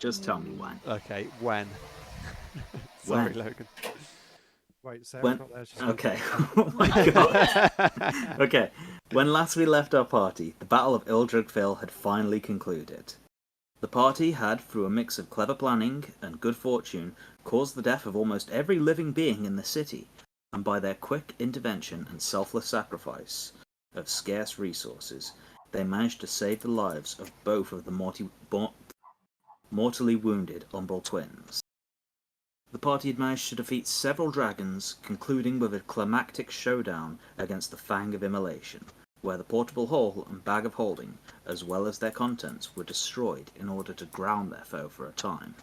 Just tell me when. Okay, when? When? Sorry, Logan. Wait, Sarah's When? not there. She's Okay. Oh my god. Okay. When last we left our party, the Battle of Ildrugfil had finally concluded. The party had, through a mix of clever planning and good fortune, caused the death of almost every living being in the city, and by their quick intervention and selfless sacrifice of scarce resources, they managed to save the lives of both of the mortally wounded Umbral twins. The party had managed to defeat several dragons, concluding with a climactic showdown against the Fang of Immolation, where the portable hole and bag of holding, as well as their contents, were destroyed in order to ground their foe for a time.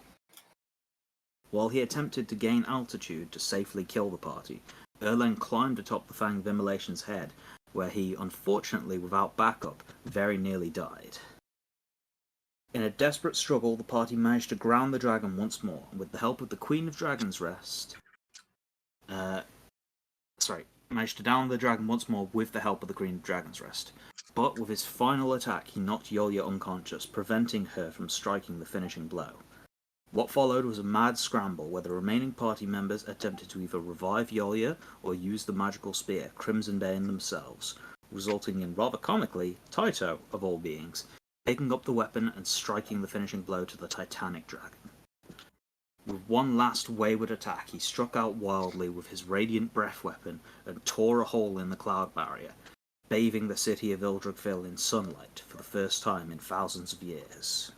While he attempted to gain altitude to safely kill the party, Erlen climbed atop the Fang of Immolation's head, where he, unfortunately without backup, very nearly died. In a desperate struggle, the party managed to ground the dragon once more, and with the help of the Queen of Dragon's Rest... managed to down the dragon once more with the help of the Queen of Dragon's Rest. But with his final attack, he knocked Yolia unconscious, preventing her from striking the finishing blow. What followed was a mad scramble, where the remaining party members attempted to either revive Yolia or use the magical spear, Crimson Bane themselves, resulting in, rather comically, Taito, of all beings, picking up the weapon and striking the finishing blow to the titanic dragon. With one last wayward attack, he struck out wildly with his radiant breath weapon and tore a hole in the cloud barrier, bathing the city of Ildrugfil in sunlight for the first time in thousands of years.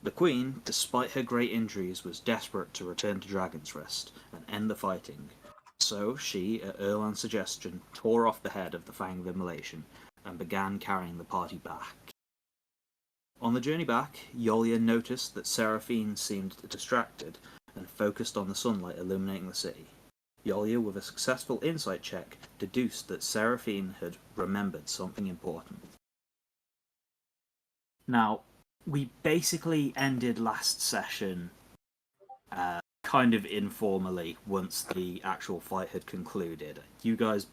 The Queen, despite her great injuries, was desperate to return to Dragon's Rest and end the fighting, so she, at Erlan's suggestion, tore off the head of the Fang of Immolation and began carrying the party back. On the journey back, Yolia noticed that Seraphine seemed distracted and focused on the sunlight illuminating the city. Yolia, with a successful insight check, deduced that Seraphine had remembered something important. Now, we basically ended last session kind of informally once the actual fight had concluded. You guys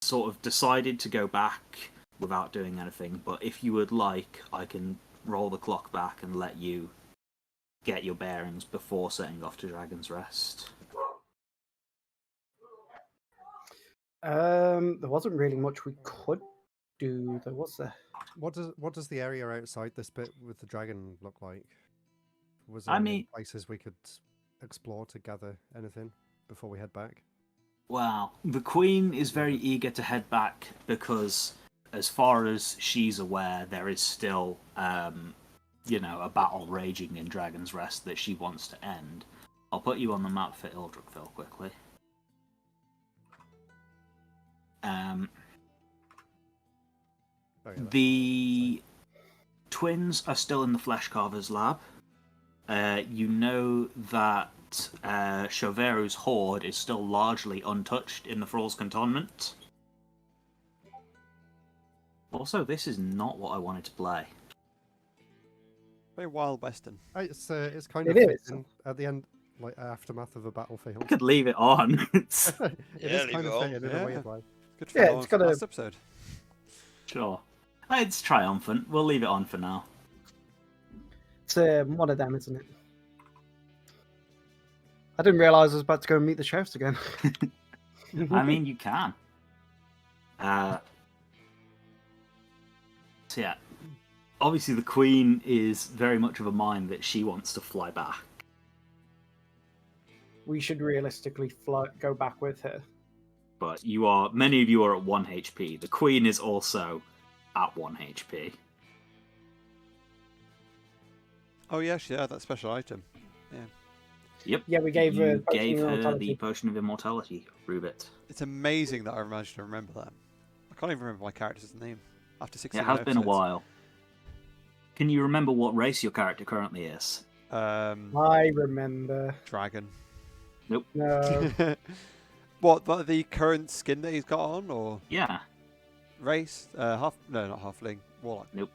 sort of decided to go back without doing anything, but if you would like, I can roll the clock back and let you get your bearings before setting off to Dragon's Rest. There wasn't really much we could do. There was there. What does the area outside this bit with the dragon look like? Was there any places we could explore to gather anything before we head back? Well, the Queen is very eager to head back because, as far as she's aware, there is still, a battle raging in Dragon's Rest that she wants to end. I'll put you on the map for Ildrugfil quickly. The twins are still in the Fleshcarver's lab. You know that Chauveru's horde is still largely untouched in the Thrall's cantonment. Also, this is not what I wanted to play. Very Wild Western. It's kind It of is. at the end, like aftermath of a battlefield. I could leave it on. It is kind of fitting in a Yeah. weird way. Good Yeah, follow it's on from got a- last episode. Sure. It's triumphant. We'll leave it on for now. It's one of them, isn't it? I didn't realise I was about to go and meet the sheriffs again. I mean, you can. So yeah. Obviously, the Queen is very much of a mind that she wants to fly back. We should realistically go back with her. But many of you are at 1 HP. The Queen is also at 1 HP. Oh yeah, she had that special item. Yeah. Yep. Yeah, we gave her You gave her the immortality. Potion of Immortality, Rubit. It's amazing that I managed to remember that. I can't even remember my character's name after 16 It has been a episodes. while. Can you remember what race your character currently is? I remember. Dragon. Nope. No. What? But the current skin that he's got on, or Yeah. race? No, not halfling. Warlock. Nope.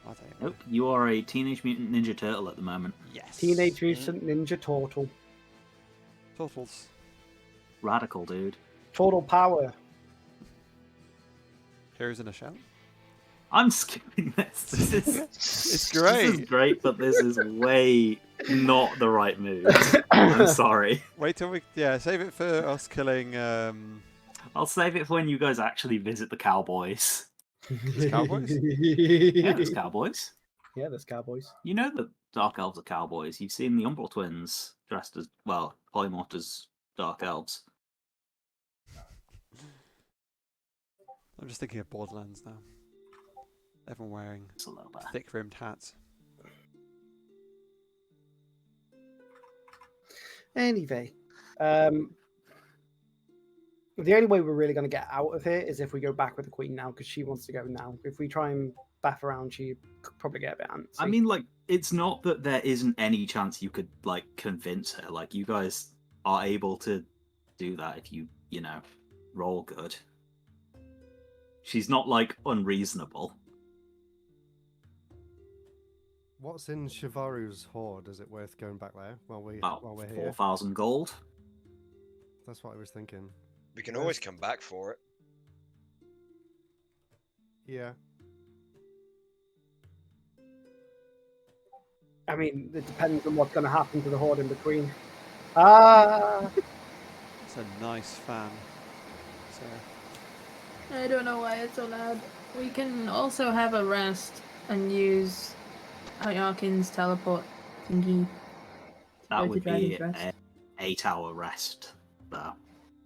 I don't know. Nope. You are a Teenage Mutant Ninja Turtle at the moment. Yes. Teenage Mutant Ninja Turtle. Turtles. Radical, dude. Total power. Heroes in a shout. I'm skipping this. This is It's This is great. great, but this is way not the right move. I'm sorry. Wait till we save it for us killing I'll save it for when you guys actually visit the cowboys. There's cowboys? Yeah, there's cowboys. Yeah, there's cowboys. You know that Dark Elves are cowboys. You've seen the Umbral twins dressed as, well, polymorphed as Dark Elves. I'm just thinking of Borderlands now. Everyone wearing It's a little bit. thick-rimmed hats. Anyway, the only way we're really going to get out of here is if we go back with the queen now, because she wants to go now. If we try and baff around, she could probably get a bit antsy. I mean, like, it's not that there isn't any chance you could, like, convince her. Like, you guys are able to do that if you know, roll good. She's not, like, unreasonable. What's in Shivaru's hoard? Is it worth going back there while we're here? 4,000 gold. That's what I was thinking. We can always come back for it. Yeah. I mean, it depends on what's going to happen to the horde in between. Ah! It's a nice fan. So, I don't know why it's so loud. We can also have a rest and use Hyarkin's teleport thingy. That Go to would be Dragon's an Rest. 8-hour rest, though.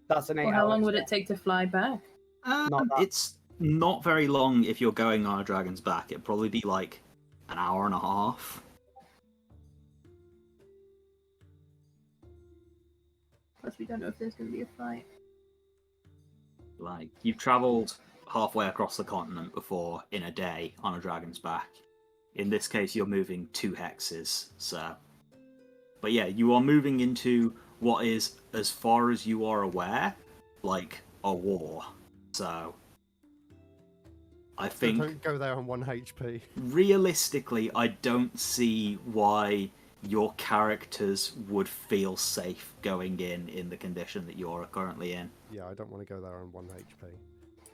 That's an 8 Well, how long would it take to fly back? Not that. It's not very long if you're going on a dragon's back. It'd probably be like an hour and a half. Plus, we don't know if there's going to be a fight. Like, you've travelled halfway across the continent before in a day on a dragon's back. In this case, you're moving 2 hexes, so... But yeah, you are moving into what is, as far as you are aware, like, a war. So... I So think... don't go there on 1 HP. Realistically, I don't see why your characters would feel safe going in the condition that you're currently in. Yeah, I don't want to go there on 1 HP.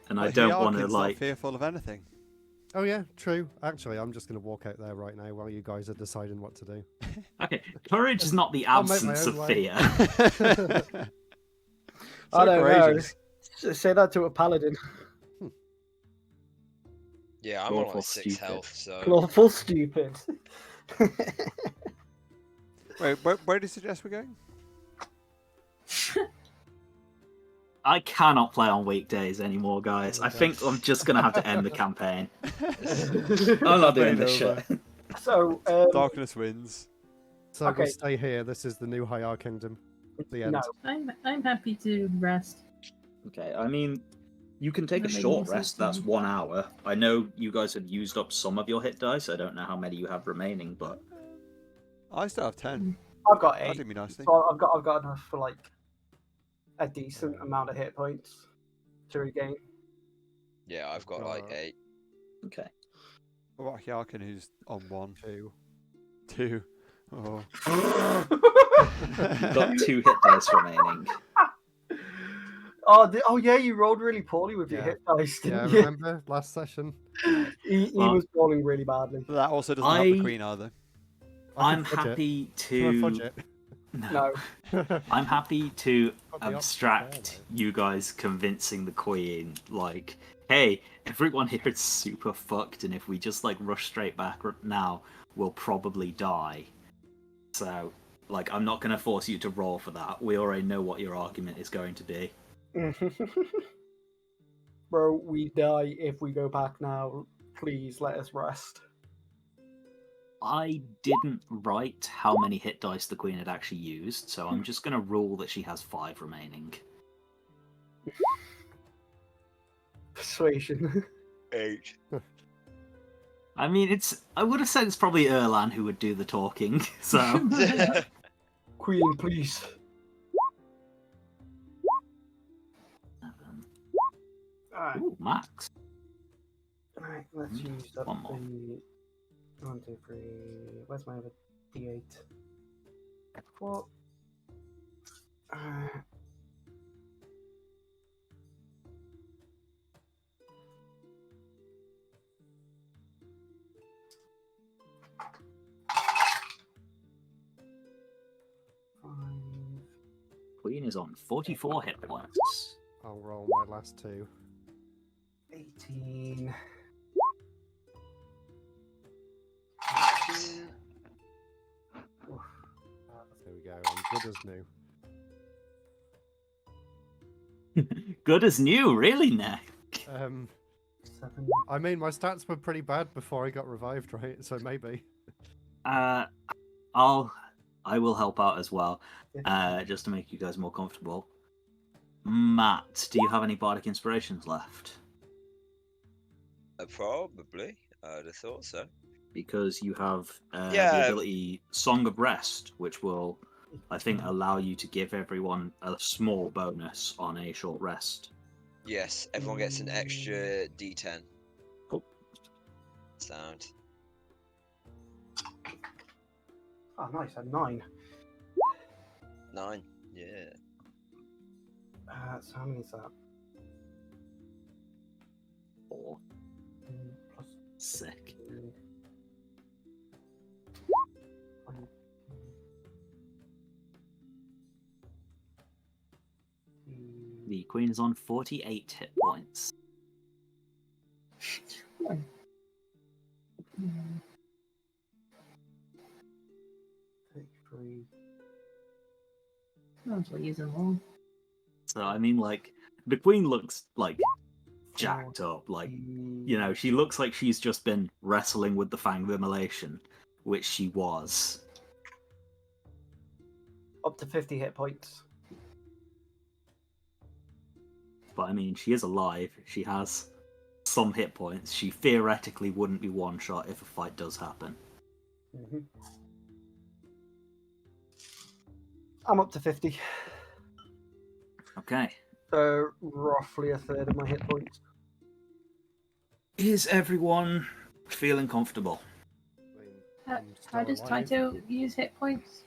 And well, I don't want to, Hyarkin's like... not fearful of anything. Oh yeah, true. Actually, I'm just going to walk out there right now while you guys are deciding what to do. Okay, courage is not the I'll make my absence own of way. fear. I don't courageous. know. Say that to a paladin. Yeah, I'm on Awful like 6 stupid. health, so Awful stupid. Wait, where do you suggest we're going? I cannot play on weekdays anymore, guys. I think I'm just gonna have to end the campaign. I'm not doing this over. shit. So, Darkness wins. So Okay. we'll stay here. This is the new Hyar Kingdom. The end. no. I'm happy to rest. Okay, I mean, you can take a That makes short more sense rest. to That's me. 1 hour. I know you guys have used up some of your hit dice. I don't know how many you have remaining, but I still have 10. I've got That'd 8. do me nicely. So I've got enough for like a decent amount of hit points to regain. yeah, I've got like 8. okay. What about Hyarkin, who's on 1? 2. 2. Oh. You've got 2 hit dice remaining. Oh yeah, you rolled really poorly with your Yeah. hit dice, Yeah, didn't you? remember last session? He was rolling really badly. That also doesn't help the I- queen either. I I'm can fudge it. happy Can I to. fudge it? No. No. I'm happy to Got the option abstract there, you guys convincing the queen, like, hey, everyone here is super fucked, and if we just, like, rush straight back now, we'll probably die. So, like, I'm not going to force you to roll for that. We already know what your argument is going to be. Bro, we die if we go back now. Please let us rest. I didn't write how many hit dice the queen had actually used, so I'm just going to rule that she has 5 remaining. Persuasion. 8. I mean, I would have said it's probably Erlan who would do the talking, so... Queen, please. Alright, Ooh, max. alright, let's use up One more. the 1, 2, 3. Where's my other D8? 4. Queen is on 44 hit points. I'll roll my last two. 18. There we go. I'm good as new. Good as new, really, Nick. 7. I mean, my stats were pretty bad before I got revived, right? So maybe. I will help out as well, just to make you guys more comfortable. Matt, do you have any bardic inspirations left? Probably. I'd have thought so. Because you have the Yeah. ability Song of Rest, which will, I think, allow you to give everyone a small bonus on a short rest. Yes, everyone gets an extra D10. Cool. Sound. Oh, nice. A 9. 9. Yeah. So how many is that? 4. Plus Sick. 2. The Queen is on 48 hit points. 33. Sounds like using one. So, I mean, like, the Queen looks, like, jacked up. Like, you know, she looks like she's just been wrestling with the Fang of Immolation, which she was. Up to 50 hit points. But, I mean, she is alive. She has some hit points. She theoretically wouldn't be one-shot if a fight does happen. Mm-hmm. I'm up to 50. Okay. So roughly a third of my hit points. Is everyone feeling comfortable? How does Taito use hit points?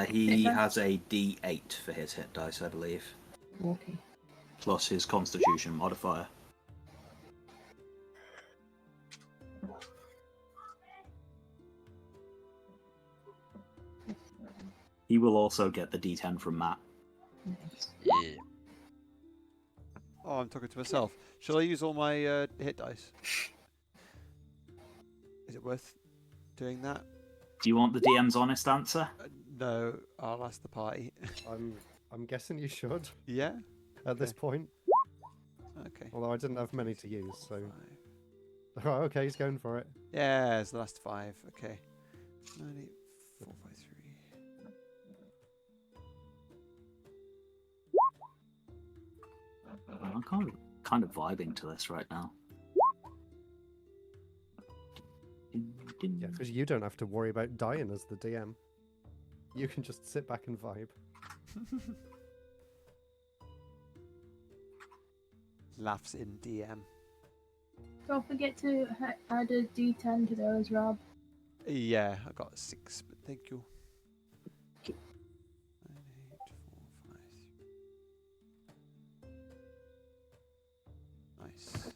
He Okay. has a D8 for his hit dice, I believe, Okay. plus his Constitution modifier. He will also get the D10 from Matt. Yeah. Oh, I'm talking to myself. Shall I use all my hit dice? Is it worth doing that? Do you want the DM's honest answer? No, I'll ask the party. I'm guessing you should Yeah? at this point. Okay. Although I didn't have many to use, so. 5. Oh, okay, he's going for it. Yeah, it's the last 5. Okay. 9, 8, 4, 5, 3. I'm kind of vibing to this right now. Yeah, because you don't have to worry about dying as the DM. You can just sit back and vibe. Laughs in DM. Don't forget to add a D10 to those, Rob. Yeah, I got 6, but thank you. 9, 8, 4, 5. Nice.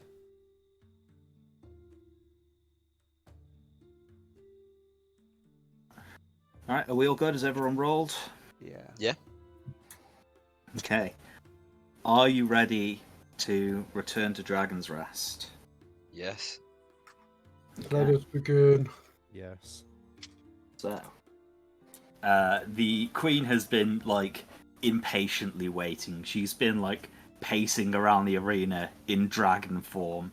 Alright, are we all good? Has everyone rolled? Yeah. Yeah. Okay. Are you ready to return to Dragon's Rest? Yes. Let us begin. Yes. So, the Queen has been, like, impatiently waiting. She's been, like, pacing around the arena in dragon form.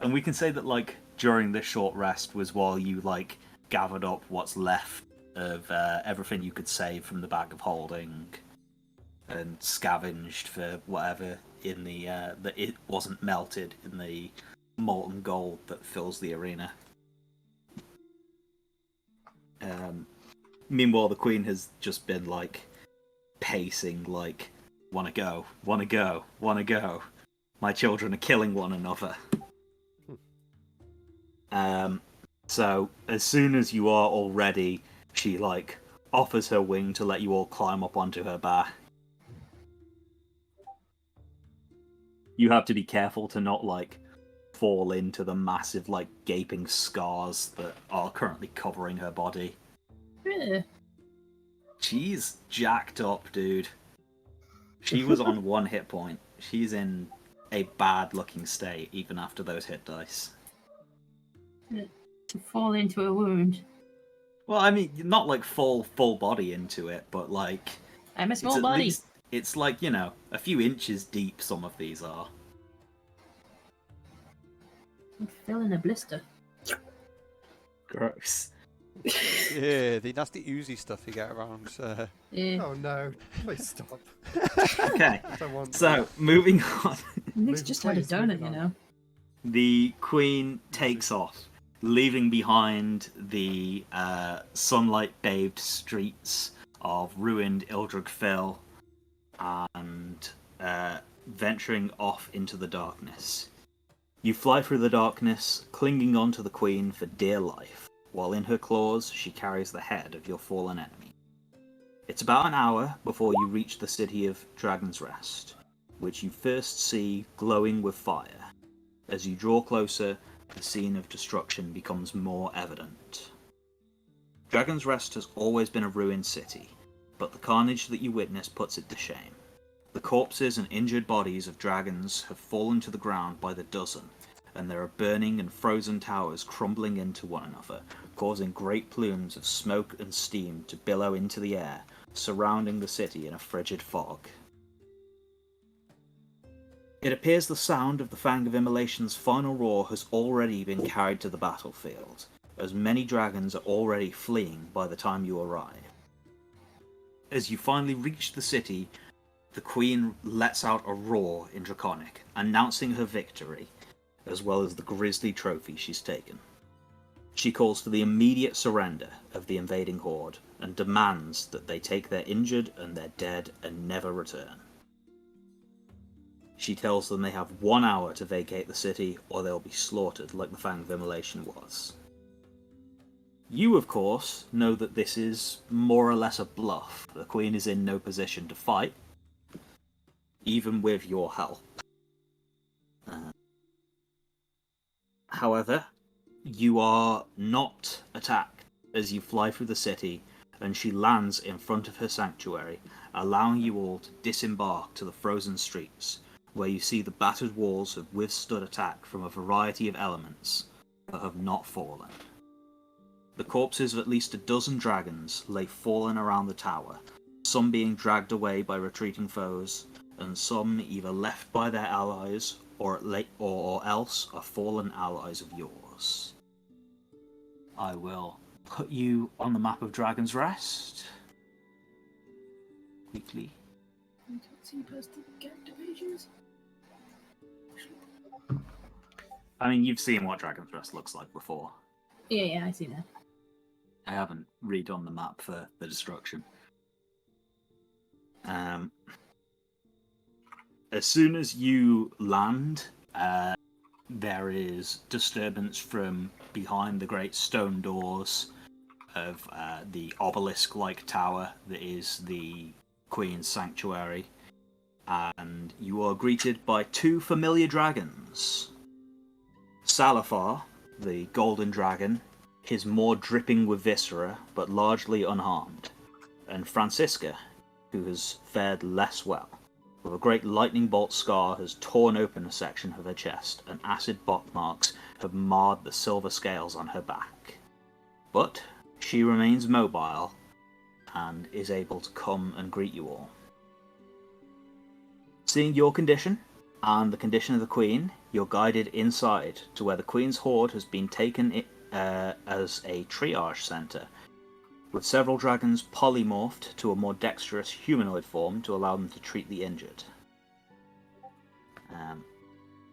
And we can say that, like, during this short rest was while you, like, gathered up what's left of everything you could save from the bag of holding and scavenged for whatever in the that it wasn't melted in the molten gold that fills the arena. Meanwhile, the Queen has just been like pacing, like, wanna go, wanna go, wanna go. My children are killing one another. So as soon as you are all ready, she like offers her wing to let you all climb up onto her back. You have to be careful to not like fall into the massive like gaping scars that are currently covering her body. Really? She's jacked up, dude. She was on 1 hit point. She's in a bad-looking state even after those hit dice. To fall into a wound. Well, I mean, not like full body into it, but like I'm a it's small at body. least it's like, you know, a few inches deep. Some of these are. I'm filling a blister. Gross. Yeah, the nasty oozy stuff you get around. Yeah. Oh no! Please stop. Okay, I don't want. so moving on. Nick's just had a please, moving donut, you on. know. The Queen takes off, leaving behind the sunlight-bathed streets of ruined Ildred Phil and venturing off into the darkness. You fly through the darkness, clinging on to the Queen for dear life, while in her claws she carries the head of your fallen enemy. It's about an hour before you reach the city of Dragon's Rest, which you first see glowing with fire. As you draw closer, the scene of destruction becomes more evident. Dragon's Rest has always been a ruined city, but the carnage that you witness puts it to shame. The corpses and injured bodies of dragons have fallen to the ground by the dozen, and there are burning and frozen towers crumbling into one another, causing great plumes of smoke and steam to billow into the air, surrounding the city in a frigid fog. It appears the sound of the Fang of Immolation's final roar has already been carried to the battlefield, as many dragons are already fleeing by the time you arrive. As you finally reach the city, the Queen lets out a roar in Draconic, announcing her victory, as well as the grisly trophy she's taken. She calls for the immediate surrender of the invading horde, and demands that they take their injured and their dead and never return. She tells them they have 1 hour to vacate the city, or they'll be slaughtered like the Fang of Immolation was. You, of course, know that this is more or less a bluff. The Queen is in no position to fight, even with your help. However, you are not attacked as you fly through the city, and she lands in front of her sanctuary, allowing you all to disembark to the frozen streets, where you see the battered walls have withstood attack from a variety of elements, but have not fallen. The corpses of at least a dozen dragons lay fallen around the tower, some being dragged away by retreating foes, and some either left by their allies or else are fallen allies of yours. I will put you on the map of Dragon's Rest. Quickly. You can't see past the character pages. I mean, you've seen what Dragon's Rest looks like before. Yeah, I see that. I haven't redone the map for the destruction. As soon as you land, there is disturbance from behind the great stone doors of the obelisk-like tower that is the Queen's Sanctuary, and you are greeted by 2 familiar dragons. Salafar, the golden dragon, is more dripping with viscera, but largely unharmed, and Francisca, who has fared less well, with a great lightning bolt scar has torn open a section of her chest, and acid pockmarks have marred the silver scales on her back. But she remains mobile, and is able to come and greet you all. Seeing your condition, and the condition of the Queen, you're guided inside to where the Queen's Horde has been taken as a triage centre, with several dragons polymorphed to a more dexterous humanoid form to allow them to treat the injured.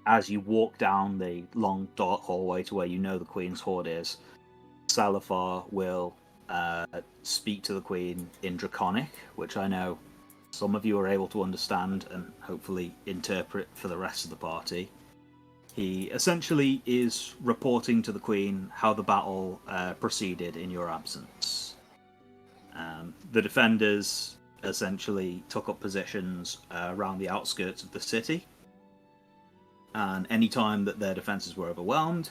As you walk down the long dark hallway to where you know the Queen's Horde is, Salafar will speak to the Queen in Draconic, which I know some of you are able to understand and hopefully interpret for the rest of the party. He essentially is reporting to the Queen how the battle proceeded in your absence. The defenders essentially took up positions around the outskirts of the city, and any time that their defences were overwhelmed,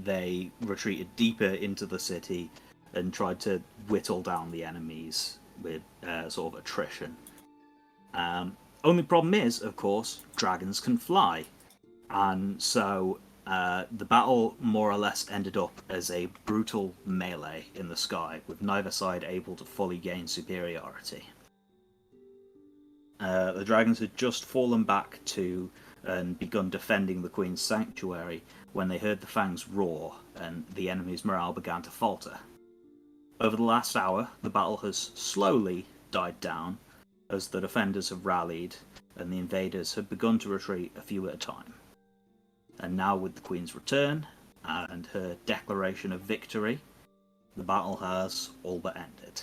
they retreated deeper into the city and tried to whittle down the enemies with sort of attrition. Only problem is, of course, dragons can fly. And so the battle more or less ended up as a brutal melee in the sky, with neither side able to fully gain superiority. The dragons had just fallen back to and begun defending the Queen's sanctuary when they heard the fangs roar and the enemy's morale began to falter. Over the last hour, the battle has slowly died down as the defenders have rallied and the invaders have begun to retreat a few at a time. And now with the Queen's return and her declaration of victory, the battle has all but ended.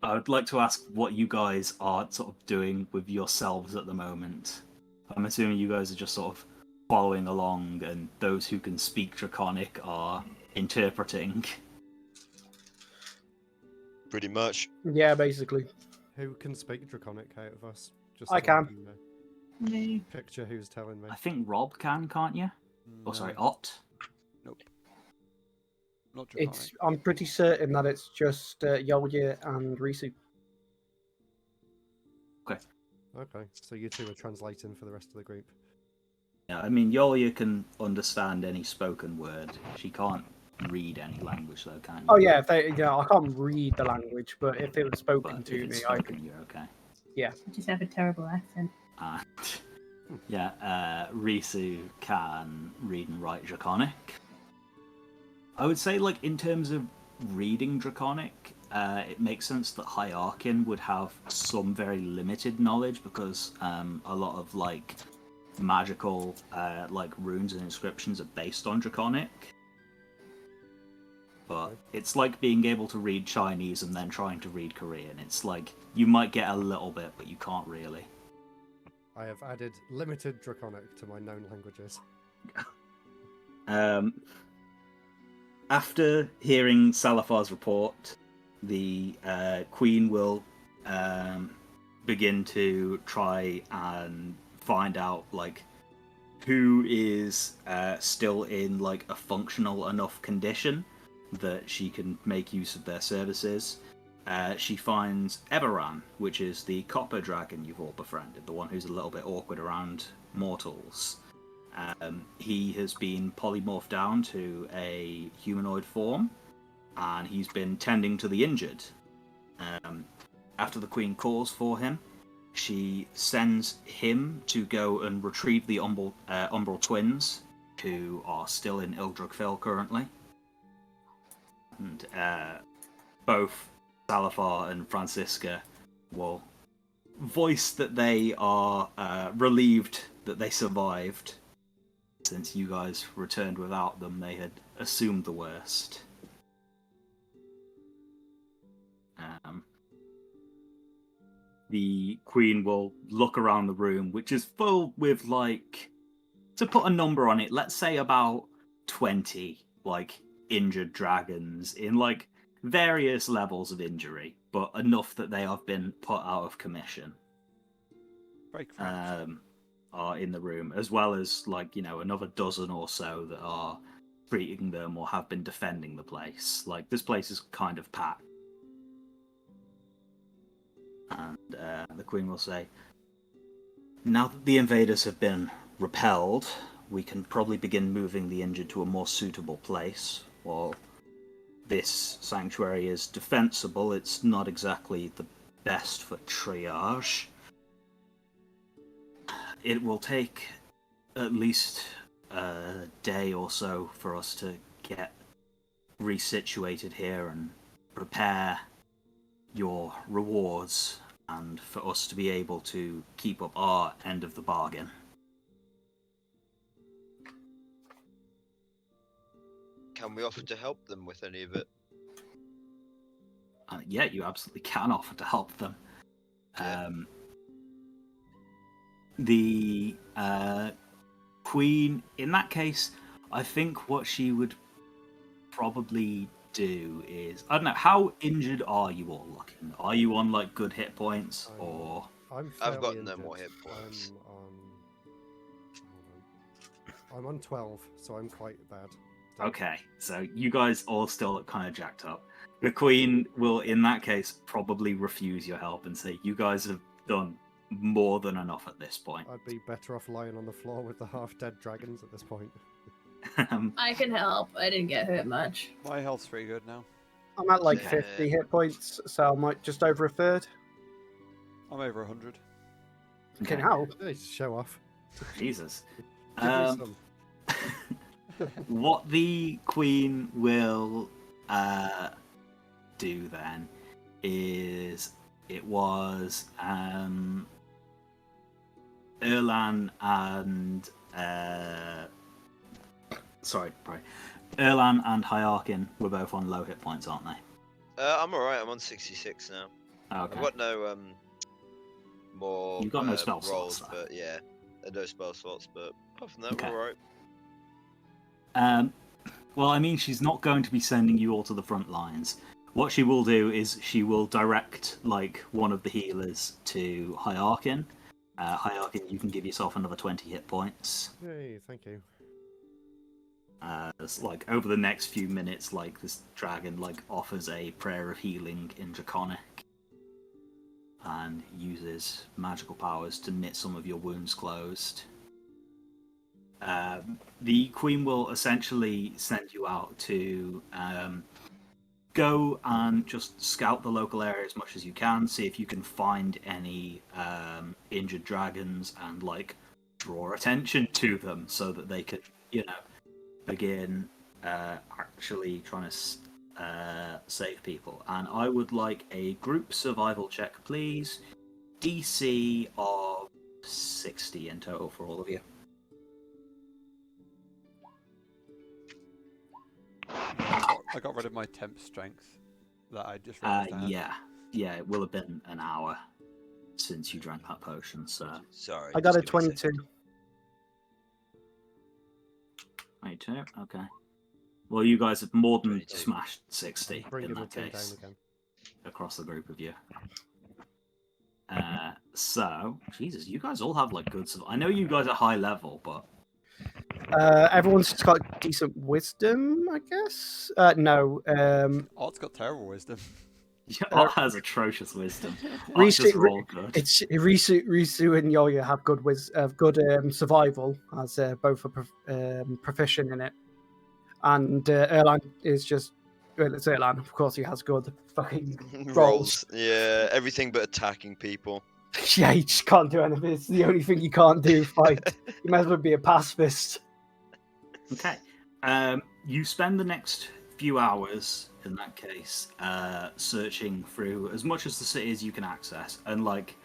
I would like to ask what you guys are sort of doing with yourselves at the moment. I'm assuming you guys are just sort of following along, and those who can speak Draconic are interpreting. Pretty much. Yeah, basically. Who can speak Draconic out of us? Just I so can. Me. Picture who's telling me. I think Rob can, can't you? Oh, sorry, No. Ott. Nope. Not Draconic. I'm pretty certain that it's just Yolya and Risu. Okay, so you two are translating for the rest of the group. Yeah, I mean, Yolia can understand any spoken word. She can't read any language, though, can you? Oh yeah, I can't read the language, but if it was spoken But to if it's me, I spoken, could. you're okay. I just have a terrible accent. Risu can read and write Draconic. I would say, like, in terms of reading Draconic, it makes sense that Hierarchin would have some very limited knowledge because a lot of, like, magical, like, runes and inscriptions are based on Draconic. But it's like being able to read Chinese and then trying to read Korean. It's like, you might get a little bit, but you can't really. I have added limited Draconic to my known languages. After hearing Salafar's report, the Queen will begin to try and find out, like, who is still in, like, a functional enough condition that she can make use of their services. She finds Everan, which is the copper dragon you've all befriended, the one who's a little bit awkward around mortals. He has been polymorphed down to a humanoid form, and he's been tending to the injured. After the Queen calls for him, she sends him to go and retrieve the Umbral twins, who are still in Ildrukfil currently. And both Salafar and Francisca will voice that they are relieved that they survived. Since you guys returned without them, they had assumed the worst. The Queen will look around the room, which is full with, like, to put a number on it, let's say about 20, like, injured dragons in, like, various levels of injury, but enough that they have been put out of commission. Very correct. Are in the room, as well as, like, you know, another dozen or so that are treating them or have been defending the place. Like, this place is kind of packed. And the Queen will say, now that the invaders have been repelled, we can probably begin moving the injured to a more suitable place. While this sanctuary is defensible, it's not exactly the best for triage. It will take at least a day or so for us to get resituated here and prepare your rewards, and for us to be able to keep up our end of the bargain. Can we offer to help them with any of it? Yeah, you absolutely can offer to help them. Yeah. The Queen, in that case, I think what she would probably do is, I don't know, how injured are you all looking? Are you on, like, good hit points, or? I'm I've got fairly no injured. more hit points. I'm on 12, so I'm quite bad Okay, so you guys all still look kind of jacked up. The Queen will, in that case, probably refuse your help and say, you guys have done more than enough at this point. I'd be better off lying on the floor with the half-dead dragons at this point. I can help. I didn't get hurt much. My health's pretty good now. I'm at like Yeah. 50 hit points, so I'm like just over a third. I'm over 100. Okay, Okay. now. Hey, show off. Jesus. Give me Um, some. What the Queen will do then is it was Erlan and Erlan and Hyakin were both on low hit points, aren't they? I'm alright. I'm on 66 now. Okay. I've got no more. You've got no spell rolls, slots, though. but yeah, no spell slots. But apart from that, Okay. we're alright. Well, I mean, she's not going to be sending you all to the front lines. What she will do is she will direct, like, one of the healers to Hyakin. Hyakin, you can give yourself another 20 hit points. Yay, thank you. It's like, over the next few minutes, like, this dragon, like, offers a prayer of healing in Draconic. And uses magical powers to knit some of your wounds closed. The Queen will essentially send you out to go and just scout the local area as much as you can, see if you can find any injured dragons and like draw attention to them so that they could, begin actually trying to save people. And I would like a group survival check, please. DC of 60 in total for all of you. I got rid of my temp strength that I just realized I had. Yeah, it will have been an hour since you drank that potion, so... Sorry. I got a just give me 22. second. 22, okay. Well, you guys have more than 22. smashed 60 Bringing in the that tin down case, again. across the group of you. So, Jesus, you guys all have, like, good... I know you guys are high level, but... Everyone's just got decent wisdom, I guess. No. Art's got terrible wisdom. Art has atrocious wisdom. Art Risu, just roll good. it's Risu and Yoya have good survival, as both are proficient in it. And Erlan is just it's Erlan. Of course, he has good fucking rolls. Yeah, everything but attacking people. Yeah, he just can't do anything. It's the only thing he can't do. Fight. He might as well be a pacifist. Okay. You spend the next few hours, in that case, searching through as much of the city as you can access. And, like,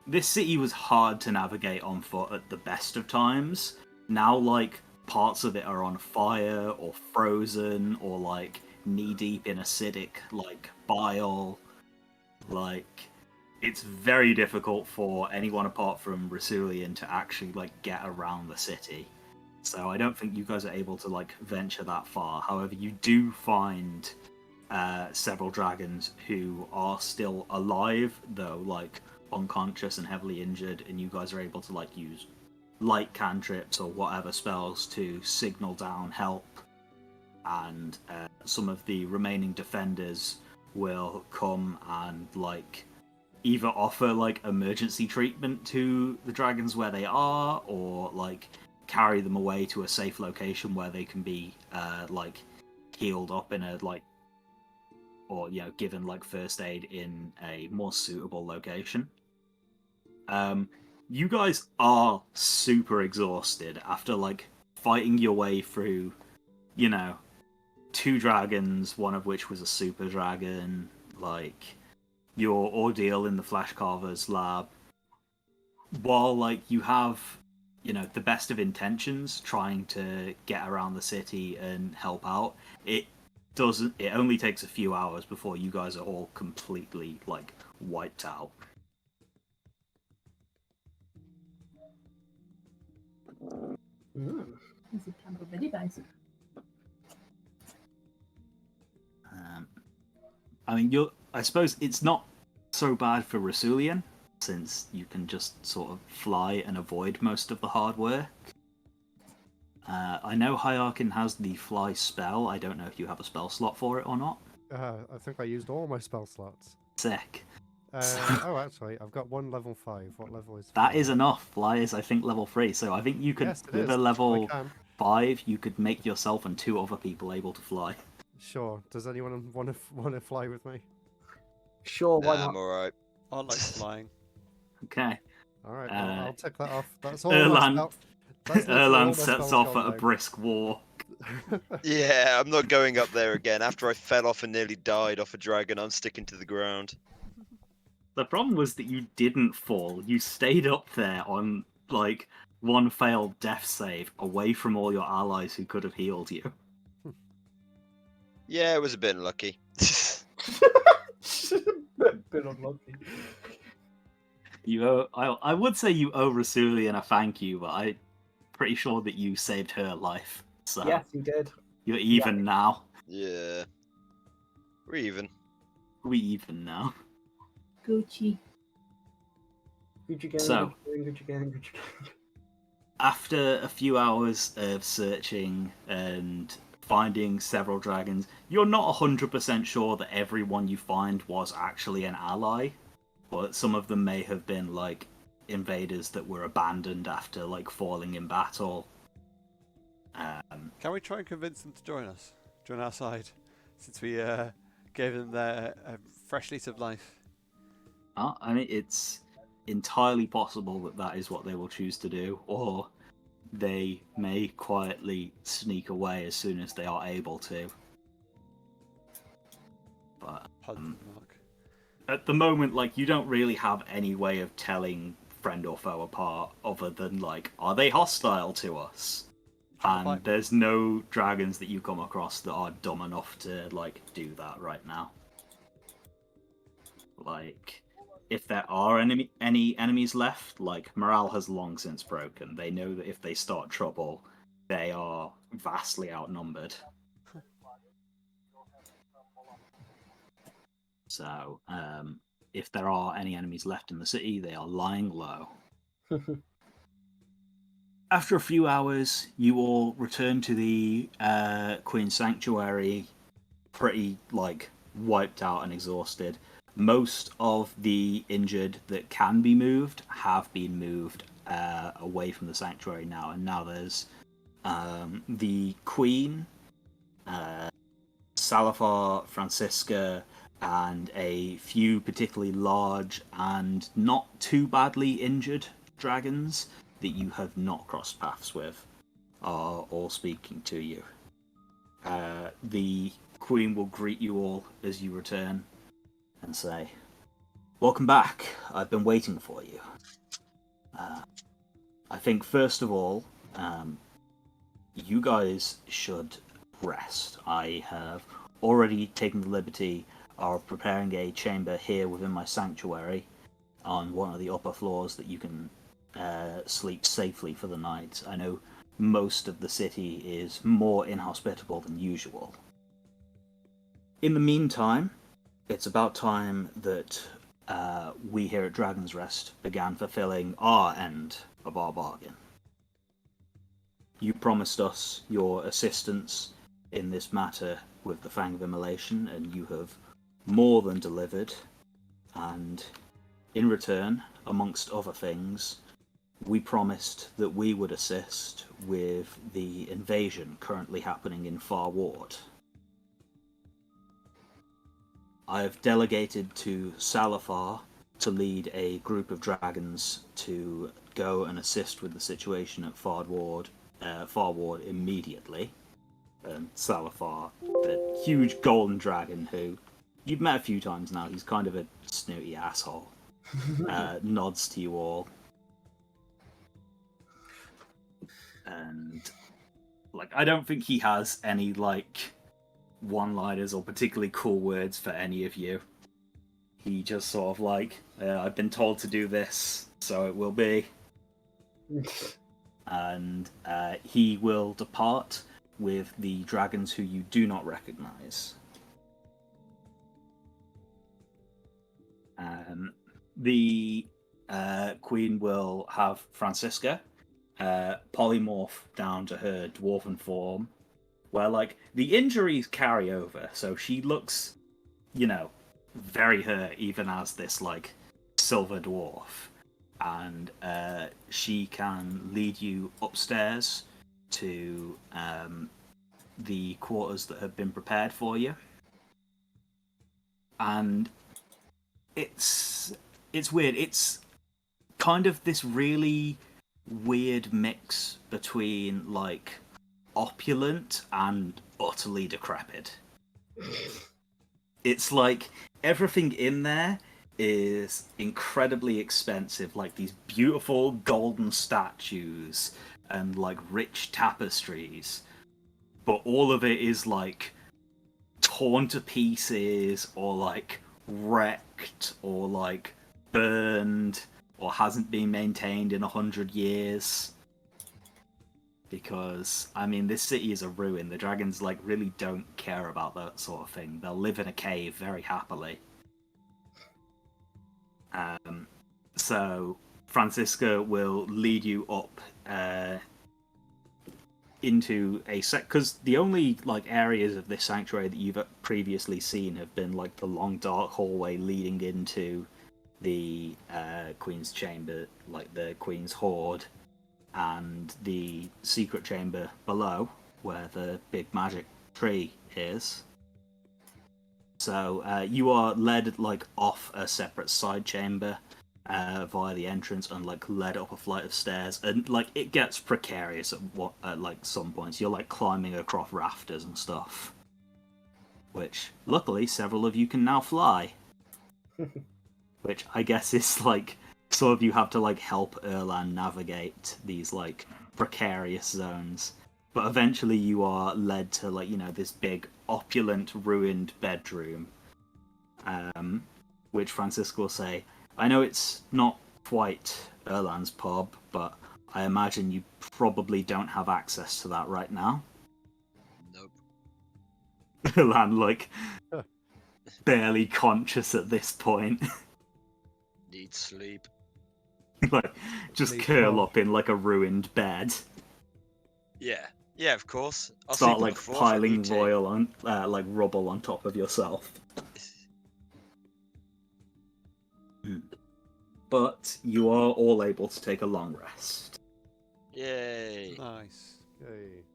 this city was hard to navigate on foot at the best of times. Now, like, parts of it are on fire or frozen or, like, knee-deep in acidic, like, bile. Like, it's very difficult for anyone apart from Rasulian to actually, like, get around the city. So I don't think you guys are able to, like, venture that far. However, you do find several dragons who are still alive, though, like, unconscious and heavily injured, and you guys are able to, like, use light cantrips or whatever spells to signal down help. And some of the remaining defenders will come and, like, either offer, like, emergency treatment to the dragons where they are, or, like, carry them away to a safe location where they can be, like, healed up in a, like, or, given, like, first aid in a more suitable location. You guys are super exhausted after, like, fighting your way through, 2 dragons, one of which was a super dragon, like, your ordeal in the Flash Carver's lab. While, like, you have, the best of intentions trying to get around the city and help out, it only takes a few hours before you guys are all completely, like, wiped out. This is kind of very nice. I mean, I suppose it's not so bad for Rasulian, since you can just sort of fly and avoid most of the hard work. I know Hierarchin has the fly spell. I don't know if you have a spell slot for it or not. I think I used all my spell slots. Sick. Oh, actually, I've got one level 5. What level is That fly? is enough. Fly is, I think, level 3. So I think you could, Yes, it with is. a I level can. 5, you could make yourself and 2 other people able to fly. Sure. Does anyone want to fly with me? Sure, why Nah, not? I'm alright. I like flying. Okay. All right, Uh, I'll tick that off. That's all my Erland, spell. That's literally all my Erland sets spells off gone at a now. brisk walk. Yeah, I'm not going up there again. After I fell off and nearly died off a dragon, I'm sticking to the ground. The problem was that you didn't fall. You stayed up there on, like, one failed death save away from all your allies who could have healed you. Yeah, it was a bit unlucky. Bit unlucky. I would say you owe Rasulian a thank you, but I'm pretty sure that you saved her life. So Yes, he did. you're even now. Yeah. We're even. We even now. Gucci. Gucci gang, So- Gucci gang, Gucci gang. After a few hours of searching and finding several dragons, you're not 100% sure that everyone you find was actually an ally, but some of them may have been, like, invaders that were abandoned after, like, falling in battle. Can we try and convince them to join us? Join our side? Since we gave them their fresh lease of life. I mean, it's entirely possible that that is what they will choose to do, or they may quietly sneak away as soon as they are able to. But Mark. at the moment, like, you don't really have any way of telling friend or foe apart other than, like, are they hostile to us? And there's no dragons that you come across that are dumb enough to, like, do that right now. Like, if there are any enemies left, like, morale has long since broken. They know that if they start trouble, they are vastly outnumbered. So, if there are any enemies left in the city, they are lying low. After a few hours, you all return to the Queen's Sanctuary, pretty, like, wiped out and exhausted. Most of the injured that can be moved have been moved away from the sanctuary now, and now there's the Queen, Salafar, Francisca, and a few particularly large and not too badly injured dragons that you have not crossed paths with are all speaking to you. The Queen will greet you all as you return and say, "Welcome back. I've been waiting for you. I think, first of all, you guys should rest. I have already taken the liberty of preparing a chamber here within my sanctuary on one of the upper floors that you can sleep safely for the night. I know most of the city is more inhospitable than usual. In the meantime, it's about time that we here at Dragon's Rest began fulfilling our end of our bargain. You promised us your assistance in this matter with the Fang of Immolation, and you have more than delivered. And in return, amongst other things, we promised that we would assist with the invasion currently happening in Far Ward. I have delegated to Salafar to lead a group of dragons to go and assist with the situation at Far Ward immediately. And Salafar, the huge golden dragon who you've met a few times now, he's kind of a snooty asshole, nods to you all. And, like, I don't think he has any, like, one-liners or particularly cool words for any of you. He just sort of like, I've been told to do this, so it will be. And he will depart with the dragons who you do not recognize. The Queen will have Francisca polymorph down to her dwarven form, where like the injuries carry over, so she looks, very hurt even as this like silver dwarf, and she can lead you upstairs to the quarters that have been prepared for you, and it's weird. It's kind of this really weird mix between like opulent and utterly decrepit. It's like everything in there is incredibly expensive, like these beautiful golden statues and like rich tapestries, but all of it is like torn to pieces or like wrecked or like burned or hasn't been maintained in 100 years. Because, I mean, this city is a ruin. The dragons, like, really don't care about that sort of thing. They'll live in a cave very happily. So, Francisca will lead you up into a because the only, like, areas of this sanctuary that you've previously seen have been, like, the long, dark hallway leading into the Queen's Chamber, like, the Queen's Hoard, and the secret chamber below, where the big magic tree is. So you are led like off a separate side chamber via the entrance, and like led up a flight of stairs, and like it gets precarious at like some points. You're like climbing across rafters and stuff, which luckily several of you can now fly. Which I guess is like some of you have to like help Erlan navigate these like precarious zones, but eventually you are led to like this big opulent ruined bedroom, which Francisco will say, I know it's not quite Erlan's pub, but I imagine you probably don't have access to that right now. Nope. Erlan like barely conscious at this point. Need sleep. Like just curl up in like a ruined bed. Yeah, of course. I'll Start sleep on like the floor if I piling need to. royal on, like rubble on top of yourself. But you are all able to take a long rest. Yay! Nice. Yay.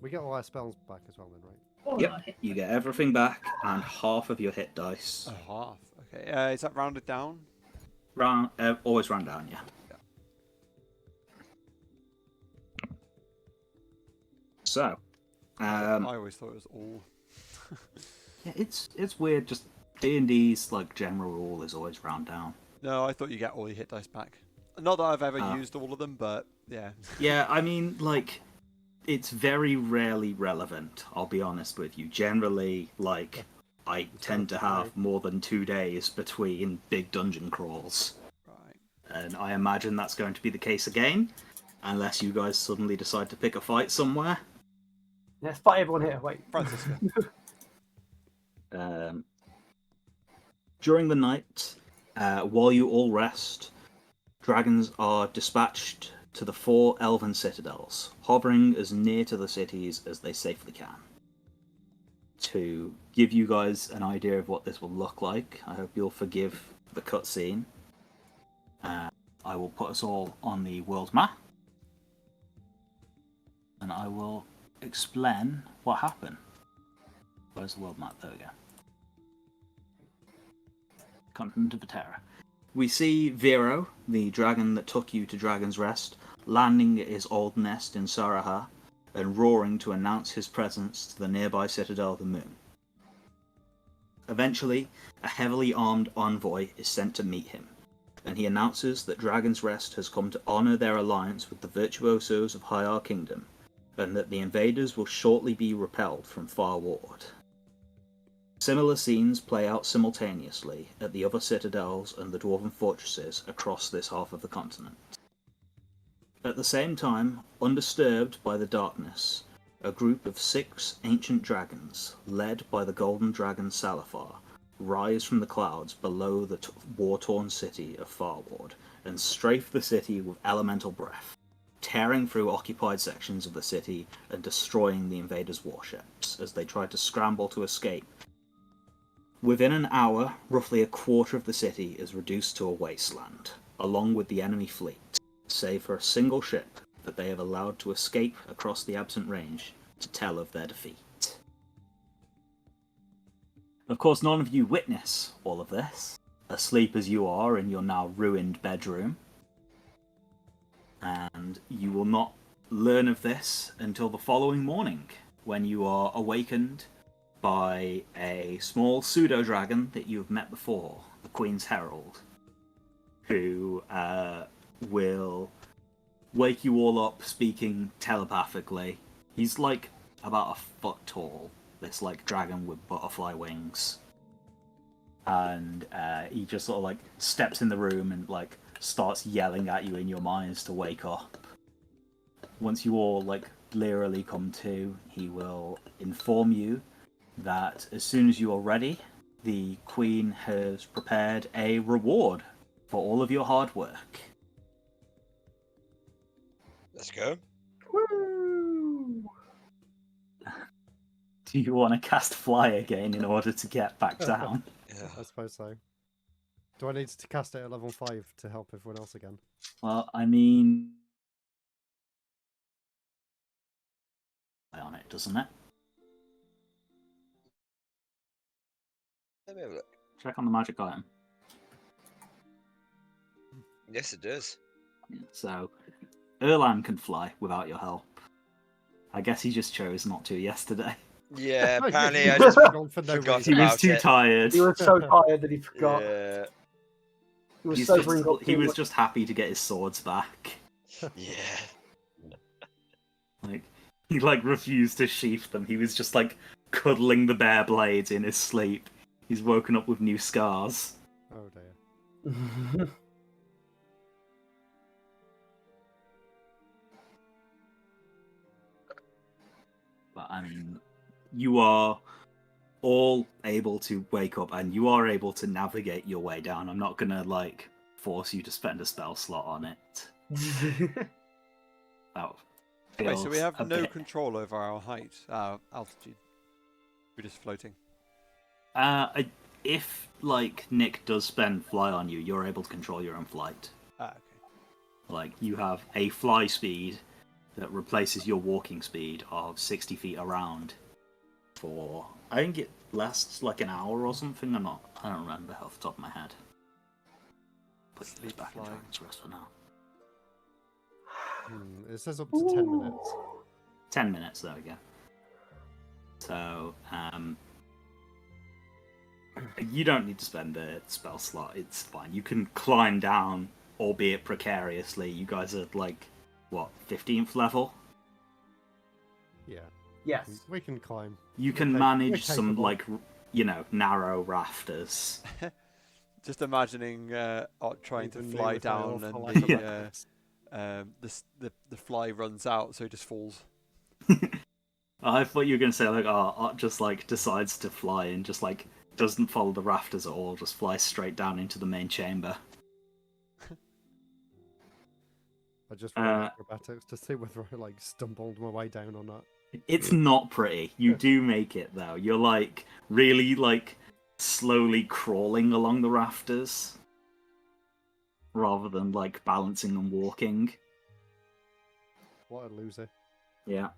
We get all our spells back as well then, right? Yep, you get everything back and half of your hit dice. Half. Okay. Is that rounded down? Always round down, yeah. So, I always thought it was all. yeah, it's weird. Just D&D's like general rule is always round down. No, I thought you get all your hit dice back. Not that I've ever used all of them, but yeah. Yeah, I mean, like, it's very rarely relevant, I'll be honest with you. Generally, like, I tend to have more than 2 days between big dungeon crawls. Right. And I imagine that's going to be the case again, unless you guys suddenly decide to pick a fight somewhere. Let's fight everyone here. Wait. Francisco. During the night, while you all rest, dragons are dispatched to the 4 elven citadels, hovering as near to the cities as they safely can. To give you guys an idea of what this will look like, I hope you'll forgive the cutscene. I will put us all on the world map, and I will explain what happened. Where's the world map? There we go. Continent of Terra. We see Vero, the dragon that took you to Dragon's Rest, landing at his old nest in Saraha and roaring to announce his presence to the nearby citadel of the Moon. Eventually, a heavily armed envoy is sent to meet him, and he announces that Dragon's Rest has come to honour their alliance with the virtuosos of Hyar Kingdom, and that the invaders will shortly be repelled from Far Ward. Similar scenes play out simultaneously at the other citadels and the dwarven fortresses across this half of the continent. At the same time, undisturbed by the darkness, a group of 6 ancient dragons, led by the golden dragon Salafar, rise from the clouds below the war-torn city of Farward and strafe the city with elemental breath, tearing through occupied sections of the city and destroying the invaders' warships as they tried to scramble to escape. Within an hour, roughly a quarter of the city is reduced to a wasteland, along with the enemy fleet, save for a single ship that they have allowed to escape across the absent range to tell of their defeat. Of course, none of you witness all of this, asleep as you are in your now ruined bedroom, and you will not learn of this until the following morning, when you are awakened by a small pseudo-dragon that you have met before, the Queen's Herald, who will wake you all up speaking telepathically. He's like about a foot tall, this like dragon with butterfly wings. And he just sort of like steps in the room and like starts yelling at you in your minds to wake up. Once you all like leerily come to, he will inform you that as soon as you are ready, the Queen has prepared a reward for all of your hard work. Let's go. Woo! Do you want to cast Fly again in order to get back down? Yeah. I suppose so. Do I need to cast it at level 5 to help everyone else again? Well, I mean... on it, doesn't it? Let me have a look. Check on the magic item. Yes, it does. Yeah, so, Erlan can fly without your help. I guess he just chose not to yesterday. Yeah, Oh, apparently you I just forgot for no forgot reason. He was about too it. tired. He was so tired that he forgot. Yeah, He was He's sobering up. he too was much. just happy to get his swords back. yeah. Like, he like refused to sheath them. He was just like cuddling the bare blades in his sleep. He's woken up with new scars. Oh dear. But I mean, you are all able to wake up and you are able to navigate your way down. I'm not gonna like force you to spend a spell slot on it. That Wait, so we feels have a no bit- control over our height, our altitude. We're just floating. If like Nick does spend fly on you, you're able to control your own flight. Ah, okay. Like you have a fly speed that replaces your walking speed of 60 feet around for, I think it lasts like an hour or something. I don't remember off the top of my head. Put this Sleep back in flying. Dragon's Rest for now. It says up to 10 minutes. 10 minutes, there we go. So, you don't need to spend a spell slot, it's fine. You can climb down, albeit precariously. You guys are like, what, 15th level? Yeah. Yes. We can climb. You can Okay, manage we're some, capable. like, narrow rafters. Just imagining Ott trying to Even me fly with my down awful and acrobatics. the fly runs out, so he just falls. I thought you were going to say, like, Art just, like, decides to fly and just, like, doesn't follow the rafters at all, just flies straight down into the main chamber. I just rolled acrobatics to see whether I like stumbled my way down or not. It's not pretty. You do make it, though. You're, like, really, like, slowly crawling along the rafters. Rather than, like, balancing and walking. What a loser. Yeah.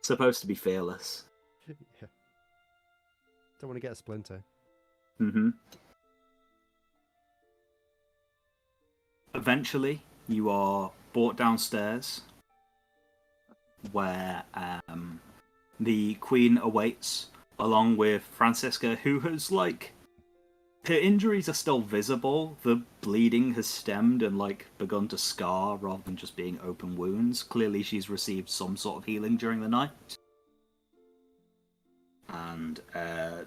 Supposed to be fearless. Yeah. Don't want to get a splinter. Mm-hmm. Eventually, you are brought downstairs, where the Queen awaits, along with Francisca, who has, like, her injuries are still visible. The bleeding has stemmed and, like, begun to scar rather than just being open wounds. Clearly, she's received some sort of healing during the night. And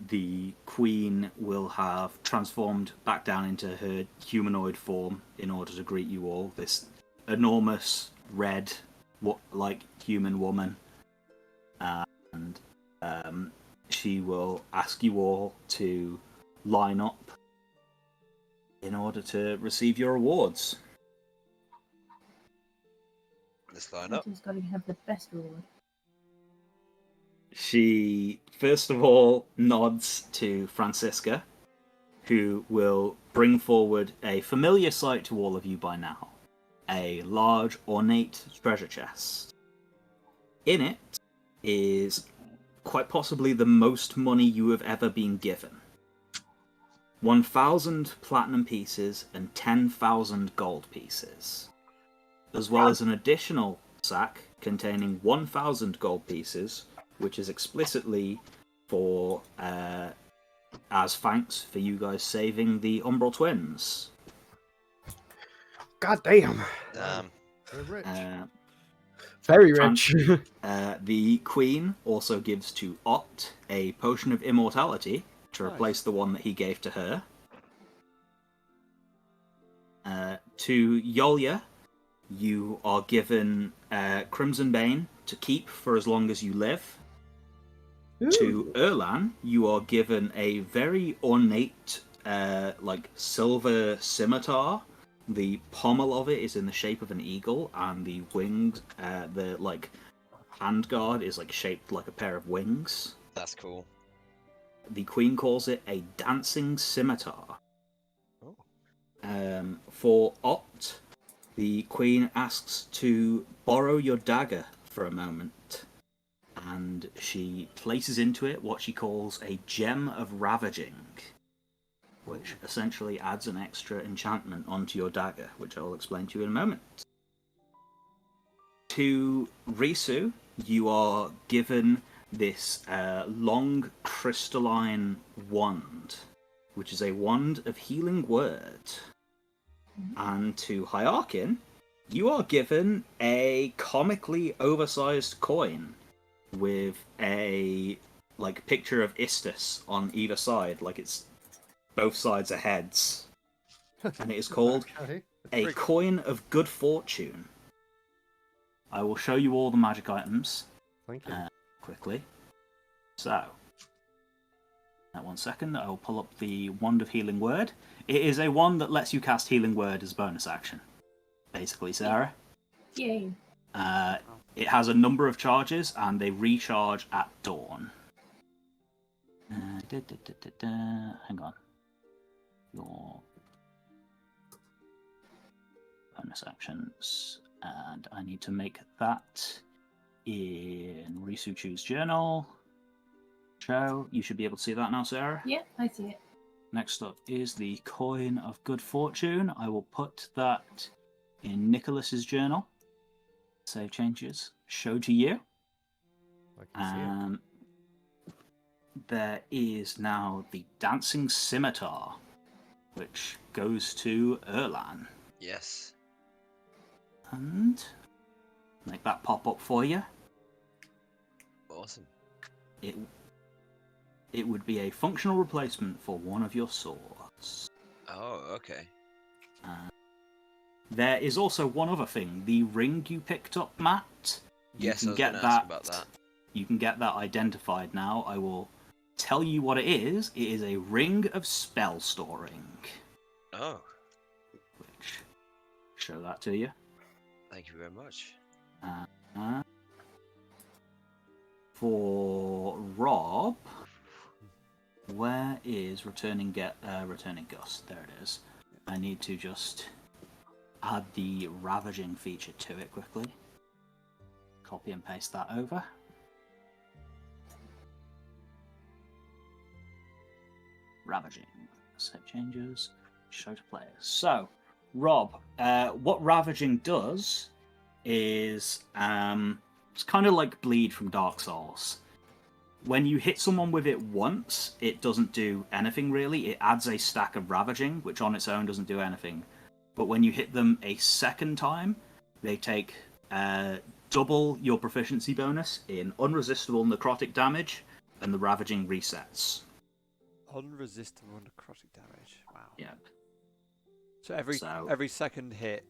the Queen will have transformed back down into her humanoid form in order to greet you all. This enormous red, like human woman, and she will ask you all to line up in order to receive your awards. this line up. Just got to have the best reward. She first of all nods to Francisca, who will bring forward a familiar sight to all of you by now. A large, ornate treasure chest. In it is quite possibly the most money you have ever been given. 1,000 platinum pieces and 10,000 gold pieces. As well as an additional sack containing 1,000 gold pieces, which is explicitly for as thanks for you guys saving the Umbral twins. God damn. We're rich. Very rich. The Queen also gives to Ott a potion of immortality to replace the one that he gave to her. To Yolya, you are given Crimson Bane to keep for as long as you live. Ooh. To Erlan, you are given a very ornate, silver scimitar. The pommel of it is in the shape of an eagle, and the wings, handguard is shaped like a pair of wings. That's cool. The Queen calls it a dancing scimitar. Oh. For Ott, the Queen asks to borrow your dagger for a moment, and she places into it what she calls a gem of ravaging, which essentially adds an extra enchantment onto your dagger, which I'll explain to you in a moment. To Risu, you are given this long crystalline wand, which is a wand of healing word. And to Hyakin, you are given a comically oversized coin with a picture of Istus on either side, it's both sides are heads. And it is called a coin of good fortune. I will show you all the magic items. Thank you. Quickly. So, 1 second, I will pull up the Wand of Healing Word. It is a wand that lets you cast Healing Word as a bonus action. Basically, Sarah. Yay. It has a number of charges, and they recharge at dawn. Hang on. Your bonus actions, and I need to make that in Risu Chu's journal. Show, you should be able to see that now, Sarah. Yeah, I see it. Next up is the Coin of Good Fortune. I will put that in Nicholas's journal. Save changes. Show to you. I can see it. There is now the Dancing Scimitar, which goes to Erlan. Yes. And make that pop up for you. Awesome. It would be a functional replacement for one of your swords. Oh, okay. There is also one other thing. The ring you picked up, Matt. Yes, I was going to ask about that. You can get that identified now. I will tell you what it is. It is a ring of spell storing. Oh. Which, show that to you. Thank you very much. For Rob, where is Returning Gust? There it is. I need to just add the Ravaging feature to it quickly. Copy and paste that over. Ravaging. Save changes. Show to players. So, Rob, what Ravaging does is it's kind of like Bleed from Dark Souls. When you hit someone with it once, it doesn't do anything really. It adds a stack of Ravaging, which on its own doesn't do anything. But when you hit them a second time, they take double your proficiency bonus in unresistible necrotic damage, and the Ravaging resets. Unresistible necrotic damage. Wow. Yeah. So every second hit,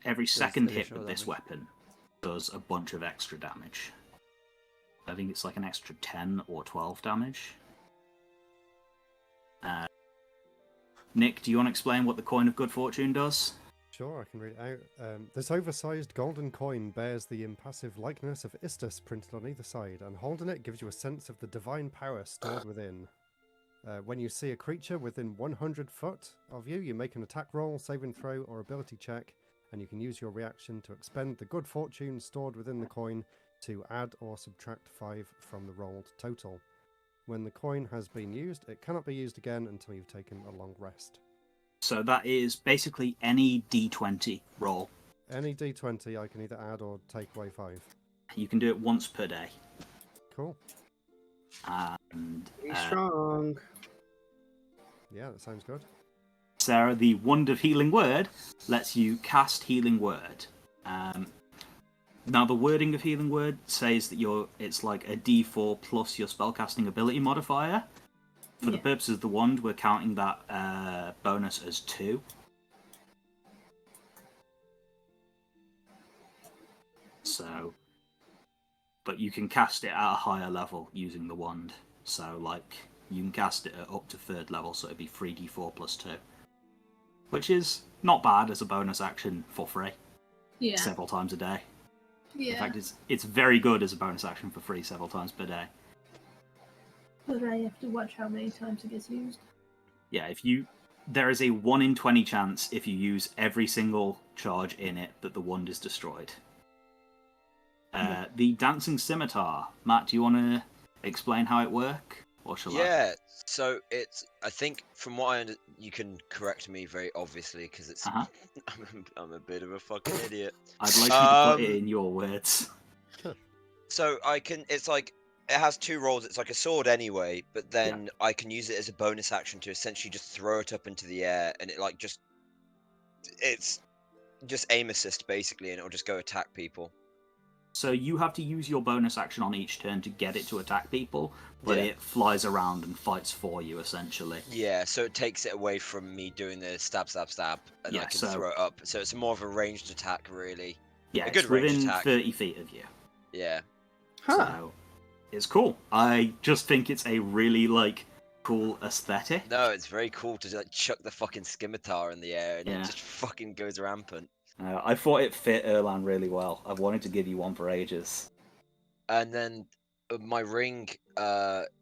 every second hit with additional this damage. weapon does a bunch of extra damage. I think it's like an extra 10 or 12 damage. Nick, do you want to explain what the Coin of Good Fortune does? Sure, I can read it out. This oversized golden coin bears the impassive likeness of Istus printed on either side, and holding it gives you a sense of the divine power stored within. When you see a creature within 100 foot of you, you make an attack roll, saving throw, or ability check, and you can use your reaction to expend the good fortune stored within the coin to add or subtract 5 from the rolled total. When the coin has been used, it cannot be used again until you've taken a long rest. So that is basically any D20 roll. Any D20, I can either add or take away 5. You can do it once per day. Cool. And Be strong. Yeah, that sounds good. Sarah, the Wand of Healing Word lets you cast Healing Word. Now, the wording of Healing Word says that it's like a D4 plus your spellcasting ability modifier. For the purposes of the wand, we're counting that bonus as 2. So, but you can cast it at a higher level using the wand. So, like, you can cast it at up to 3rd level, so it'd be 3d4 plus 2. Which is not bad as a bonus action for free. Yeah. Several times a day. Yeah. In fact, it's very good as a bonus action for free several times per day. But I have to watch how many times it gets used. Yeah, there is a 1 in 20 chance if you use every single charge in it that the wand is destroyed. The Dancing Scimitar. Matt, do you want to explain how it works? Or shall I? Yeah, so I think from what you can correct me very obviously, because it's, I'm a bit of a fucking idiot. I'd like you to put it in your words. So it has 2 rolls, it's like a sword anyway, but then I can use it as a bonus action to essentially just throw it up into the air, and it's just aim assist basically, and it'll just go attack people. So you have to use your bonus action on each turn to get it to attack people, but it flies around and fights for you, essentially. Yeah, so it takes it away from me doing the stab, stab, stab, and I can throw it up. So it's more of a ranged attack, really. Yeah, a good it's within ranged attack. 30 feet of you. Yeah. So it's cool. I just think it's a really, cool aesthetic. No, it's very cool to chuck the fucking scimitar in the air, and it just fucking goes rampant. I thought it fit Erlan really well. I've wanted to give you one for ages. And then my ring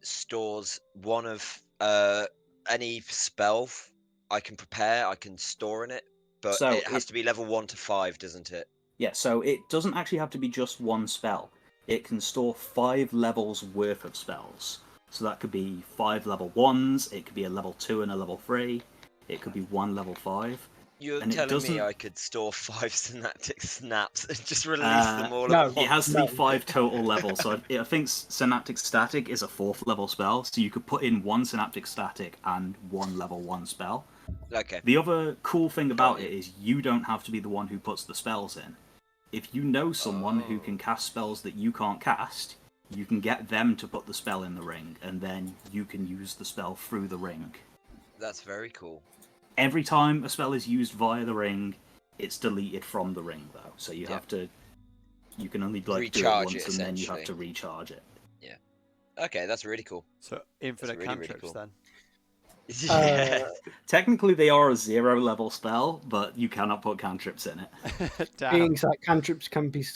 stores one of any spell I can prepare, I can store in it, but So it has to be level 1 to 5, doesn't it? Yeah, so it doesn't actually have to be just one spell. It can store 5 levels worth of spells. So that could be 5 level 1s, it could be a level 2 and a level 3, it could be 1 level 5. You're And telling me I could store 5 synaptic snaps and just release them all at once? It has to be 5 total levels, so I think Synaptic Static is a 4th level spell, so you could put in 1 Synaptic Static and 1 level 1 spell. Okay. The other cool thing about it is you don't have to be the one who puts the spells in. If you know someone who can cast spells that you can't cast, you can get them to put the spell in the ring, and then you can use the spell through the ring. That's very cool. Every time a spell is used via the ring, it's deleted from the ring, though. So you have to... You can only do it once, and then you have to recharge it. Yeah. Okay, that's really cool. So, infinite really, cantrips, really cool. then? Yeah. Technically, they are a 0-level spell, but you cannot put cantrips in it. Being that cantrips can be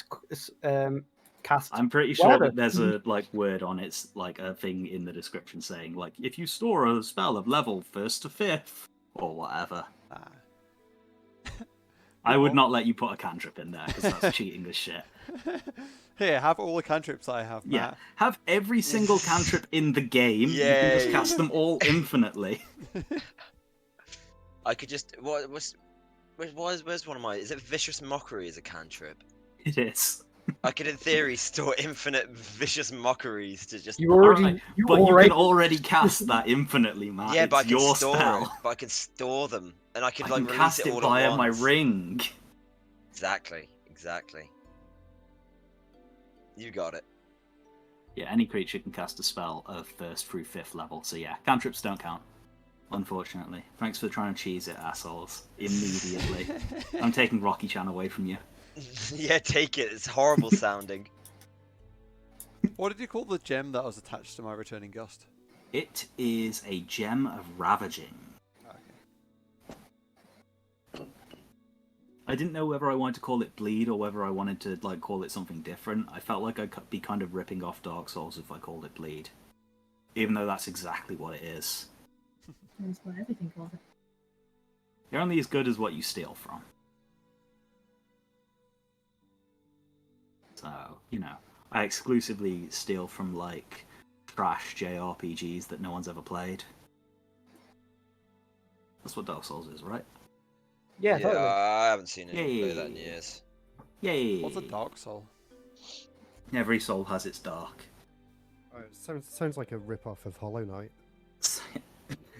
cast. I'm pretty sure that there's a word on it's a thing in the description saying if you store a spell of level 1st to 5th or whatever. I would not let you put a cantrip in there because that's cheating as shit. Here, have all the cantrips I have, Matt. Yeah, have every single cantrip in the game. You can just cast them all infinitely. I could just where's one of my? Is it Vicious Mockery as a cantrip? It is. I could, in theory, store infinite vicious mockeries to just. You can already cast that infinitely, Matt. Yeah, it's but I can your store spell. it. But I can store them, and I can I can release cast it all via at my once. ring. Exactly. You got it. Yeah, any creature can cast a spell of 1st through 5th level. So yeah, cantrips don't count. Unfortunately. Thanks for trying to cheese it, assholes. Immediately. I'm taking Rocky Chan away from you. Yeah, take it. It's horrible sounding. What did you call the gem that was attached to my returning gust? It is a gem of ravaging. Okay. I didn't know whether I wanted to call it Bleed or whether I wanted to like call it something different. I felt like I'd be kind of ripping off Dark Souls if I called it Bleed, even though that's exactly what it is. That's what everything calls it. You're only as good as what you steal from. So, you know, I exclusively steal from like trash JRPGs that no one's ever played. That's what Dark Souls is, right? Yeah, totally. I haven't seen anyone play that in Yay. years. Yay! What's a Dark Soul? Every soul has its dark. Oh, it sounds like a rip-off of Hollow Knight.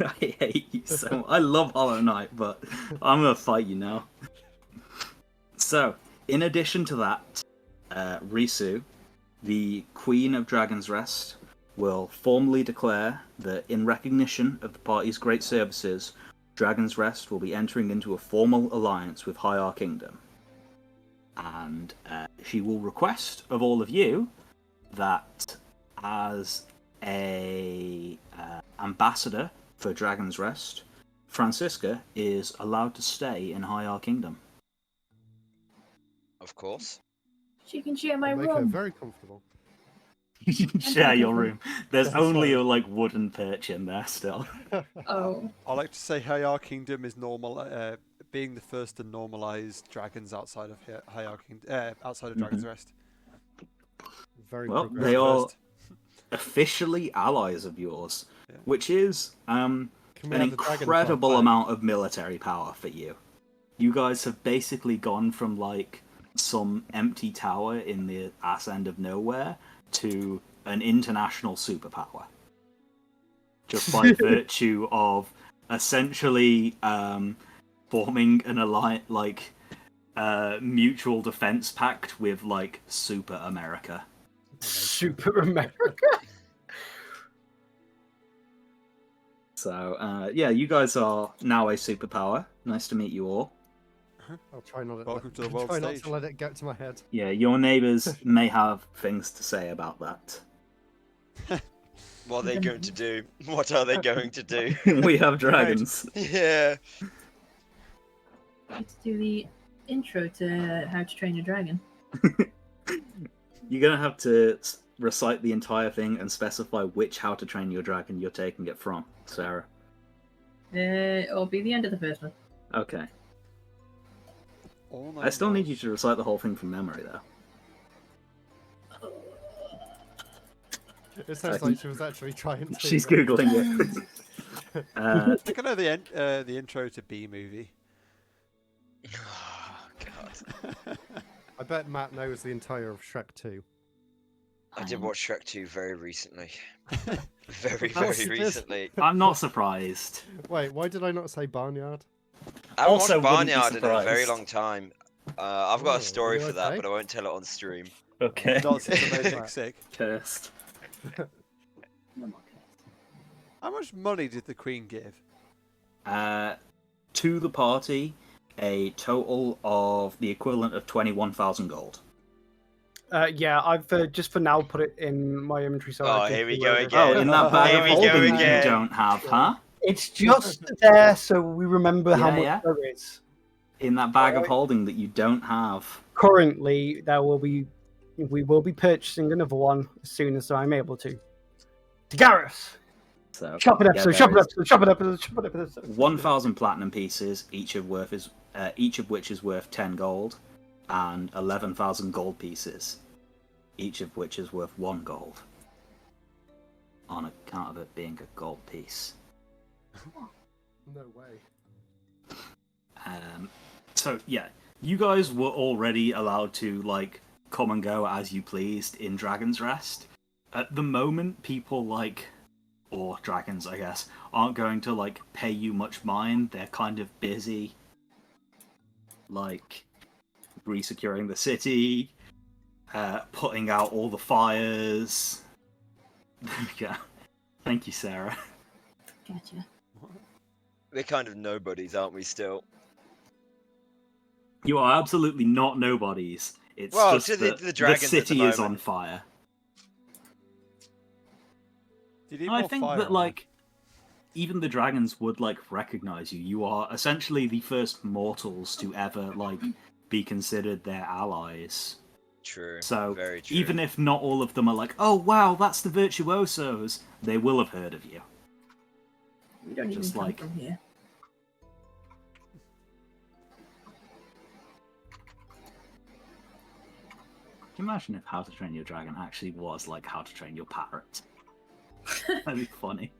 I hate you so much. I love Hollow Knight, but I'm gonna fight you now. So, in addition to that, Risu, the Queen of Dragon's Rest, will formally declare that in recognition of the party's great services, Dragon's Rest will be entering into a formal alliance with Hyar Kingdom. And she will request of all of you that as a ambassador for Dragon's Rest, Francisca is allowed to stay in Hyar Kingdom. Of course. She can share my Make her room. very comfortable. You can share your room. There's That's only fine. a like wooden perch in there still. Oh. I like to say Hyar Kingdom is normal, being the first to normalize dragons outside of outside of Dragon's Rest. Very Well, progressive. they are First. officially allies of yours, Yeah. which is Can we an have the Dragon incredible Club back? amount of military power for you. You guys have basically gone from like some empty tower in the ass end of nowhere to an international superpower. Just by virtue of essentially forming an alliance, like mutual defense pact with like Super America. Super America. So yeah, you guys are now a superpower. Nice to meet you all. I'll try not, Welcome to the world try not stage. to let it get to my head. Yeah, your neighbours may have things to say about that. What are they going to do? What are they going to do? We have dragons. Yeah. Let's do the intro to How to Train Your Dragon. You're gonna have to recite the entire thing and specify which How to Train Your Dragon you're taking it from, Sarah. It'll be the end of the first one. Okay. All I still nine need you to recite the whole thing from memory, though. It sounds like she was actually trying to. She's googling it. I think I know the intro to B movie. Oh, God. I bet Matt knows the entire of Shrek 2. I did watch Shrek 2 very recently. Very, Of course very you did. recently. I'm not surprised. Wait, why did I not say Barnyard? I haven't Also watched wouldn't be Barnyard in a very surprised. long time. I've got Oh, a story you for that, okay? but I won't tell it on stream. Okay. Nonsense, amazing, sick. Cursed. How much money did the Queen give? To the party, a total of the equivalent of 21,000 gold. Yeah, I've just for now put it in my inventory. So Oh, I can here we see go where it- again. Oh, in that bag Here of we go holding that you again. don't have, huh? It's just there, so we remember how Yeah, much yeah. there is. In that bag of Alright. holding that you don't have. Currently, we will be purchasing another one as soon as I'm able to. To Gareth, So shop it yeah, episode, there shop it is episode, shop it episode, shop it episode. 1,000 platinum pieces, each of which is worth 10 gold, and 11,000 gold pieces, each of which is worth 1 gold. On account of it being a gold piece. No way. So yeah, you guys were already allowed to like come and go as you pleased in Dragon's Rest. At the moment, people or dragons, I guess, aren't going to like pay you much mind. They're kind of busy, like resecuring the city, putting out all the fires. There we go. Thank you, Sarah. Gotcha. We're kind of nobodies, aren't we, still? You are absolutely not nobodies. It's Well, just to the that the dragons at the city is on moment. fire. Do you need I more think fire that on like even the dragons would like recognize you. You are essentially the first mortals to ever like be considered their allies. True. So Very true. even if not all of them are like, oh wow, that's the virtuosos, they will have heard of you. We don't even Just come like- from here. Can you imagine if How to Train Your Dragon actually was like How to Train Your Parrot? That'd be funny.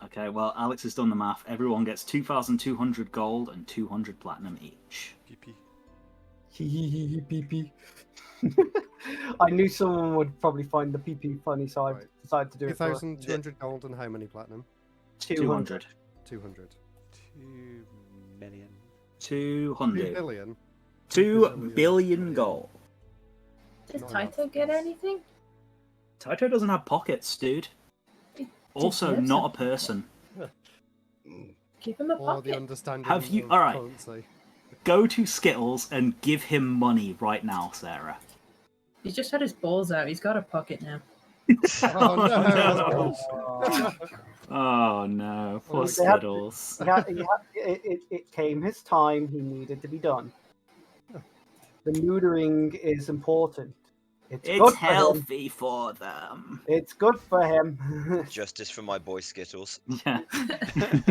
Okay, well, Alex has done the math. Everyone gets 2,200 gold and 200 platinum each. PP. PP. I knew someone would probably find the PP funny, so I Right. decided to do it for us. 2,200 gold and how many platinum? 200. 200. 2 million. 2 200. billion? 2 billion gold. Does Not Taito get anything? Taito doesn't have pockets, dude. Also, deserves not a a pocket. person. Give him a Or the pocket. understanding Have you- of alright. currency. Go to Skittles and give him money right now, Sarah. He's just had his balls out. He's got a pocket now. Oh, no. Oh no, poor Oh, Skittles. It came his time. He needed to be done. The neutering is important. It's good It's for him. healthy for them. It's good for him. Justice for my boy Skittles. Yeah.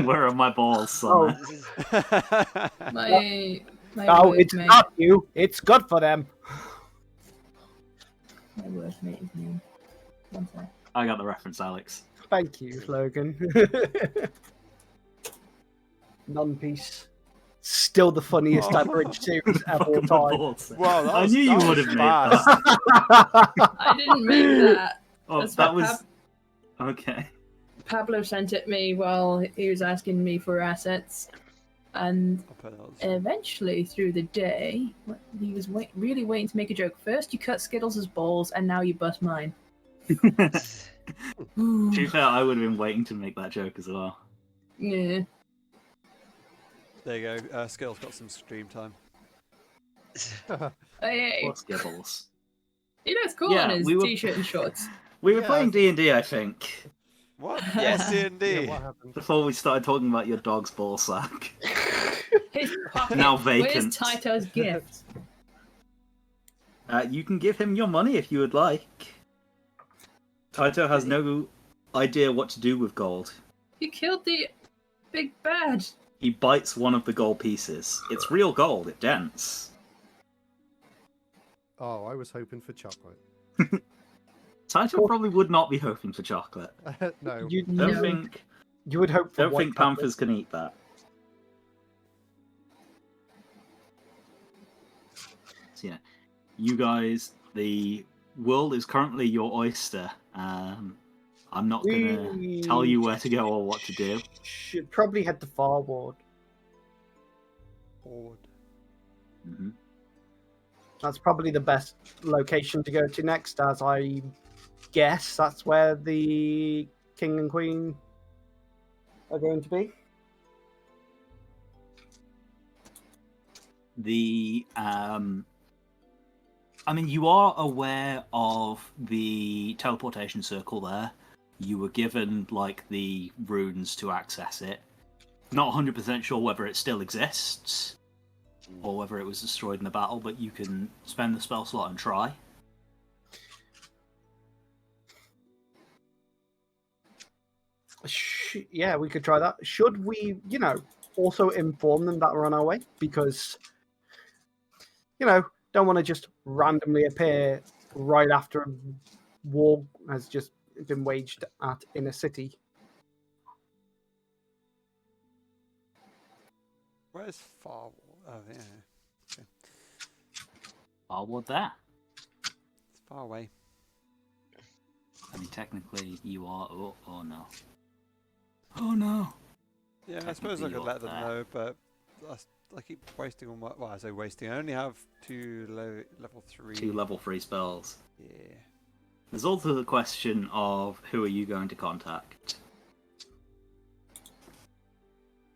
Where are my balls, Oh. Summer? My No, it's workmate- not you. It's good for them. My workmate is name. One sec. I got the reference, Alex. Thank you, Logan. Non-piece. Still the funniest Oh. average series of all Fucking my time. balls. Wow, that I was, knew you that would was have made fast. that. I didn't make that. Oh, That's that what was okay. Pablo sent it me while he was asking me for assets, and I'll put those. eventually through the day, he was really waiting to make a joke. First, you cut Skittles' balls, and now you bust mine. To be fair, I would have been waiting to make that joke as well. Yeah. There you go. Skittles got some stream time. Hey, Poor Skittles. he looks cool Yeah, in his we were- t-shirt and shorts. We were Yeah. playing D&D, I think, What? Yes. D&D. Yeah, what happened? before we started talking about your dog's ball sack. His pocket. Now Where's vacant. Taito's gift? You can give him your money if you would like. Taito has no idea what to do with gold. You killed the big bad. He bites one of the gold pieces. It's real gold, it dents. Oh, I was hoping for chocolate. Taito probably would not be hoping for chocolate. No. You, Don't No. think you would hope for don't white think chocolate. panthers can eat that. So yeah, you guys, the world is currently your oyster. I'm not gonna We tell you where to go or what to do. Should probably head to Farward. Forward. Mhm. That's probably the best location to go to next, as I guess that's where the king and queen are going to be. I mean, you are aware of the teleportation circle there. You were given, like, the runes to access it. Not 100% sure whether it still exists, or whether it was destroyed in the battle, but you can spend the spell slot and try. Yeah, we could try that. Should we, also inform them that we're on our way? Because, don't want to just randomly appear right after a war has just been waged in a city. Where's Farward? Oh, yeah. Farward there. It's far away. I mean, technically, you are... Oh no. Oh no! Yeah, I suppose I Technically could let them you're know, but I keep wasting all my... Well, I say wasting. I only have 2 level 3. 2 level 3 spells. Yeah. There's also the question of who are you going to contact?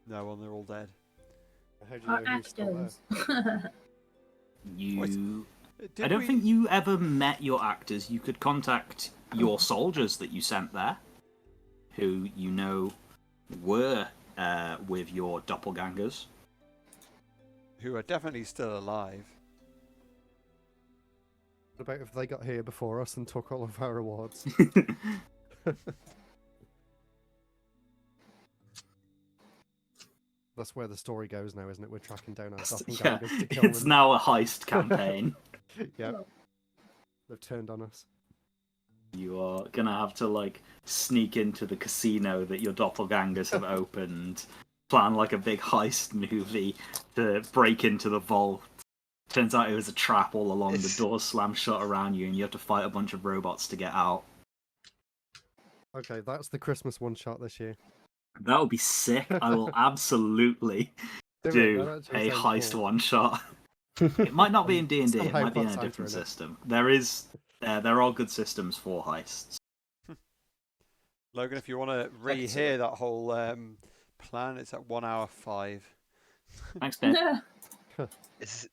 No one, they're all dead. How do you Our know who's still there? actors. You... Did I don't we- think you ever met your actors. You could contact your soldiers that you sent there. who you know were with your doppelgangers. Who are definitely still alive. What about if they got here before us and took all of our rewards? That's where the story goes now, isn't it? We're tracking down our Yeah, doppelgangers to kill it's them. now a heist campaign. Yeah. They've turned on us. You are gonna have to like sneak into the casino that your doppelgangers have opened, plan like a big heist movie to break into the vault. Turns out it was a trap all along. The doors slam shut around you, and you have to fight a bunch of robots to get out. Okay, that's the Christmas one-shot this year. That would be sick. I will absolutely do That actually a sounds heist cool. one shot. It might not be in D&D. It Somehow might be in put a Santa different in it. system. There are good systems for heists. Logan, if you want to rehear that whole plan, it's at 1 hour 5. Thanks, Ben. It's,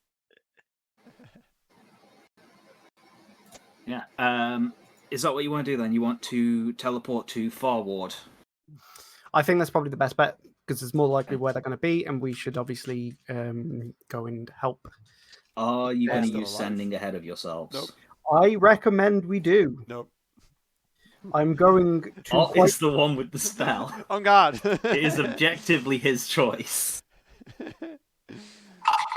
Yeah. Is that what you want to do then? You want to teleport to Farward? I think that's probably the best bet because it's more likely where they're going to be, and we should obviously go and help. Are you They're going to still use alive. sending ahead of yourselves? Nope. I recommend we do. Nope. I'm going to. Ott is the one with the spell. On guard. It is objectively his choice.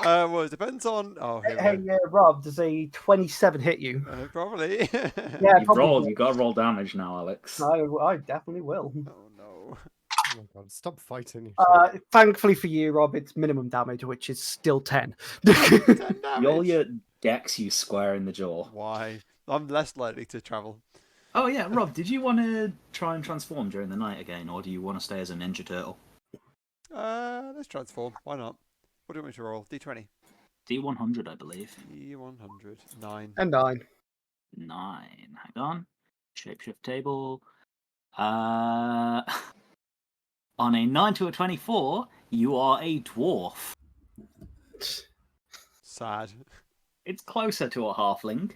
Well, it depends on. Oh, here Hey, we go. Rob, does a 27 hit you? Probably. Yeah, You've probably. rolled. You've got to roll damage now, Alex. I definitely will. Oh no. Oh my god, stop fighting each other. Thankfully for you, Rob, it's minimum damage, which is still 10. 10 damage. Yolia decks you square in the jaw. Why? I'm less likely to travel. Oh yeah, Rob, did you want to try and transform during the night again, or do you want to stay as a Ninja Turtle? Let's transform. Why not? What do you want me to roll? D20. D100, I believe. D100. 9. And 9. 9. Hang on. Shapeshift table. On a 9 to a 24, you are a dwarf. Sad. It's closer to a halfling.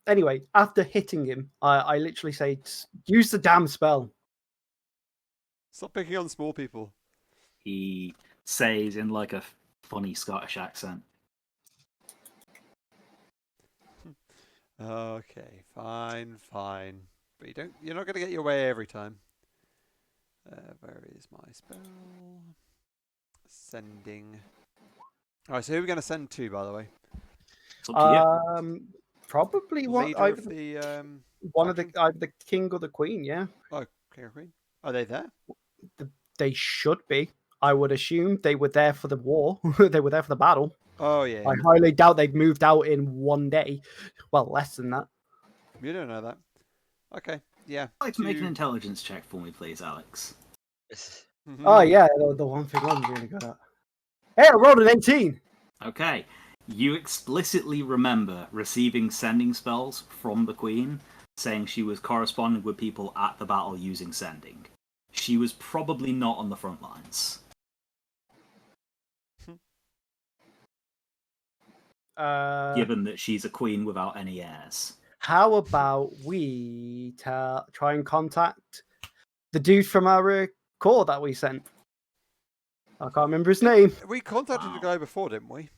Anyway, after hitting him, I literally say, use the damn spell. Stop picking on small people. He says in like a funny Scottish accent. Okay, fine. But you're not going to get your way every time. Where is my spell? Sending. Alright, so who are we going to send to, by the way? It's up to you. Probably Leader either, of the one of the faction? either the king or the queen. Yeah, Oh, king or queen? Are they there? they should be. I would assume they were there for the war. They were there for the battle. Oh yeah. I highly doubt they've moved out in one day. Well, less than that. You don't know that. Okay, yeah. I'd like to make an intelligence check for me, please, Alex. Oh yeah, the one thing I'm really good at. Hey, I rolled an 18. Okay. You explicitly remember receiving sending spells from the Queen, saying she was corresponding with people at the battle using sending. She was probably not on the front lines. Given that she's a queen without any heirs. How about we try and contact the dude from our corps that we sent? I can't remember his name. We contacted the guy before, didn't we?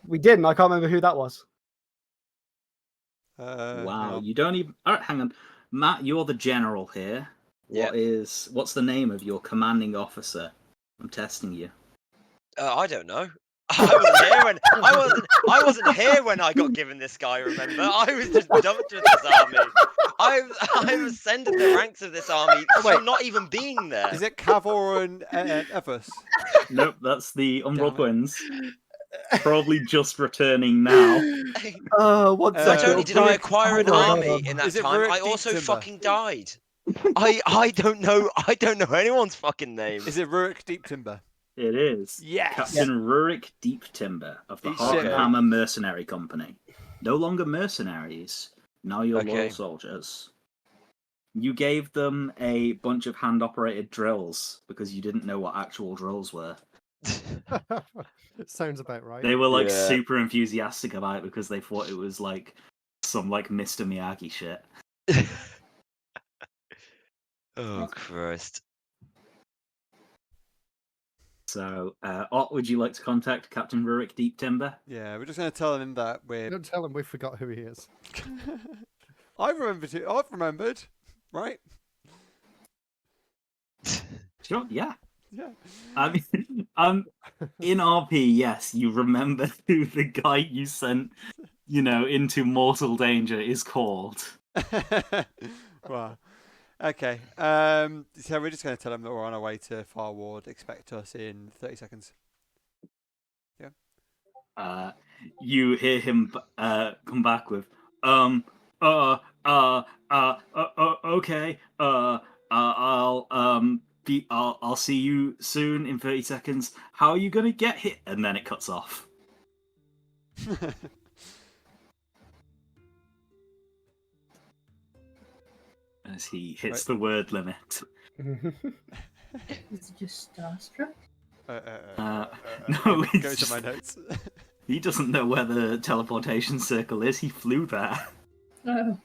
We did, and I can't remember who that was. Wow, you don't even... Alright, hang on. Matt, you're the general here. What's the name of your commanding officer? I'm testing you. I don't know. I wasn't here when I got given this guy. Remember, I was just dumped with this army. I ascended the ranks of this army from not even being there. Is it Cavor and Evers? Nope, that's the Umbral Twins. Probably just returning now. One Not second. only did I acquire an army in that Is it time, Rurik I also Deeptimber? fucking died. I don't know anyone's fucking name. Is it Rurik Deep Timber? It is. Yes. Captain Rurik Deep Timber of the He's Heart and shit. Hammer Mercenary Company. No longer mercenaries, now you're Okay. loyal soldiers. You gave them a bunch of hand-operated drills because you didn't know what actual drills were. Sounds about right. They were like Yeah. super enthusiastic about it because they thought it was like some like Mr. Miyagi shit. Oh Christ. So, Ott, would you like to contact Captain Rurik Deep Timber? Yeah, we're just going to tell him that we're. Don't tell him we forgot who he is. I've remembered, right? Sure, yeah. Yeah. I mean, in RP, yes, you remember who the guy you sent, into mortal danger is called. Wow. Okay. So we're just going to tell him that we're on our way to Far Ward. Expect us in 30 seconds. You hear him come back with, okay, I'll see you soon in 30 seconds. How are you gonna get hit? And then it cuts off. As he hits the word limit. Is it just starstruck? No, Go it's to my just, notes. he doesn't know where the teleportation circle is. He flew there. Oh,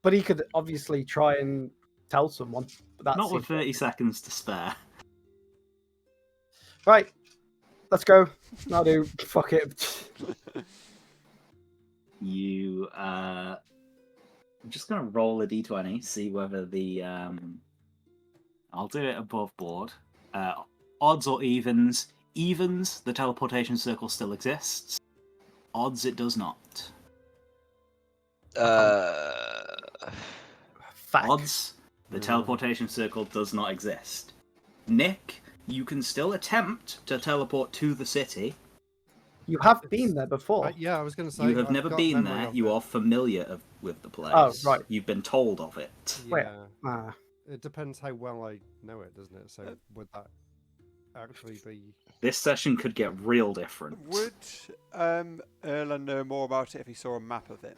But he could obviously try and tell someone. But that's Not with 30 seconds to spare. Right. Let's go. I'll do. Fuck it. You, I'm just gonna roll a d20, see whether the, I'll do it above board. Odds or evens. Evens, the teleportation circle still exists. Odds, it does not. Fuck. Odds, the teleportation circle does not exist. Nick, you can still attempt to teleport to the city. You have been there before. Yeah, I was going to say. You have I've never got been memory there. of You it. are familiar with the place. Oh, right. You've been told of it. Wait. Yeah. It depends how well I know it, doesn't it? So would that actually be? This session could get real different. Would Erlen know more about it if he saw a map of it?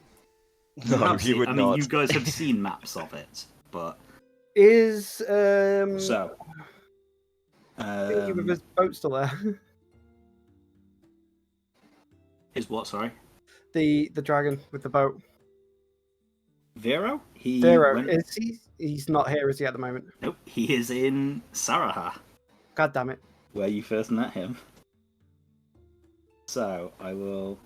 You No, have he seen- would I mean, not. you guys have seen maps of it, but Is so. thingy with his boat still there? Is what? Sorry, the dragon with the boat. Vero. He Zero. went- Is he? He's not here, is he, at the moment? Nope, he is in Saraha, God damn it. where you first met him. So I will.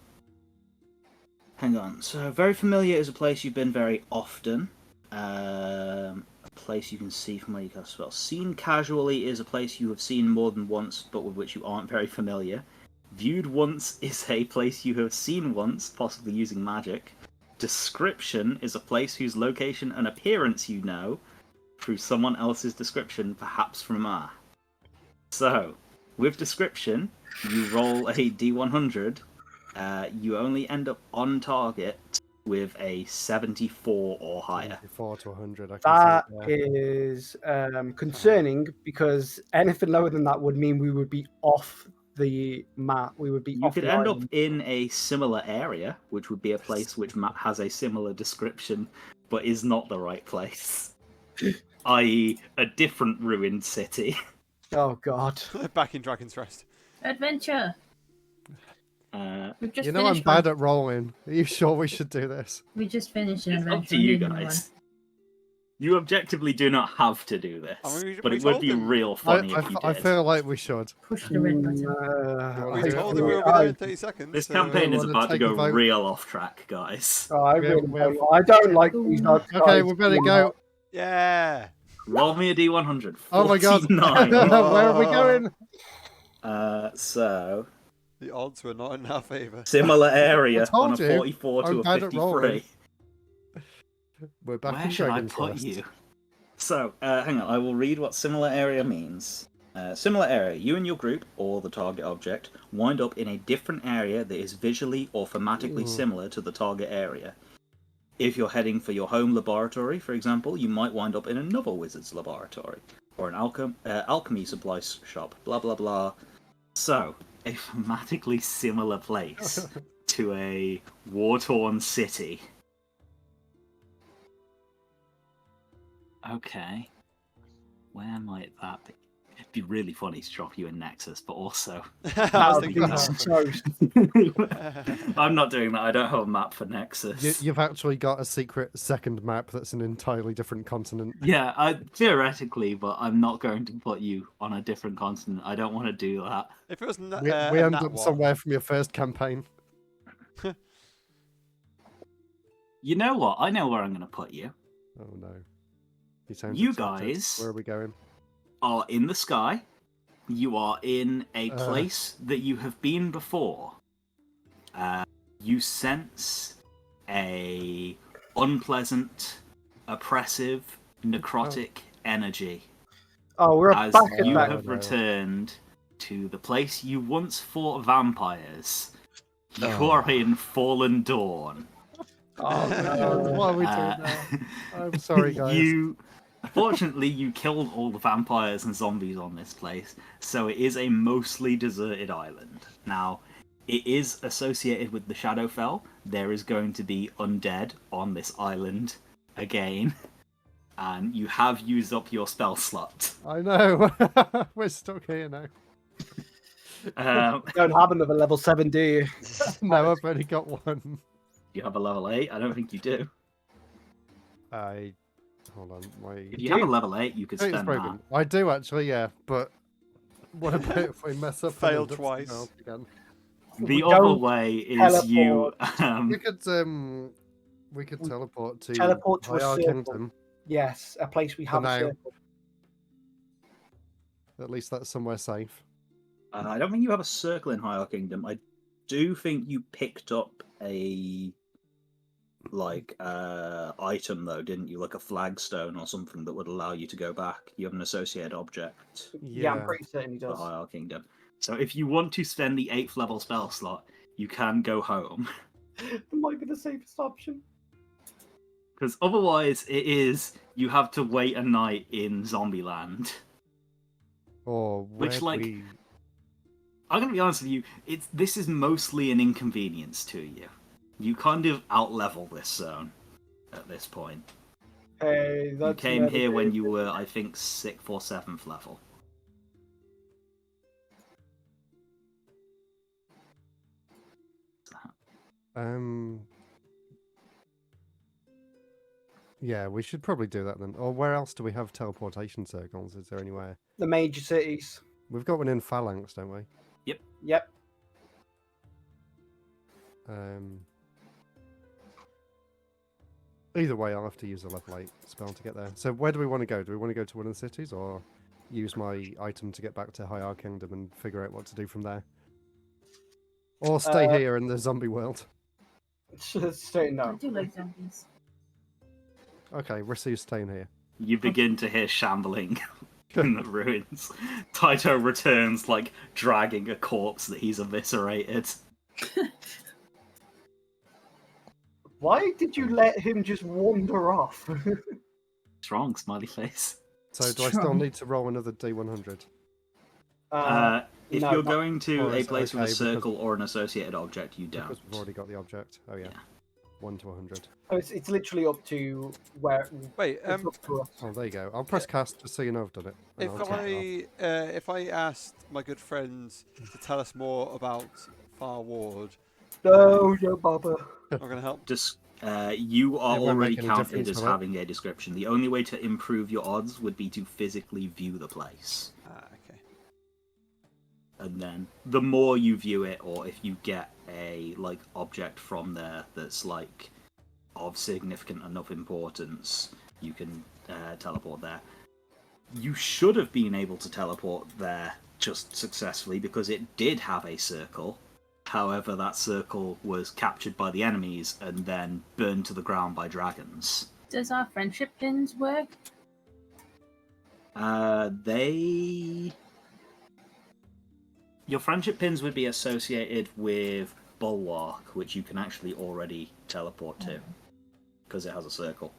Hang on. So very familiar is a place you've been very often. A place you can see from where you cast spells. Seen casually is a place you have seen more than once, but with which you aren't very familiar. Viewed once is a place you have seen once, possibly using magic. Description is a place whose location and appearance you know through someone else's description, perhaps from R. So, with description, you roll a d100. You only end up on target with a 74 or higher. 4 to 100. I can That see it, is concerning because anything lower than that would mean we would be off the map. We would be You off could the end up island. in a similar area, which would be a place which has a similar description, but is not the right place. I.e., a different ruined city. Oh god. Back in Dragon's Rest. adventure! We've just You know I'm finished bad one. at rolling. Are you sure we should do this? We just finished an It's adventure. up to you and didn't guys. You objectively do not have to do this, I mean, but we it would told be them. real funny if you I did. feel like we should. Push the red button. We I- told him we were over there in 30 seconds. This so- campaign is wanna about to take a go vote? real off track, guys. Oh, I We really have- we don't. have- I don't like these odds. Okay, guys. we better go. Yeah. Roll me a d100. Oh my god. 49. Where are we going? So, The odds were not in our favour. similar area I told on a you, 44 to I'm a bad at rolling. 53. We're back Where in should I Dragon's put Rest. you? So, hang on, I will read what similar area means. Similar area, you and your group, or the target object, wind up in a different area that is visually or thematically Ooh. similar to the target area. If you're heading for your home laboratory, for example, you might wind up in another wizard's laboratory, or an alchemy supply shop, blah blah blah. So, a thematically similar place to a war-torn city. Okay. Where might that be? It'd be really funny to drop you in Nexus, but also I was That'd thinking be that. so- I'm not doing that. I don't have a map for Nexus. You've actually got a secret second map that's an entirely different continent. Yeah, theoretically, but I'm not going to put you on a different continent. I don't want to do that. If it was We a end nat up one, somewhere from your first campaign. You know what? I know where I'm going to put you. Oh no. You sound You excited. guys- Where are we going? Are in the sky. You are in a Uh. place that you have been before. You sense a unpleasant, oppressive, necrotic energy Oh, we're as back at you that. have no. returned to the place you once fought vampires. You Oh. are in Fallen Dawn. Oh, Why are we doing Uh, that? I'm sorry, guys. Fortunately, you killed all the vampires and zombies on this place, so it is a mostly deserted island. Now, it is associated with the Shadowfell. There is going to be undead on this island again, and you have used up your spell slot. I know. We're stuck here now. don't have another level 7, do you? No, I've only got one. You have a level 8? I don't think you do. Hold on. If you have a level 8, you could It's spend broken. that. I do actually, yeah, but what about if we mess up? and Failed end up twice. somewhere else again? The We other don't way is you... We could teleport to Teleport to a High circle. Kingdom. Yes, a place we have a now. circle. At least that's somewhere safe. I don't think you have a circle in Higher Kingdom. I do think you picked up a item though, didn't you? Like a flagstone or something that would allow you to go back. You have an associated object Yeah, I'm pretty certain he for does. Higher Kingdom. So if you want to spend the 8th level spell slot, you can go home. It might be the safest option. Because otherwise you have to wait a night in Zombieland. Or Which, where like, we... I'm gonna be honest with you, this is mostly an inconvenience to you. You kind of out-level this zone at this point. Hey, You that's came never here when good. you were, I think, 6th or 7th level. Yeah, we should probably do that then. Or where else do we have teleportation circles? Is there anywhere? The major cities. We've got one in Phalanx, don't we? Yep. Either way, I'll have to use a level 8 spell to get there. So where do we want to go? Do we want to go to one of the cities, or use my item to get back to High Kingdom and figure out what to do from there? Or stay here in the zombie world? Straight I no. do like zombies. Okay, Rissu's staying here. You begin to hear shambling in the ruins. Taito returns, like, dragging a corpse that he's eviscerated. Why did you let him just wander off? Strong, smiley face. So do I still Strong. need to roll another D100? If no, you're not- going to Or a is it place with a okay because- circle or an associated object, you don't. Because we've already got the object. Oh yeah. Yeah. 1 to 100. Oh, it's literally up to where. Wait, It's up to us. Oh, there you go. I'll press cast just so you know I've done it. and if I'll take it off. if I asked my good friends to tell us more about Far Ward, No, bother. I'm gonna help. Just, you are It won't already make any counted difference, as will it? having a description. The only way to improve your odds would be to physically view the place. Okay. And then the more you view it, or if you get a object from there that's of significant enough importance, you can teleport there. You should have been able to teleport there just successfully because it did have a circle. However, that circle was captured by the enemies and then burned to the ground by dragons. Does our friendship pins work? Your friendship pins would be associated with Bulwark, which you can actually already teleport to, because it has a circle.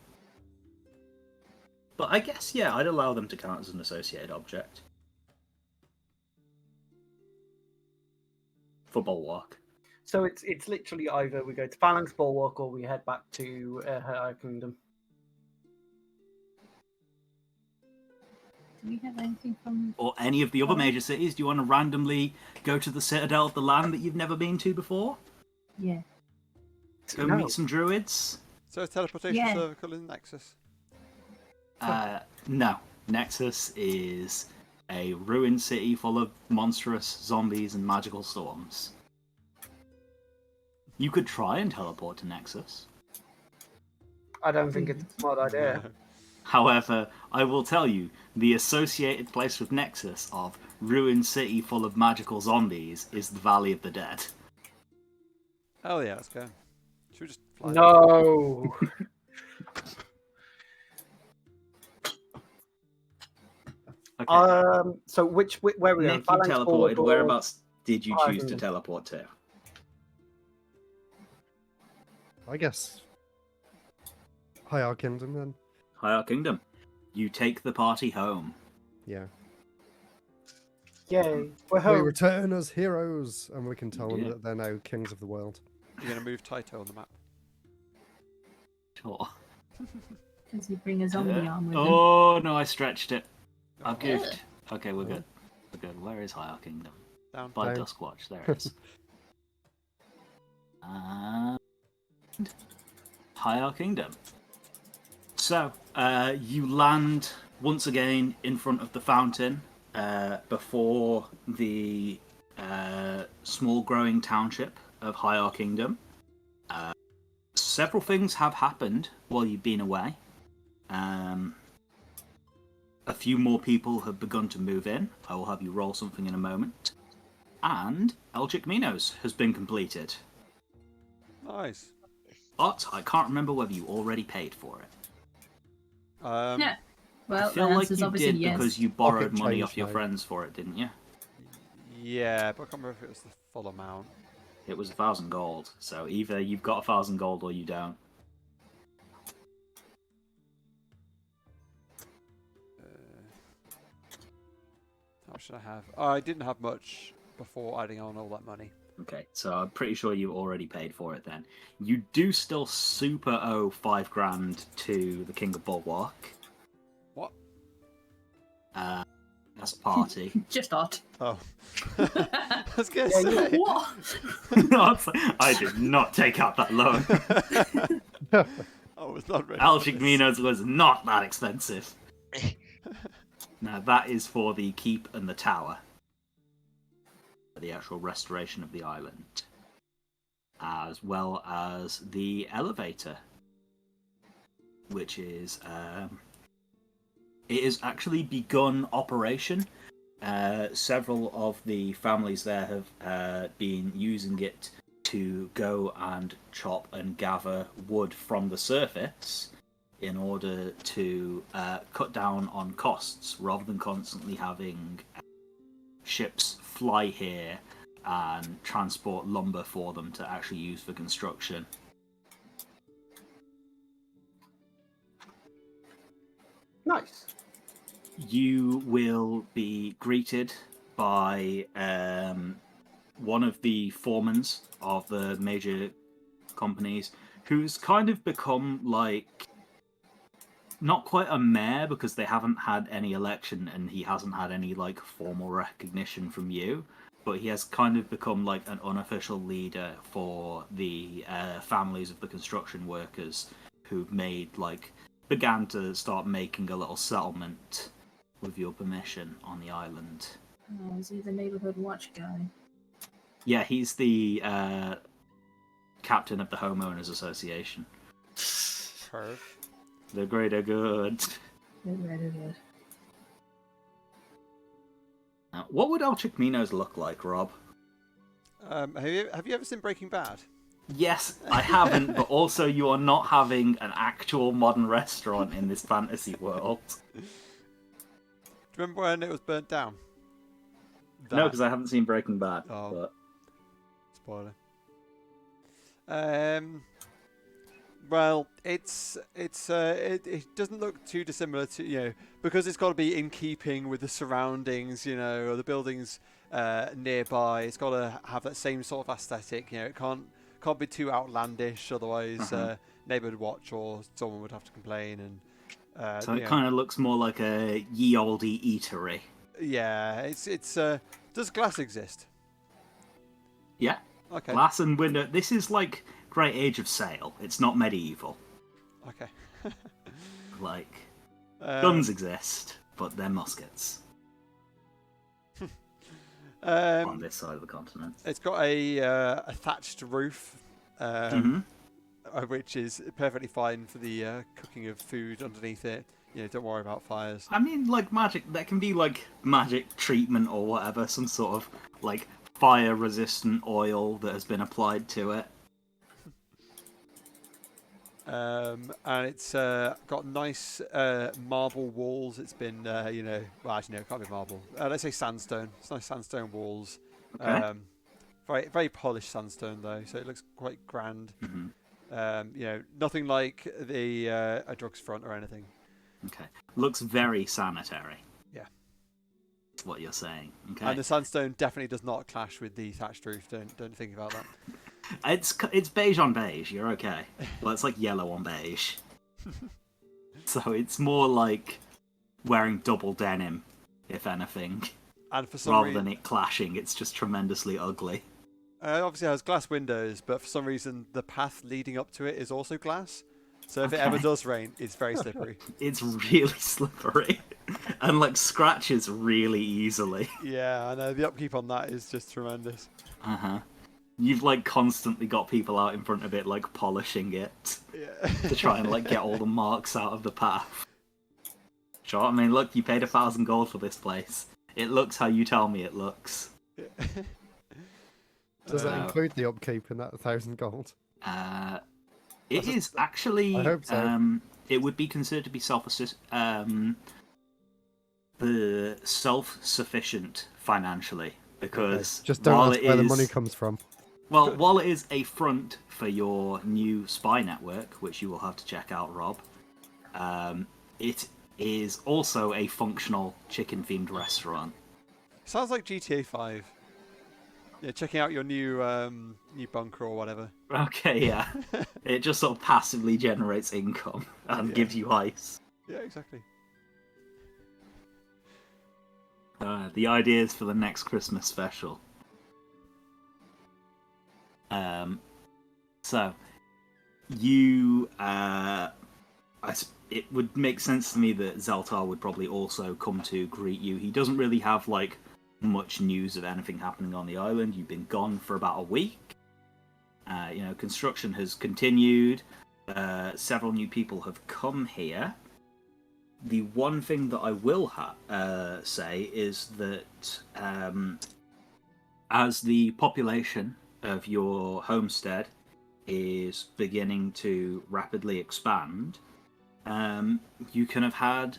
But I guess, yeah, I'd allow them to count as an associated object. For Bulwark. So it's literally either we go to Phalanx Bulwark or we head back to High Kingdom. Do we have anything from? Or any of the other major cities? Do you want to randomly go to the Citadel of the Land that you've never been to before? Yeah. Go meet some druids? So is teleportation Yeah. cervical in Nexus? No. Nexus is a ruined city full of monstrous zombies and magical storms. You could try and teleport to Nexus. I don't think it's a smart idea. No. However, I will tell you, the associated place with Nexus of ruined city full of magical zombies is the Valley of the Dead. Oh yeah, let's go. Should we just fly? No. Okay. So where are we going? Nick, you Phalanx teleported. forward or- Whereabouts did you choose to Island? teleport to? I guess. High Kingdom then. Higher Kingdom. You take the party home. Yeah. Yay. We're We home. return as heroes, and we can tell them Yeah. that they're now kings of the world. You're gonna move Taito on the map. Sure. Does he bring a zombie arm with him? Oh no, I stretched it. I Oh. goofed. Okay, we're good. We're good. Where is Higher Kingdom? Down. By Down. Duskwatch. There it is. And Higher Kingdom. So, you land once again in front of the fountain before the small growing township of Higher Kingdom. Several things have happened while you've been away. A few more people have begun to move in. I will have you roll something in a moment. And Eldritch Minos has been completed. Nice. But I can't remember whether you already paid for it. Yeah. Well, I feel the like answer's you obviously did yes. because you borrowed Pocket money change off your now. friends for it, didn't you? Yeah, but I can't remember if it was the full amount. It was 1,000 gold. So either you've got 1,000 gold or you don't. How much should I have? Oh, I didn't have much before adding on all that money. Okay, so I'm pretty sure you already paid for it then. You do still super owe 5 grand to the King of Bulwark. What? As a party. Just odd. Oh. I was gonna Yeah, say. What? I did not take out that loan. I was not ready. Eldritch for this. Minos was not that expensive. Now that is for the keep and the tower. The actual restoration of the island. As well as the elevator. Which is... it has actually begun operation. Several of the families there have been using it to go and chop and gather wood from the surface in order to cut down on costs rather than constantly having ships fly here and transport lumber for them to actually use for construction. Nice. You will be greeted by one of the foremans of the major companies, who's kind of become like not quite a mayor because they haven't had any election and he hasn't had any like formal recognition from you, but he has kind of become like an unofficial leader for the families of the construction workers who've began to start making a little settlement with your permission on the island. Oh, is he the neighborhood watch guy? Yeah, he's the captain of the homeowners association. Perv. The greater good. Good. Now, what would Eldritch Minos look like, Rob? Have you ever seen Breaking Bad? Yes, I haven't, but also you are not having an actual modern restaurant in this fantasy world. Do you remember when it was burnt down? No, That- because I haven't seen Breaking Bad. Oh. But Spoiler. Well, it doesn't look too dissimilar to because it's got to be in keeping with the surroundings, or the buildings nearby. It's got to have that same sort of aesthetic. It can't be too outlandish, otherwise neighbour would watch or someone would have to complain. And So it kind of looks more like a ye olde eatery. yeah, it's does glass exist? Yeah. Okay. Glass and window. This is like Great Age of Sail. It's not medieval. Okay. Like, guns exist, but they're muskets on this side of the continent. It's got a thatched roof, which is perfectly fine for the cooking of food underneath it. Don't worry about fires. I mean, like magic. There can be like magic treatment or whatever, some sort of like fire-resistant oil that has been applied to it. And it's got nice marble walls. It's been, well, actually, no, it can't be marble. Let's say sandstone. It's nice sandstone walls. Okay. Very, very polished sandstone, though, so it looks quite grand. Mm-hmm. Nothing like a drugs front or anything. Okay. Looks very sanitary. Yeah. That's what you're saying. Okay. And the sandstone definitely does not clash with the thatched roof. Don't think about that. It's beige on beige. You're okay. Well, it's like yellow on beige. So it's more like wearing double denim, if anything. And for some rather reason, than it clashing, it's just tremendously ugly. obviously it has glass windows, but for some reason the path leading up to it is also glass. So if it ever does rain, it's very slippery. It's really slippery. And like scratches really easily. Yeah, I know. The upkeep on that is just tremendous. Uh-huh. You've like constantly got people out in front of it like polishing it to try and like get all the marks out of the path. Sure, I mean, look, you paid 1,000 gold for this place. It looks how you tell me it looks. Does that include the upkeep in that 1,000 gold? It is actually. I hope so. It would be considered to be self-sufficient financially because Just don't ask where the money comes from. Well, while it is a front for your new spy network, which you will have to check out, Rob, it is also a functional chicken-themed restaurant. Sounds like GTA 5. Yeah, checking out your new bunker or whatever. Okay, yeah. It just sort of passively generates income and gives you ice. Yeah, exactly. The ideas for the next Christmas special. So, you, it would make sense to me that Zeltar would probably also come to greet you. He doesn't really have, like, much news of anything happening on the island. You've been gone for about a week. Construction has continued. Several new people have come here. The one thing that I will say is that as the population of your homestead is beginning to rapidly expand, you can have had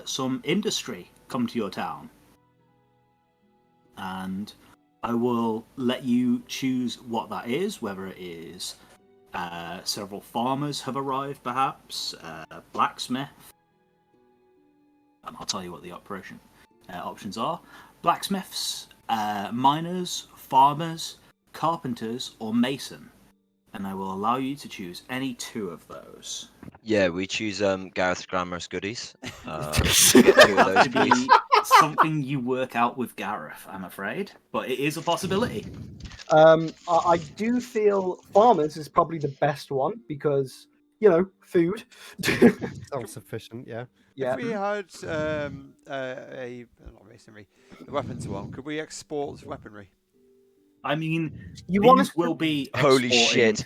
some industry come to your town. And I will let you choose what that is, whether it is several farmers have arrived, perhaps, blacksmith. And I'll tell you what the options are. Blacksmiths, miners, farmers, carpenters, or mason. And I will allow you to choose any two of those. Yeah, we choose Gareth's Glamorous Goodies. Get two of those, please. Something you work out with Gareth, I'm afraid. But it is a possibility. I do feel farmers is probably the best one because, food. Self-sufficient, yeah. If we had not masonry, the weapons one, could we export weaponry? I mean, You these want us will be Holy exporting- shit.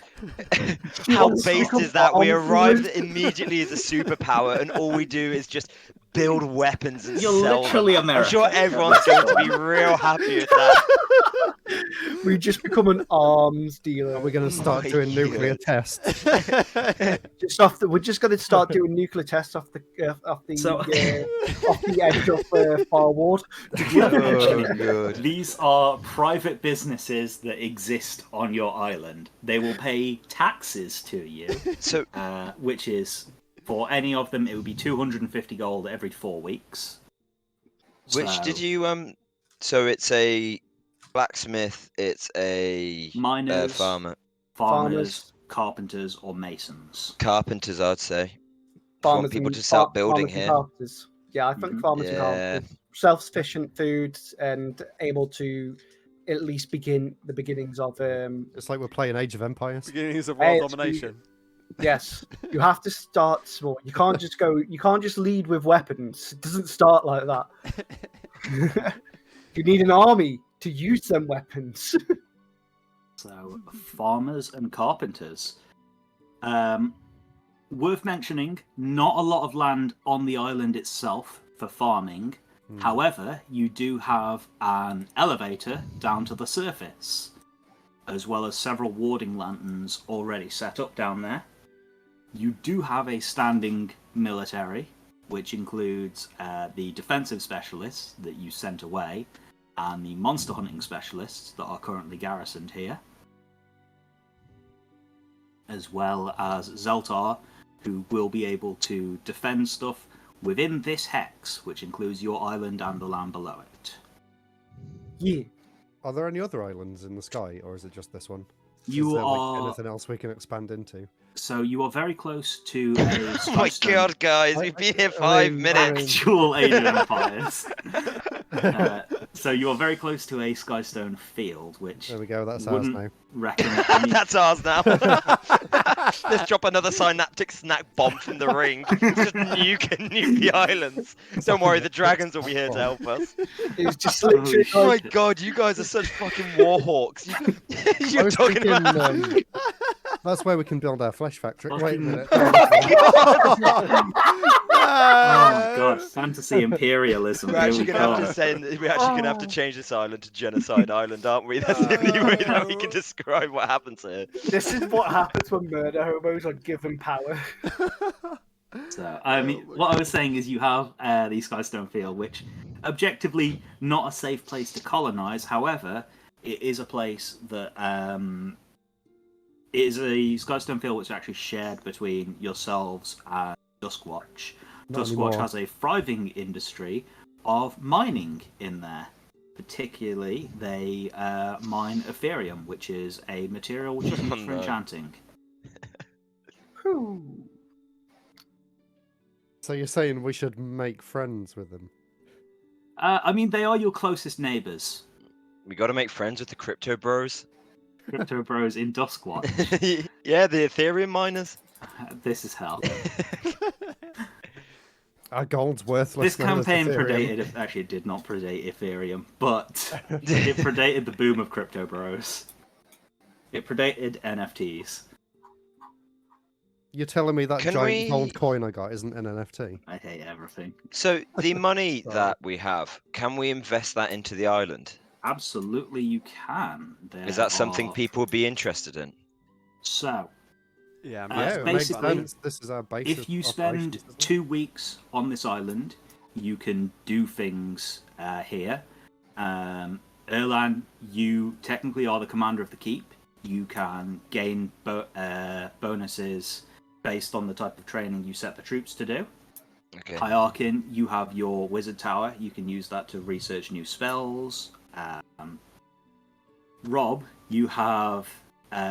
How want us to based become is that? We armed arrived forces? immediately as a superpower, and all we do is just build weapons and You're sell literally them. I'm America. sure everyone's going to be real happy with that. We just become an arms dealer. We're going to start My doing nuclear God. tests. We're just going to start doing nuclear tests off the off the edge of Farward. Oh, God. These are private businesses that exist on your island. They will pay taxes to you, So, which is, for any of them, it would be 250 gold every 4 weeks. which did you So it's a blacksmith. It's a Miners, farmer. farmers, carpenters, or masons? Carpenters, I'd say. If you Farmers want people and to start building farmers and here. carpenters. Yeah, I think Mhm. farmers and Yeah. carpenters, self-sufficient foods and able to at least begin the beginnings of It's like we're playing Age of Empires. Beginnings of Hey, world it's- domination. Yes, you have to start small. You can't just go. You can't just lead with weapons. It doesn't start like that. You need an army to use them weapons. So, farmers and carpenters. Worth mentioning, not a lot of land on the island itself for farming. However, you do have an elevator down to the surface, as well as several warding lanterns already set up down there. You do have a standing military, which includes the defensive specialists that you sent away, and the monster hunting specialists that are currently garrisoned here, as well as Zeltar, who will be able to defend stuff within this hex, which includes your island and the land below it. Yeah. Are there any other islands in the sky, or is it just this one? You is there are anything else we can expand into? so you are very close to a Oh my Skystone god, guys, we've been here 5 minutes. actual Age of Empires. So you are very close to a Skystone field, which There we go. That's ours wouldn't now. reckon any... That's ours now. Let's drop another synaptic snack bomb from the ring. Just nuke the islands. Don't worry, the dragons will be here to help us. It's just Holy literally shit. Oh my like, god, you guys are such fucking warhawks. I You're was talking thinking, about. that's where we can build our flesh factory. Wait a Fucking- minute. Oh god, fantasy imperialism. We're Here actually we gonna have go. to send. We're actually gonna have to change this island to Genocide Island, aren't we? That's the only way that we can describe what happens here. this is what happens when murder hobos are given power. So, I mean, what I was saying is you have the Skystone Field, which objectively not a safe place to colonize. However, it is a place that it is a Skystone Field which is actually shared between yourselves and Duskwatch. Not Duskwatch anymore. has a thriving industry of mining in there. Particularly, they mine Ethereum, which is a material which is used for no. enchanting. So you're saying we should make friends with them? I mean, they are your closest neighbours. We got to make friends with the crypto bros. Crypto Bros in Duskwatch. Yeah, the Ethereum miners. This is hell. Our gold's worthless. This now as campaign Ethereum. predated. Actually, it did not predate Ethereum, but it predated the boom of Crypto Bros. It predated NFTs. You're telling me that Can giant we- gold coin I got isn't an NFT? I hate everything. So the money Sorry. that we have, can we invest that into the island? Absolutely, you can. Is that something There are- people would be interested in? So, Yeah, Yeah, Yeah, it's it makes basically, sense. This is our base. if of you operations, spend isn't it? 2 weeks on this island, you can do things here. Erlan, you technically are the commander of the keep. You can gain bonuses based on the type of training you set the troops to do. Okay. Hyarkin, you have your wizard tower. You can use that to research new spells. Rob, you have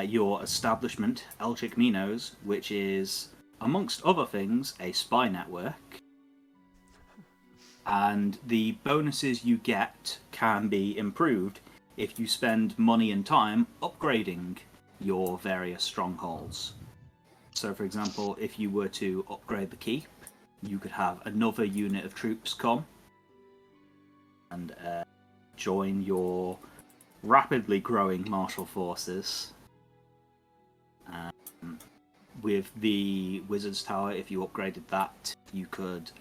your establishment, Elchic Minos, which is, amongst other things, a spy network. And the bonuses you get can be improved if you spend money and time upgrading your various strongholds. So, for example, if you were to upgrade the keep, you could have another unit of troops come and join your rapidly growing martial forces. With the Wizard's Tower, if you upgraded that, you could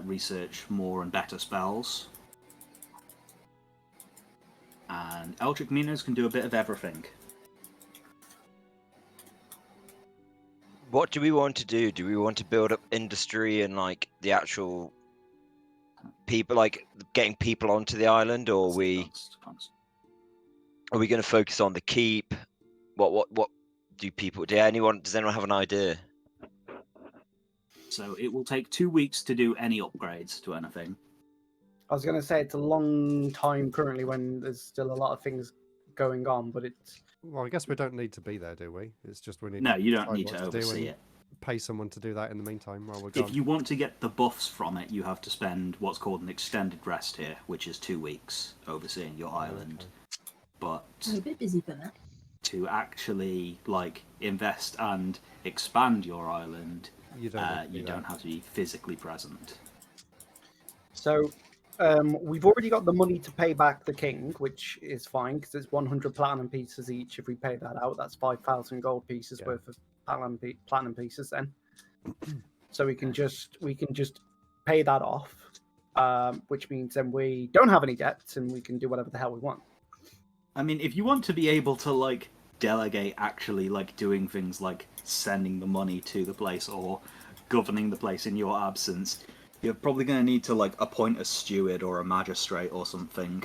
research more and better spells. And Eldritch Minos can do a bit of everything. What do we want to do? Do we want to build up industry and like the actual people, like getting people onto the island, or are we going to focus on the keep? What do people? Does anyone have an idea? So it will take 2 weeks to do any upgrades to anything. I was going to say it's a long time currently when there's still a lot of things going on, but it's Well, I guess we don't need to be there, do we? It's just we need No, to you don't decide need what to do oversee and it. pay someone to do that in the meantime while we're gone. If you want to get the buffs from it, you have to spend what's called an extended rest here, which is 2 weeks overseeing your island. But I'm a bit busy for that. to actually like invest and expand your island, You don't, need to do you that. don't have to be physically present. so. We've already got the money to pay back the king, which is fine because it's 100 platinum pieces each. If we pay that out, that's 5,000 gold pieces Yeah. worth of platinum pieces. Then, so we can just pay that off, which means then we don't have any debts and we can do whatever the hell we want. I mean, if you want to be able to like delegate actually like doing things like sending the money to the place or governing the place in your absence, you're probably going to need to like appoint a steward or a magistrate or something.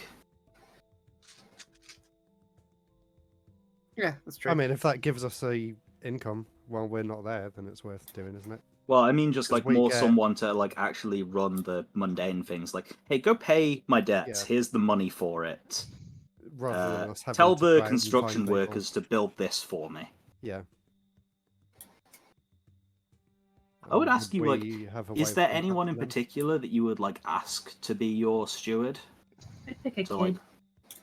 Yeah, that's true. I mean, if that gives us a income while we're not there, then it's worth doing, isn't it? Well, I mean, just 'Cause like we more get- someone to like actually run the mundane things. Like, hey, go pay my debts. Yeah. Here's the money for it. Rather than us having Tell to go the out and construction find people. workers to build this for me. Yeah. I would ask you, like, we have a way is of there anyone in contacting them? particular that you would like ask to be your steward I pick a to kid. like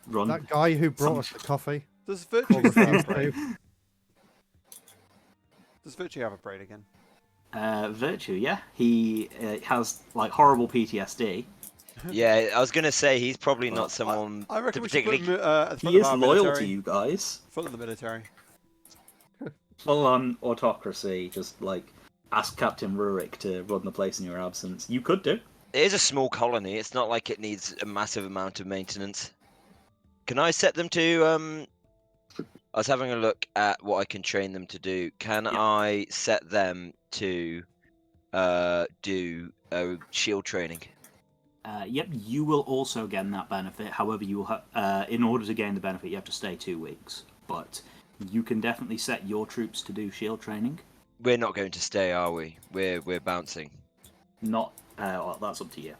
run? That guy who brought Some- us the coffee. Does Or Virtue refused have a braid? to. Does Virtue have a braid again? Virtue, yeah, he has like horrible PTSD. Yeah, I was gonna say he's probably not Well, someone I reckon to we should put particularly. him at the front He of is our loyal military. to you guys. Front of the military. Full on autocracy. Just like ask Captain Rurik to run the place in your absence. You could do. It is a small colony. It's not like it needs a massive amount of maintenance. Can I set them to? I was having a look at what I can train them to do. Can Yeah. I set them to do shield training? Yep, you will also gain that benefit. However, you will in order to gain the benefit, you have to stay 2 weeks. But you can definitely set your troops to do shield training. We're not going to stay, are we? We're bouncing. Not. Well, that's up to you.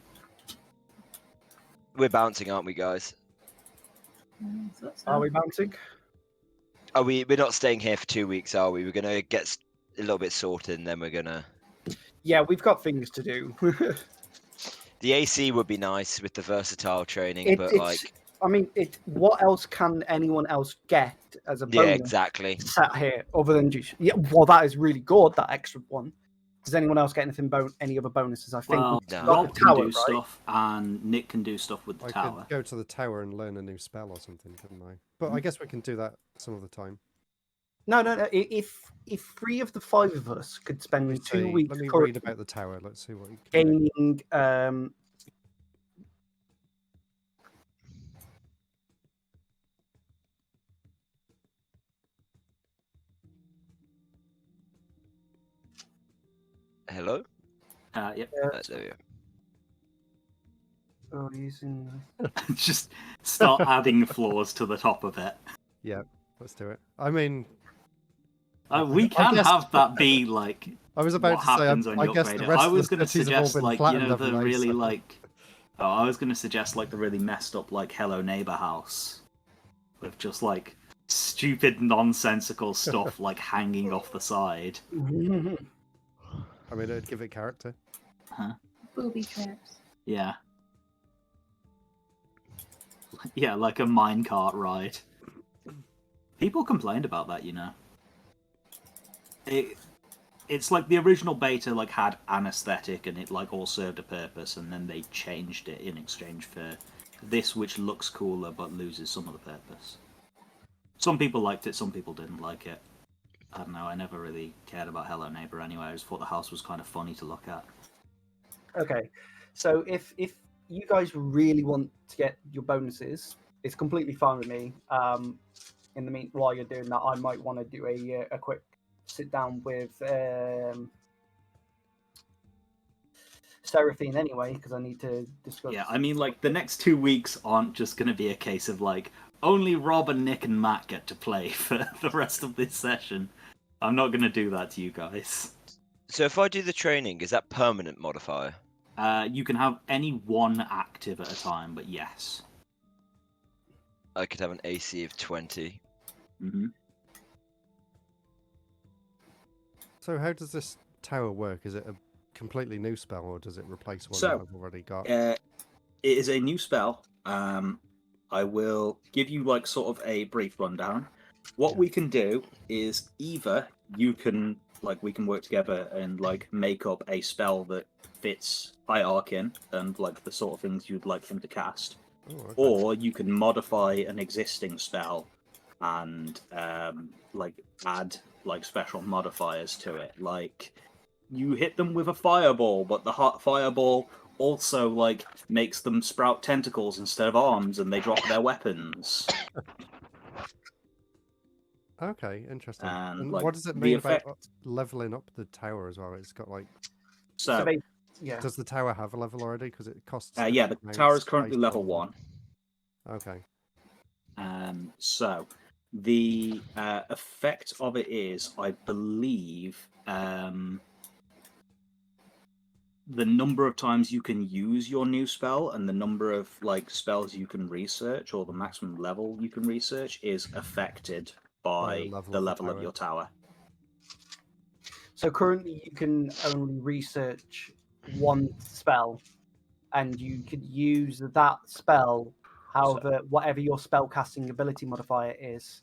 We're bouncing, aren't we, guys? So that's Are we bouncing? Are we? We're not staying here for 2 weeks, are we? We're gonna get a little bit sorted, and then we're gonna. Yeah, we've got things to do. The AC would be nice with the versatile training, but like. I mean, what else can anyone else get as a Yeah, bonus exactly. sat here other than just... Yeah, well, that is really good, that extra one. Does anyone else get any other bonuses? I think Well, we've no. got Rob the can tower, do right? stuff, and Nick can do stuff with the I tower. could go to the tower and learn a new spell or something, couldn't I? But I guess we can do that some of the time. No. If 3 of the 5 of us could spend Let's 2 see, weeks let me currently read about the tower. Let's see what you can do. gaining... Hello. Yep. There we go. Oh, using... Just start adding floors to the top of it. Yeah, let's do it. I mean, We I can guess- have that be like I was about what to say, happens when I you guess upgrade the it. rest I of was the going to cities have all suggest been like you flattened know the overnight, really so- like. Oh, I was going to suggest like the really messed up like Hello Neighbor house, with just like stupid nonsensical stuff like hanging off the side. I mean, it'd give it character. Booby traps. Yeah. Yeah, like a minecart ride. People complained about that, you know. It's like the original beta like had an aesthetic and it like all served a purpose, and then they changed it in exchange for this, which looks cooler but loses some of the purpose. Some people liked it, some people didn't like it. I don't know, I never really cared about Hello Neighbor anyway. I just thought the house was kind of funny to look at. Okay, so if you guys really want to get your bonuses, it's completely fine with me. In the mean, while you're doing that, I might want to do a quick sit down with Seraphine anyway, because I need to discuss. Yeah, I mean, like, the next 2 weeks aren't just going to be a case of, like, only Rob and Nick and Matt get to play for the rest of this session. I'm not going to do that to you guys. So if I do the training, is that permanent modifier? You can have any one active at a time, but yes. I could have an AC of 20. Mm-hmm. So how does this tower work? Is it a completely new spell, or does it replace one So, that I've already got? It is a new spell. I will give you like sort of a brief rundown. What Yeah. we can do is either we can work together and like make up a spell that fits Hierarchin and like the sort of things you'd like him to cast, Oh, okay. or you can modify an existing spell and like add like special modifiers to it. Like you hit them with a fireball, but the fireball also like makes them sprout tentacles instead of arms, and they drop their weapons. Okay, interesting. And, And like, what does it the mean about effect- leveling up the tower as well? It's got like. So, Yeah. Does the tower have a level already? Because it costs. yeah, the different tower amounts is currently based level on- 1. Okay. So the effect of it is, I believe, the number of times you can use your new spell and the number of like spells you can research, or the maximum level you can research, is affected by the level of your tower. So currently you can only research one spell, and you could use that spell, however, whatever your spell casting ability modifier is.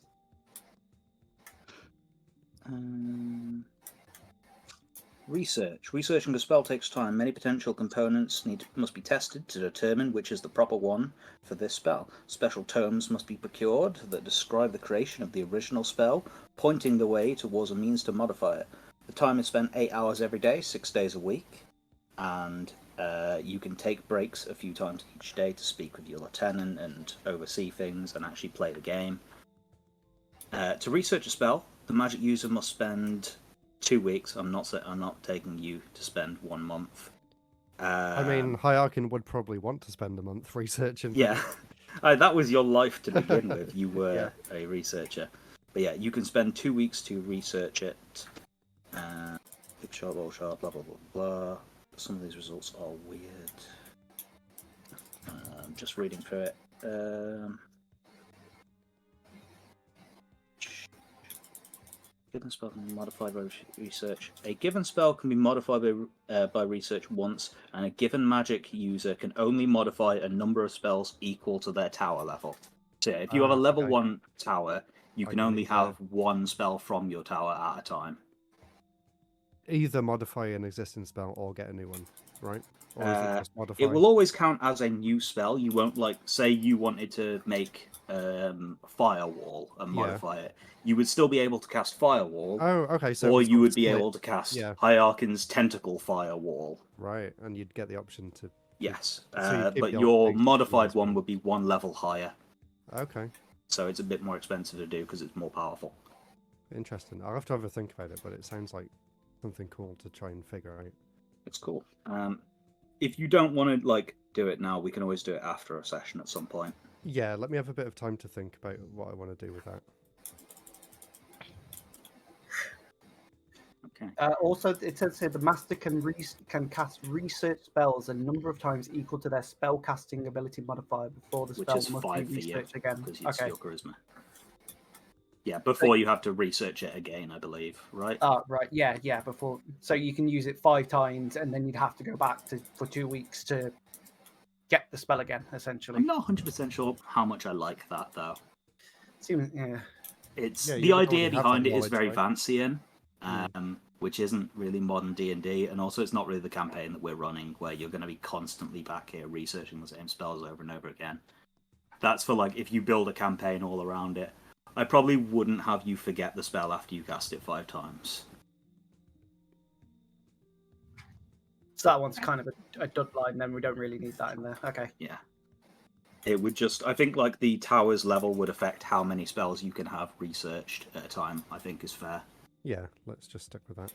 Researching a spell takes time. Many potential components must be tested to determine which is the proper one for this spell. Special tomes must be procured that describe the creation of the original spell, pointing the way towards a means to modify it. The time is spent 8 hours every day, 6 days a week, and you can take breaks a few times each day to speak with your lieutenant and oversee things and actually play the game. To research a spell, the magic user must spend 2 weeks. I'm not taking you to spend 1 month. I mean, Hierarchin would probably want to spend a month researching. Yeah, that was your life to begin with. You were a researcher, but yeah, you can spend 2 weeks to research it. Big shot, roll shot, blah blah blah blah. Some of these results are weird. I'm just reading through it. Given spell can be modified by research. A given spell can be modified by research once, and a given magic user can only modify a number of spells equal to their tower level. So yeah, if you have a level 1 tower, you can only have one spell from your tower at a time. Either modify an existing spell or get a new one, right? Or is it just modify? It will always count as a new spell. You won't, like, say you wanted to make Firewall and modify it. You would still be able to cast Firewall. Oh, okay. So or you would be able to cast Hierarchin's Tentacle Firewall. Right, and you'd get the option to. Yes, So but your modified one would be one level higher. Okay. So it's a bit more expensive to do because it's more powerful. Interesting. I'll have to have a think about it, but it sounds like something cool to try and figure out. It's cool. If you don't want to like do it now, we can always do it after a session at some point. Yeah, let me have a bit of time to think about what I want to do with that. Okay. Also, it says here the master can cast research spells a number of times equal to their spell casting ability modifier before the spell must be 5 for you researched again. because it's your charisma. Yeah, before you have to research it again, I believe, right? Right. Yeah. Before, so you can use it 5 times, and then you'd have to go back for 2 weeks to get the spell again. Essentially, I'm not 100% sure how much I like that though. Seems It's Yeah, the you idea already have behind that it is knowledge, very right? Vancian, which isn't really modern D&D, and also it's not really the campaign that we're running, where you're going to be constantly back here researching the same spells over and over again. That's for like if you build a campaign all around it. I probably wouldn't have you forget the spell after you cast it 5 times. So that one's kind of a dud line, then we don't really need that in there. Okay. Yeah. It would just, I think like the tower's level would affect how many spells you can have researched at a time, I think is fair. Yeah, let's just stick with that.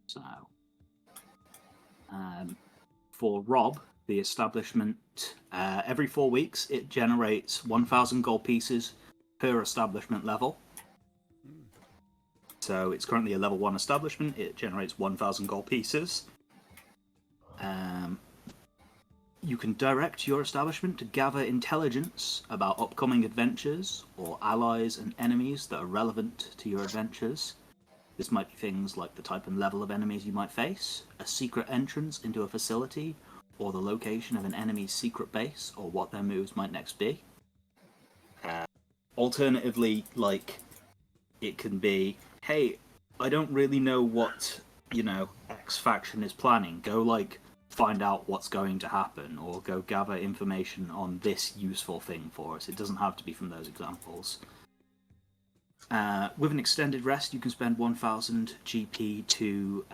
So, for Rob, the establishment, every 4 weeks it generates 1,000 gold pieces per establishment level. So it's currently a level 1 establishment. It generates 1,000 gold pieces. You can direct your establishment to gather intelligence about upcoming adventures or allies and enemies that are relevant to your adventures. This might be things like the type and level of enemies you might face, a secret entrance into a facility, or the location of an enemy's secret base, or what their moves might next be. Alternatively, like, it can be, hey, I don't really know what, X faction is planning. Go, like, find out what's going to happen, or go gather information on this useful thing for us. It doesn't have to be from those examples. With an extended rest, you can spend 1,000 GP to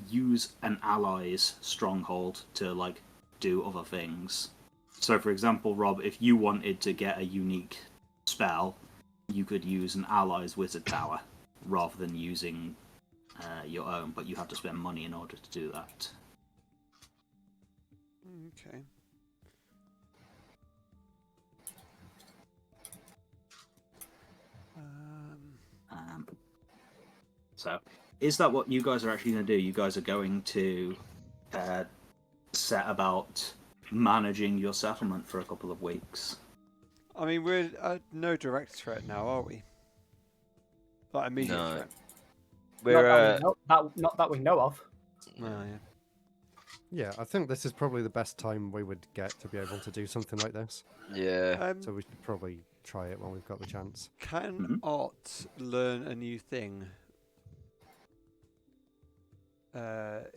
use an ally's stronghold to, like, do other things. So, for example, Rob, if you wanted to get a unique spell, you could use an ally's wizard tower rather than using your own, but you have to spend money in order to do that. Okay. So, is that what you guys are actually going to do? You guys are going to set about managing your settlement for a couple of weeks? I mean, we're no direct threat now, are we? Like immediate No. threat. We're Not that we know of. Oh, yeah. Yeah, I think this is probably the best time we would get to be able to do something like this. yeah. So we should probably try it when we've got the chance. Can Art learn a new thing?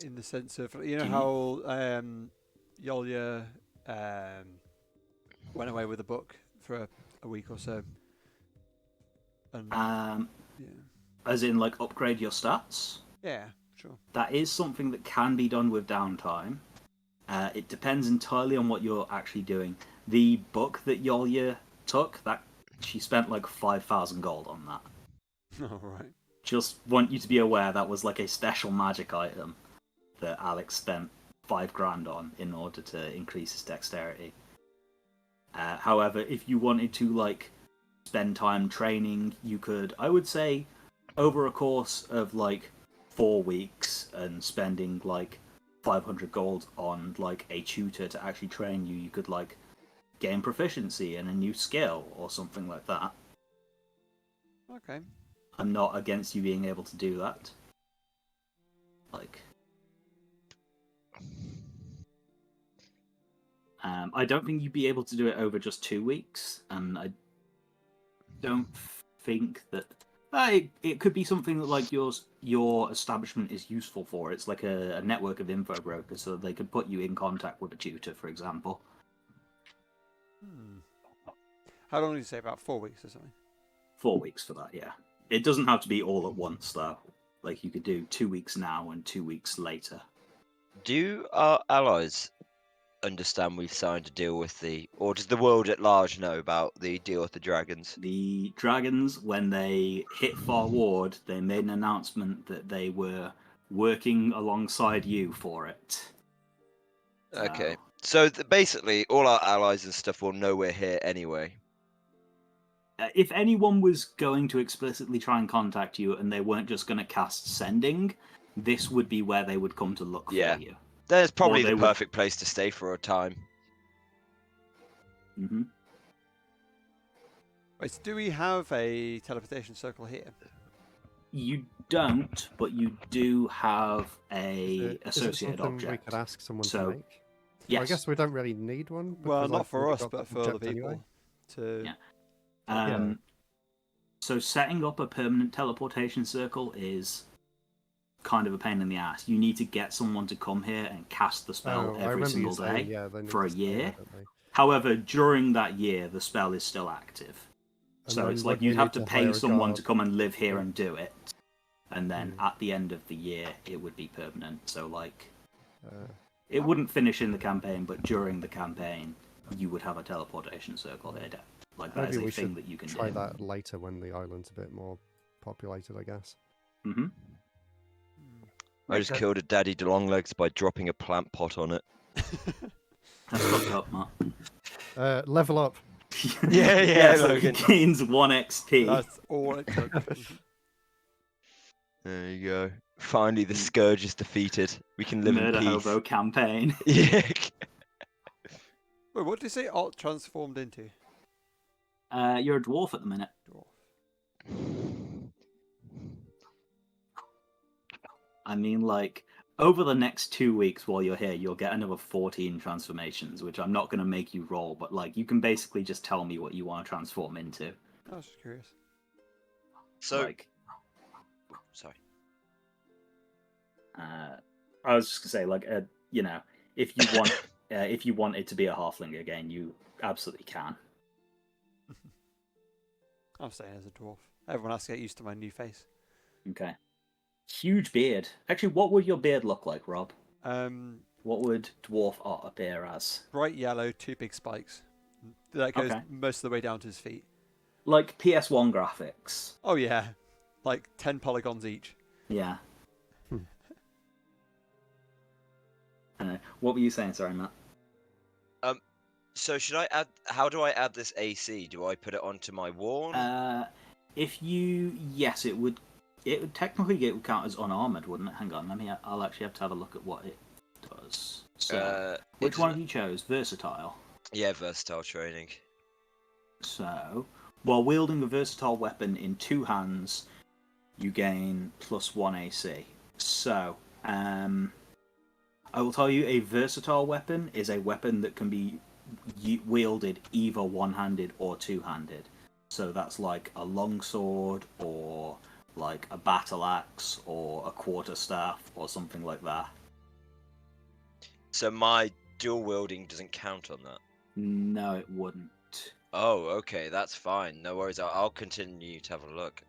In the sense of, how Yolya went away with a book for a week or so. And, yeah. As in, like, upgrade your stats? Yeah, sure. That is something that can be done with downtime. It depends entirely on what you're actually doing. The book that Yolya took, that she spent like 5,000 gold on that. All right. Just want you to be aware that was like a special magic item that Alex spent 5 grand on in order to increase his dexterity. However, if you wanted to like spend time training, you could, I would say, over a course of like 4 weeks and spending like 500 gold on like a tutor to actually train you, you could like gain proficiency in a new skill or something like that. Okay. I'm not against you being able to do that. Like, I don't think you'd be able to do it over just 2 weeks, and I don't think that it could be something that like your establishment is useful for. It's like a network of info brokers, so they could put you in contact with a tutor, for example. How long did you say? About 4 weeks or something? 4 weeks for that, yeah. It doesn't have to be all at once, though. Like, you could do 2 weeks now and 2 weeks later. Do our allies understand we've signed a deal with or does the world at large know about the deal with the dragons? The dragons, when they hit Far Ward, they made an announcement that they were working alongside you for it. Okay. So basically, all our allies and stuff will know we're here anyway. If anyone was going to explicitly try and contact you and they weren't just going to cast sending, this would be where they would come to look for you. There's probably Or the they perfect place to stay for a time. Mm-hmm. Wait, so do we have a teleportation circle here? You don't, but you do have Is a it associated something object. we could ask someone So, to make? Yes. Well, I guess we don't really need one. Well, because not I've for already us, got but that for other object people. anyway. To Yeah. So setting up a permanent teleportation circle is kind of a pain in the ass. You need to get someone to come here and cast the spell I every remember single you saying, day yeah, they need for to a stay there, year. don't they? However, during that year, the spell is still active. And So then it's would like we you'd have need to hire pay a someone guard? to come and live here Yeah. and do it. And then at the end of the year, it would be permanent. So, like, it wouldn't finish in the campaign, but during the campaign, you would have a teleportation circle here. Like, that Maybe is we a thing should that you can try do. that later when the island's a bit more populated, I guess. Mm-hmm. I just killed a daddy longlegs by dropping a plant pot on it. That's fucked up, Matt. Level up. Yeah, so Logan. it gains 1 XP. That's all it took. There you go. Finally, the scourge is defeated. We can live in Murder peace. Hobo campaign. Yeah. Wait, what did you say alt transformed into? You're a dwarf at the minute. Dwarf. I mean, like, over the next 2 weeks while you're here, you'll get another 14 transformations, which I'm not going to make you roll, but, like, you can basically just tell me what you want to transform into. I was just curious. So, Like, sorry. I was just going to say, like, you know, if you want, if you want it to be a halfling again, you absolutely can. I'm staying as a dwarf. Everyone has to get used to my new face. Okay. Huge beard. Actually, what would your beard look like, Rob? Um, What would dwarf art appear as? bright yellow, 2 big spikes. That goes Okay. most of the way down to his feet. Like PS1 graphics. Oh yeah, like 10 polygons each. Yeah. What were you saying? Sorry, Matt. So should I add? How do I add this AC? Do I put it onto my wall? If you, yes, it would. It would technically it would count as unarmored, wouldn't it? Hang on, I'll actually have to have a look at what it does. So, which one have you chose? Versatile. Yeah, versatile training. So, while wielding a versatile weapon in 2 hands, you gain +1 AC. So, I will tell you, a versatile weapon is a weapon that can be wielded either one-handed or two-handed. So that's like a longsword, or like a battle axe, or a quarterstaff, or something like that. So my dual wielding doesn't count on that. No, it wouldn't. Oh, okay, that's fine. No worries. I'll continue to have a look.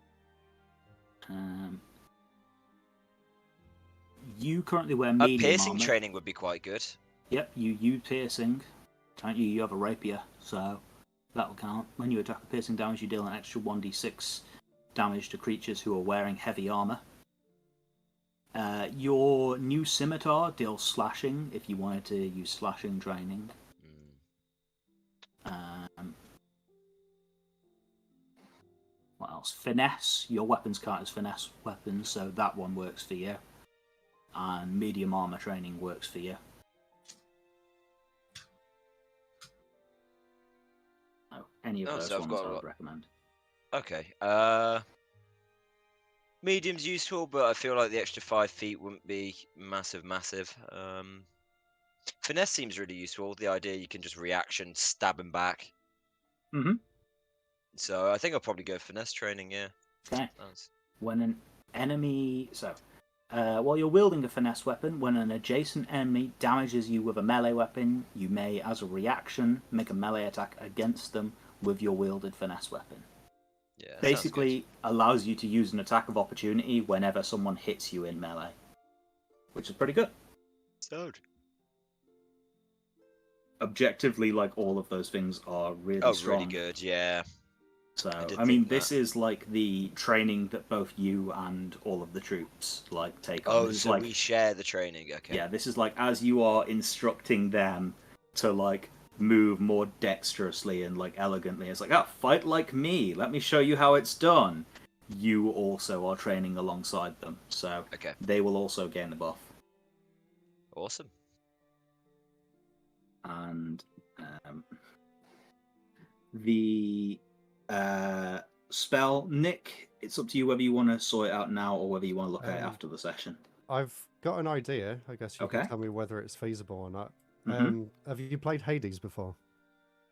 You currently wear medium Piercing armor. training would be quite good. Yep, you use piercing. Don't you? You have a rapier, so that will count. When you attack with piercing damage, you deal an extra 1d6 damage to creatures who are wearing heavy armor. Your new scimitar deals slashing if you wanted to use slashing training. What else? Finesse. Your weapons count as finesse weapons, so that one works for you. And medium armor training works for you. No, any of those so I've ones got a I would lot. recommend. Okay. Medium's useful, but I feel like the extra 5 feet wouldn't be massive. Finesse seems really useful. The idea you can just reaction, stab him back. Mm-hmm. So I think I'll probably go finesse training, yeah. Okay. Nice. When an enemy... while you're wielding a finesse weapon, when an adjacent enemy damages you with a melee weapon, you may, as a reaction, make a melee attack against them with your wielded finesse weapon. Yeah, Basically allows you to use an attack of opportunity whenever someone hits you in melee, which is pretty good. sounds good. Objectively, like, all of those things are really Oh, strong. really good, yeah. So, did I mean, think this that. is like the training that both you and all of the troops like take on. Oh, This is so like, we share the training, okay. yeah, this is like as you are instructing them to like move more dexterously and like elegantly. It's like, oh, fight like me. Let me show you how it's done. You also are training alongside them, so Okay. they will also gain the buff. Awesome. And the spell, Nick, it's up to you whether you want to sort it out now or whether you want to look at it after the session. I've got an idea. I guess you Okay. can tell me whether it's feasible or not. Mm-hmm. Have you played Hades before?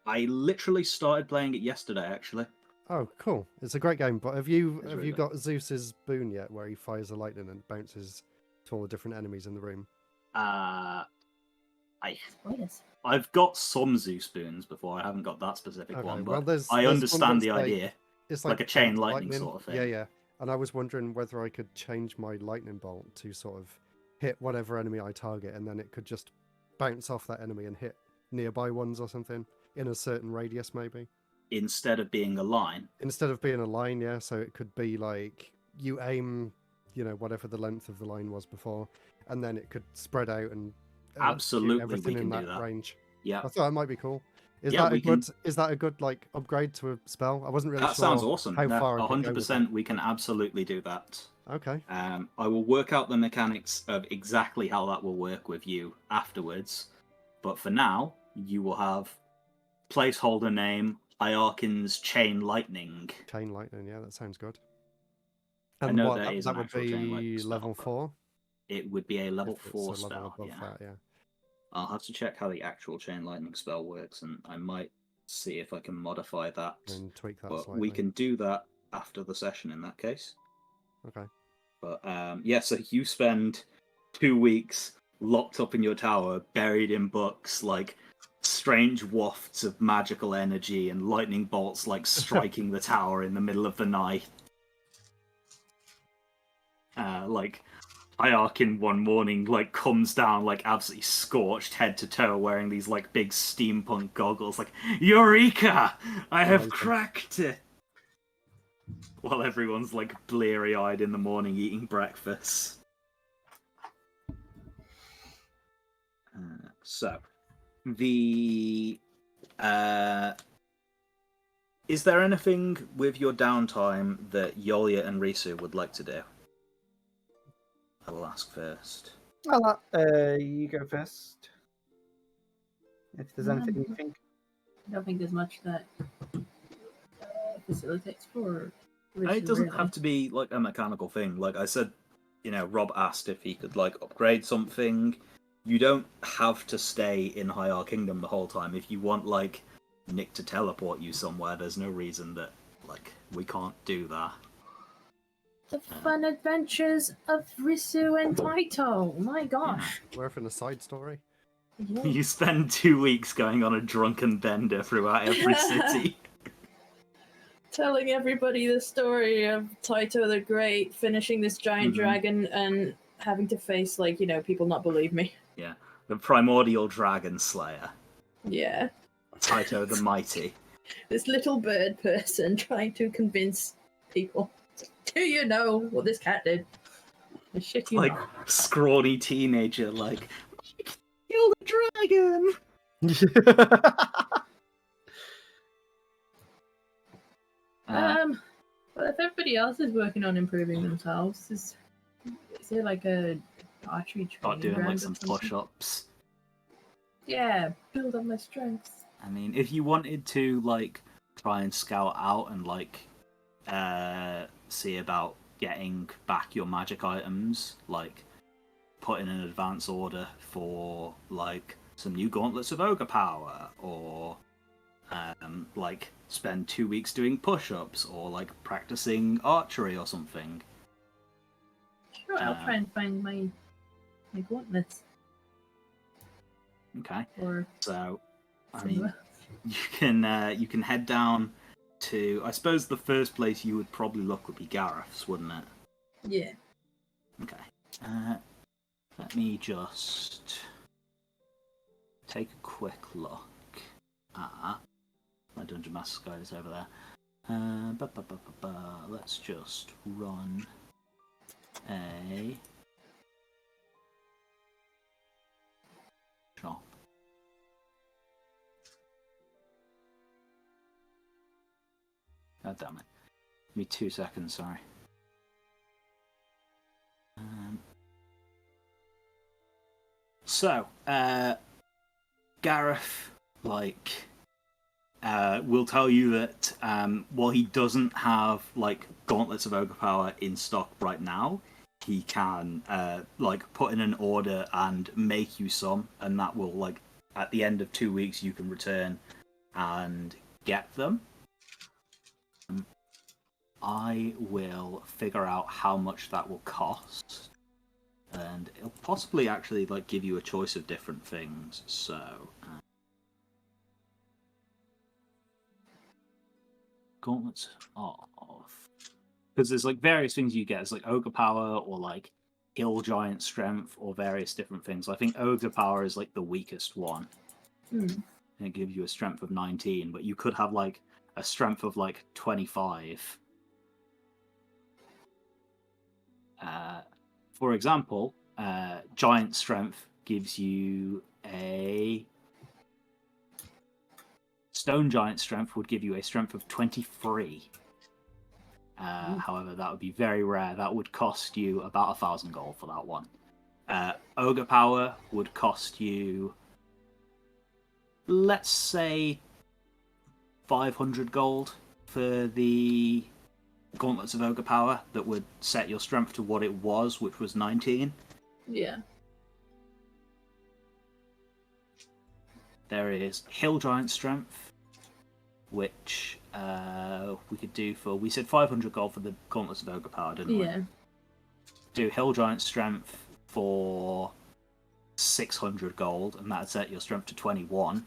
I literally started playing it yesterday, actually. Oh, cool! It's a great game. But have you really got Zeus's boon yet, where he fires the lightning and bounces to all the different enemies in the room? I've got some Zeus spoons before. I haven't got that specific Okay, one, well, but there's I one understand that's the like- idea. It's Like a chain bolt lightning sort of thing. Yeah, yeah. And I was wondering whether I could change my lightning bolt to sort of hit whatever enemy I target, and then it could just bounce off that enemy and hit nearby ones or something in a certain radius, maybe. Instead of being a line. Instead of being a line, yeah. So it could be like you aim, whatever the length of the line was before, and then it could spread out and shoot Absolutely, everything we in can do that that. range. Yeah, I thought that might be cool. Is Yeah, that a we good? can- Is that a good like upgrade to a spell? I wasn't really that sure. sounds awesome. How No, far I could go with 100%, we can absolutely do that. it. Okay. I will work out the mechanics of exactly how that will work with you afterwards. But for now, you will have placeholder name Iarkin's Chain Lightning. Chain lightning, yeah, that sounds good. I And know what, there is that an would actual chain lightning be spell, level but 4? It would be a level If it's 4 a level spell. above Yeah. that, yeah. I'll have to check how the actual chain lightning spell works, and I might see if I can modify that. And tweak that But slightly. we can do that after the session in that case. Okay. But yeah, so you spend 2 weeks locked up in your tower, buried in books, like strange wafts of magical energy and lightning bolts like striking the tower in the middle of the night. Like Iarkin one morning like comes down like absolutely scorched head to toe, wearing these like big steampunk goggles, like Eureka! I have Amazing. cracked it. While everyone's like bleary eyed in the morning eating breakfast. So the is there anything with your downtime that Yolya and Risu would like to do? I will ask first. Well, you go first. If there's anything you think. I don't think there's much that facilitates for. It doesn't have to be like a mechanical thing. Like I said, Rob asked if he could like upgrade something. You don't have to stay in High Kingdom the whole time. If you want like Nick to teleport you somewhere, there's no reason that like we can't do that. The fun adventures of Risu and Taito. My gosh. Worth in a side story. Yeah. You spend 2 weeks going on a drunken bender throughout every city. Telling everybody the story of Taito the Great finishing this giant dragon and having to face, like, people not believe me. Yeah. The primordial dragon slayer. Yeah. Taito the Mighty. This little bird person trying to convince people. Do you know what this cat did? I shit you Like, not. scrawny teenager, like, kill the dragon! But if everybody else is working on improving themselves, is there like a archery training Start doing ground like or some something? push-ups. Yeah, build up my strength. I mean, if you wanted to, like, try and scout out and, like, see about getting back your magic items, like, put in an advance order for, like, some new gauntlets of ogre power, or, like, spend 2 weeks doing push-ups, or, like, practicing archery or something. Sure, I'll try and find my gauntlets. Okay. Or So, I somewhere. mean, you can head down to, I suppose the first place you would probably look would be Gareth's, wouldn't it? Yeah. Okay. Let me just take a quick look at my Dungeon Master's Guide is over there. Let's just run a shop. God damn it. Give me 2 seconds, sorry. So, Gareth, like, will tell you that while he doesn't have, like, Gauntlets of Ogre Power in stock right now, he can, like, put in an order and make you some, and that will, like, at the end of 2 weeks, you can return and get them. I will figure out how much that will cost, and it'll possibly actually like give you a choice of different things. So, gauntlets of, because there's like various things you get. It's like ogre power or like hill giant strength or various different things. I think ogre power is like the weakest one, and it gives you a strength of 19. But you could have like a strength of like 25. For example, giant strength gives you a stone giant strength would give you a strength of 23. However, that would be very rare. That would cost you about 1,000 gold for that one. Ogre power would cost you let's say 500 gold for the Gauntlets of Ogre Power that would set your strength to what it was, which was 19. Yeah. There is Hill Giant Strength, which we could do for... We said 500 gold for the Gauntlets of Ogre Power, didn't we? Yeah. Do Hill Giant Strength for 600 gold, and that'd set your strength to 21.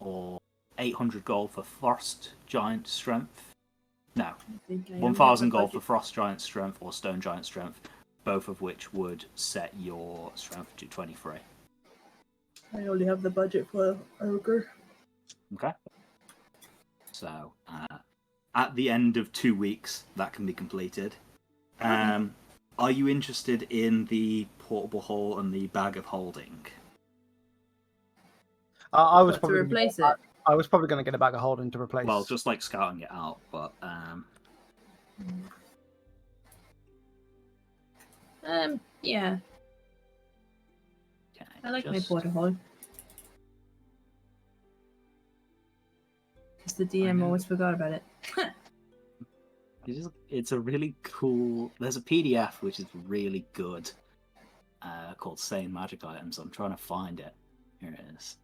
Or 800 gold for Frost Giant Strength. No, I think I 1,000 only have gold a for budget. Frost Giant Strength or Stone Giant Strength, both of which would set your strength to 23. I only have the budget for ogre. Okay. So, at the end of 2 weeks, that can be completed. Are you interested in the portable hole and the bag of holding? I was What, to probably replace it? I was probably going to get a bag of holding to replace. Well, just like scouting it out, but Yeah. okay, I like my just- porta hole. Because the DM know. always forgot about it. It's a really cool... There's a PDF which is really good called Sane Magic Items. I'm trying to find it. Here it is.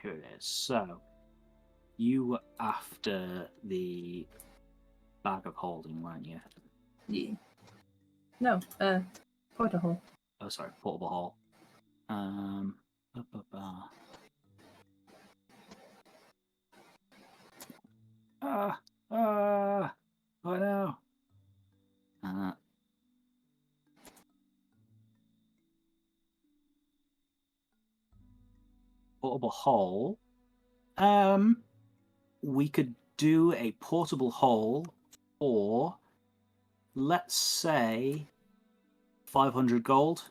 Here it is. So, you were after the bag of holding, weren't you? Yeah. No, porta hole. Oh, sorry, portable hole. Ba, ba, ba. Oh no. Portable hole. We could do a portable hole for, let's say, 500 gold.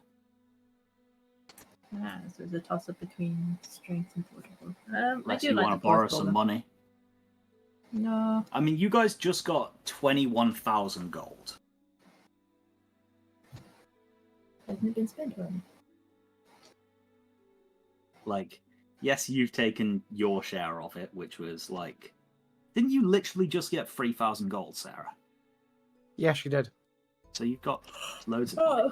So it's a toss up between strength and portable. I Unless do you like want the to borrow portable, some though. money. No. I mean, you guys just got 21,000 gold. Hasn't it been spent already? Like, yes, you've taken your share of it, which was like... Didn't you literally just get 3,000 gold, Sarah? Yes, you did. So you've got loads of money. Oh.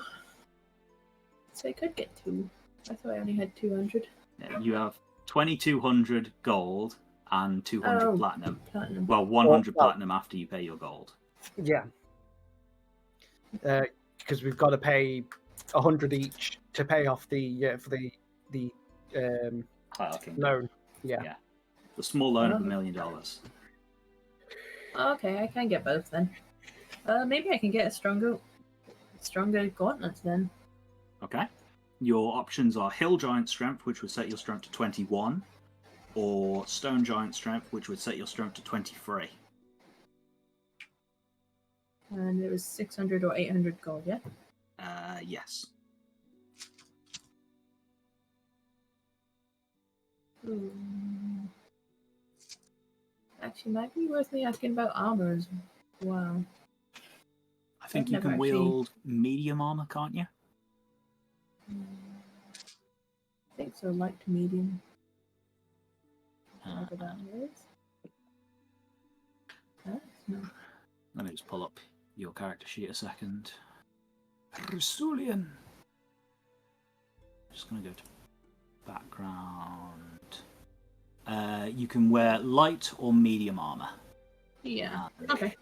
So I could get 2. I thought I only had 200. Yeah, you have 2,200 gold and 200 Oh. platinum. Platinum. Well, 100 Well- platinum after you pay your gold. Yeah. Because we've got to pay 100 each to pay off the for the Hierarchy. loan. Yeah. Yeah. The small loan of $1 Oh. million. Oh, okay, I can get both then. Maybe I can get a stronger gauntlets then. Okay. Your options are Hill Giant Strength, which would set your strength to 21, or Stone Giant Strength, which would set your strength to 23. And it was 600 or 800 gold, yeah? Yes. Ooh. Actually, might be worth me asking about armor as well. I think I've you never can actually- wield medium armor, can't you? I think so, light to medium. Whatever that is. No. Let me just pull up your character sheet a second. Rusulian. Just going to go to background. You can wear light or medium armor. Yeah. Okay.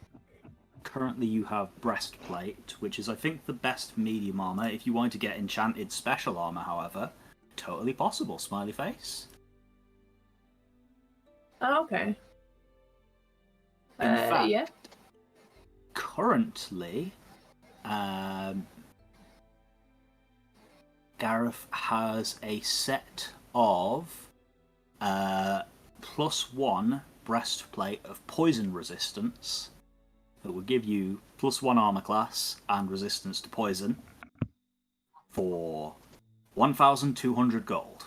Currently, you have breastplate, which is, I think, the best medium armor. If you want to get enchanted special armor, however, totally possible. Smiley face. Oh, okay. In fact, Yeah. currently, Gareth has a set of +1 breastplate of poison resistance that will give you +1 armor class and resistance to poison for 1,200 gold.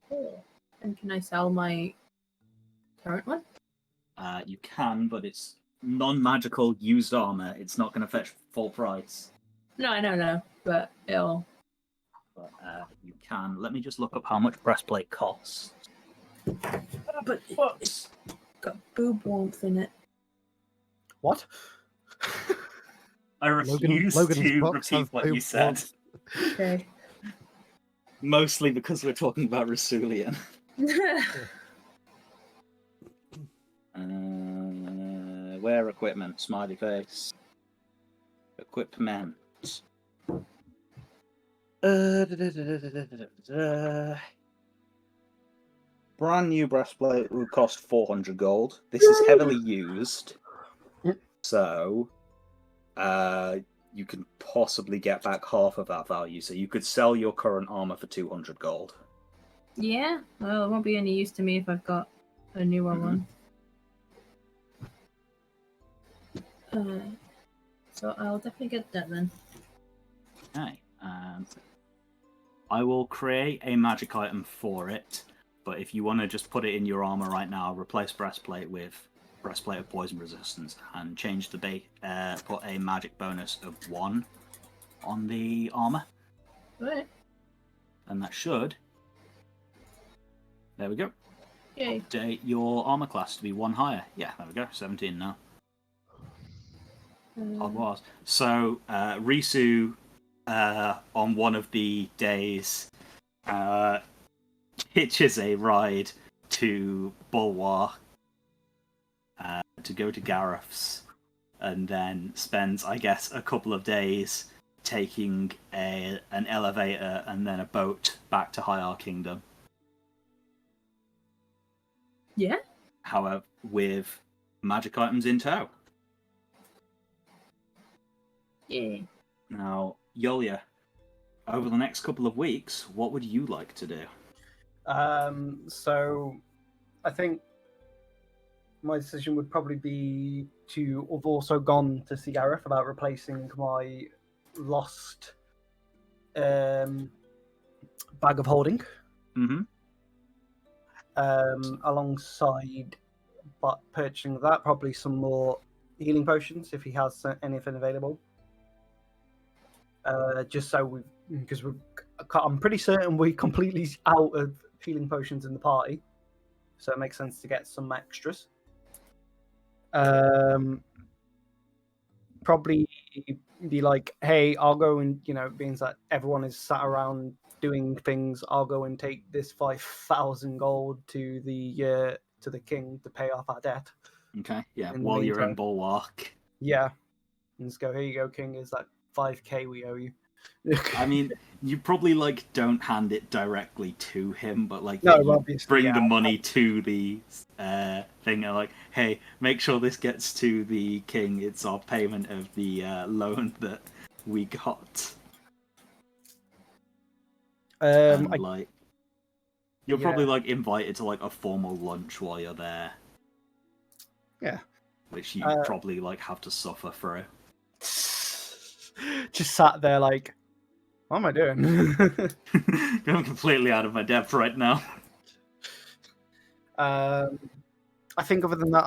Cool. And can I sell my current one? You can, but it's non-magical used armor. It's not going to fetch full price. No, I know, but it'll. But you can. Let me just look up how much breastplate costs. But it's got boob warmth in it. What? I refuse Logan's to box repeat have what you boob said. warmth. Okay. Mostly because we're talking about Rasulian. Wear equipment, smiley face. Equipment. Brand new breastplate would cost 400 gold. This is heavily used, so you can possibly get back half of that value. So you could sell your current armor for 200 gold. Yeah, well, it won't be any use to me if I've got a newer one. So I'll definitely get that then. Okay, I will create a magic item for it, but if you want to just put it in your armor right now, replace breastplate with breastplate of poison resistance and change the put a magic bonus of 1 on the armor. Right. And that should. There we go. Yay. Update your armor class to be 1 higher. Yeah, there we go. 17 now. Odd was. So Risu, on one of the days, hitches a ride to Bulwark to go to Gareth's, and then spends, I guess, a couple of days taking an elevator and then a boat back to High Kingdom. Yeah? However, with magic items in tow. Yeah. Now, Yulia, over the next couple of weeks, what would you like to do? So I think my decision would probably be to have also gone to see Gareth about replacing my lost bag of holding. Mm-hmm. Alongside, but purchasing that, probably some more healing potions if he has anything available. Just so because I'm pretty certain we're completely out of healing potions in the party, so it makes sense to get some extras. Probably be like, hey, I'll go and, being that everyone is sat around doing things, I'll go and take this 5,000 gold to the king to pay off our debt. Okay, yeah, In the while you're in meantime. Bulwark. Yeah, and just go, here you go, king. Is that 5k we owe you? I mean, you probably don't hand it directly to him, but No, you obviously, bring yeah. the money to the thing and hey, make sure this gets to the king. It's our payment of the loan that we got. And you're probably invited to a formal lunch while you're there. Yeah. Which you probably have to suffer through. Just sat there what am I doing? I'm completely out of my depth right now. I think other than that,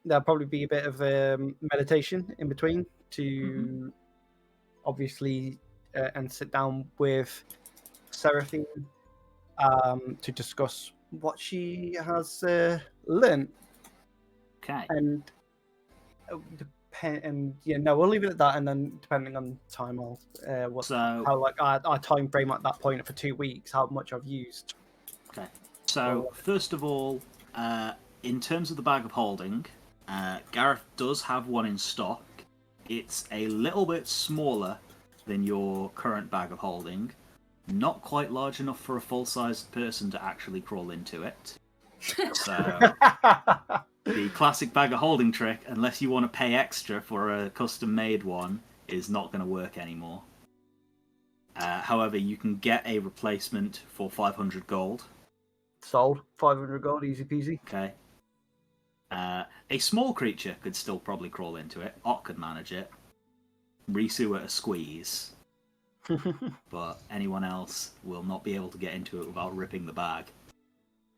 there'll probably be a bit of meditation in between to obviously and sit down with Seraphine to discuss what she has learned. Okay. And we'll leave it at that, and then depending on time, our time frame at that point for 2 weeks, how much I've used. Okay. So first of all, in terms of the bag of holding, Gareth does have one in stock. It's a little bit smaller than your current bag of holding. Not quite large enough for a full-sized person to actually crawl into it. So the classic bag of holding trick, unless you want to pay extra for a custom-made one, is not going to work anymore. However, you can get a replacement for 500 gold. Sold. 500 gold, easy peasy. Okay. A small creature could still probably crawl into it. Ott could manage it. Risu at a squeeze. But anyone else will not be able to get into it without ripping the bag.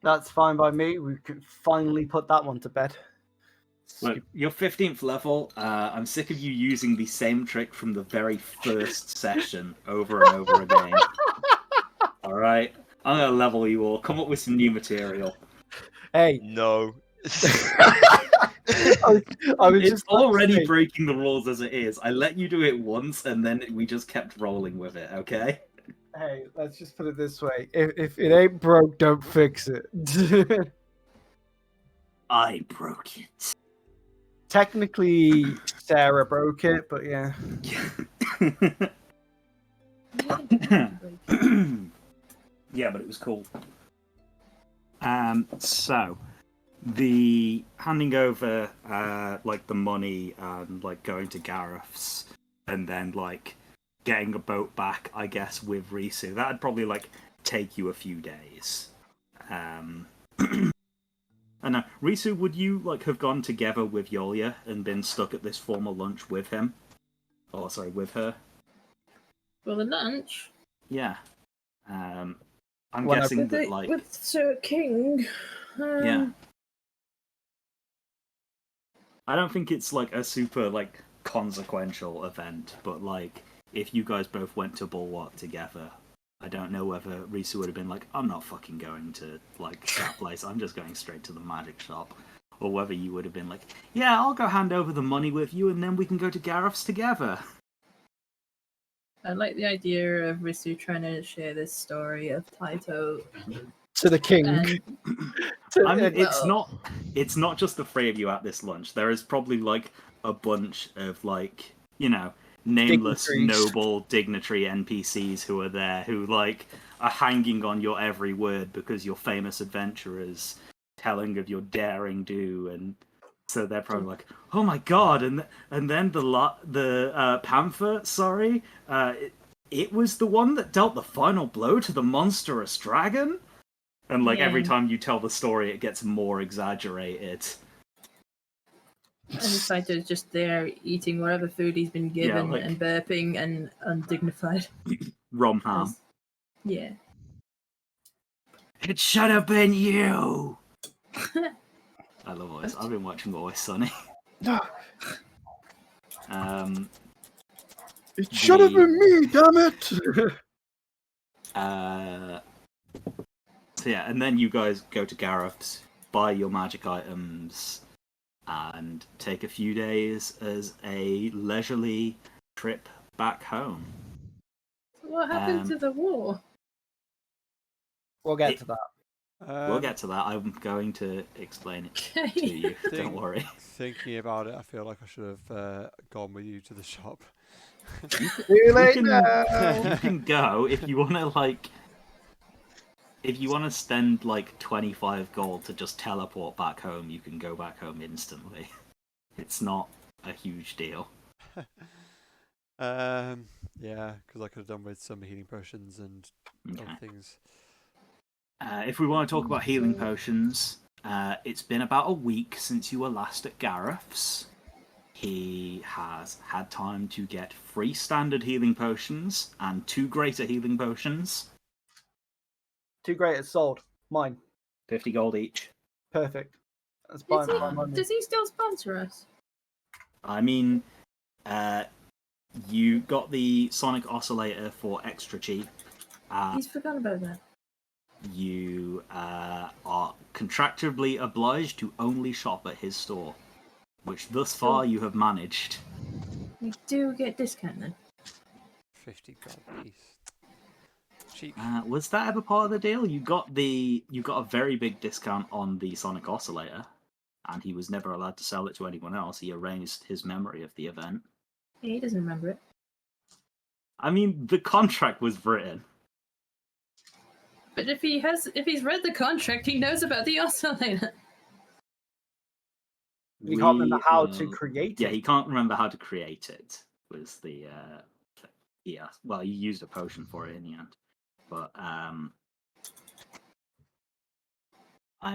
That's fine by me. We can finally put that one to bed. Look, you're 15th level. I'm sick of you using the same trick from the very first session over and over again. Alright? I'm gonna level you all. Come up with some new material. Hey, No. I was It's just about to already say, breaking the rules as it is. I let you do it once, and then we just kept rolling with it, okay? hey, let's just put it this way: if it ain't broke, don't fix it. I broke it. Technically, Sarah broke it, but yeah. Yeah, but it was cool. So the handing over like the money and like going to Gareth's and then like getting a boat back, I guess, with Risu, that'd probably like take you a few days. I know. Risu, would you like have gone together with Yolia and been stuck at this formal lunch with him? Oh, sorry, with her? For the lunch? Yeah. I'm When I- guessing With, that like with Sir King. yeah. I don't think it's like a super like consequential event, but like if you guys both went to Bulwark together, I don't know whether Risu would have been like, I'm not fucking going to like that place, I'm just going straight to the magic shop. Or whether you would have been like, yeah, I'll go hand over the money with you and then we can go to Gareth's together. I like the idea of Risu trying to share this story of Taito. To the king. And I mean, Well- it's not just the three of you at this lunch. There is probably like a bunch of like, you know, nameless Dignitaries. noble dignitary NPCs who are there who like are hanging on your every word because you're famous adventurers telling of your daring do, and so they're probably like, oh my god, and then the panther, sorry, it was the one that dealt the final blow to the monstrous dragon. And like every Yeah. time you tell the story, it gets more exaggerated. And Taito's just there eating whatever food he's been given like- and burping and undignified. Rom ham. As- Yeah. It should have been you. I love Always. I've been watching Always Sunny. It should have been me, damn it! So yeah, and then you guys go to Gareth's, buy your magic items, and take a few days as a leisurely trip back home. What happened to the war? We'll get to that. We'll get to that. I'm going to explain it to Okay. you. Don't worry. Thinking about it, I feel like I should have gone with you to the shop. See you later. You can go if you want to like. If you want to spend like 25 gold to just teleport back home, you can go back home instantly. It's not a huge deal. Yeah, because I could have done with some healing potions and other things. If we want to talk about healing potions, it's been about a week since you were last at Gareth's. He has had time to get 3 standard healing potions and 2 greater healing potions. 2 greatest sold. Mine. 50 gold each. Perfect. That's Is fine. he- Fine by me. Does he still sponsor us? I mean, you got the Sonic Oscillator for extra cheap. He's forgotten about that. You are contractually obliged to only shop at his store, which thus far you have managed. We do get discount then. 50 gold piece. Cheap. Was that ever part of the deal? You got a very big discount on the Sonic Oscillator, and he was never allowed to sell it to anyone else. He erased his memory of the event. Yeah, he doesn't remember it. I mean, the contract was written. But if he's read the contract, he knows about the oscillator. You can't remember how to will- create Yeah, it. he can't remember how to create it. Was the yeah? Well, he used a potion for it in the end, but I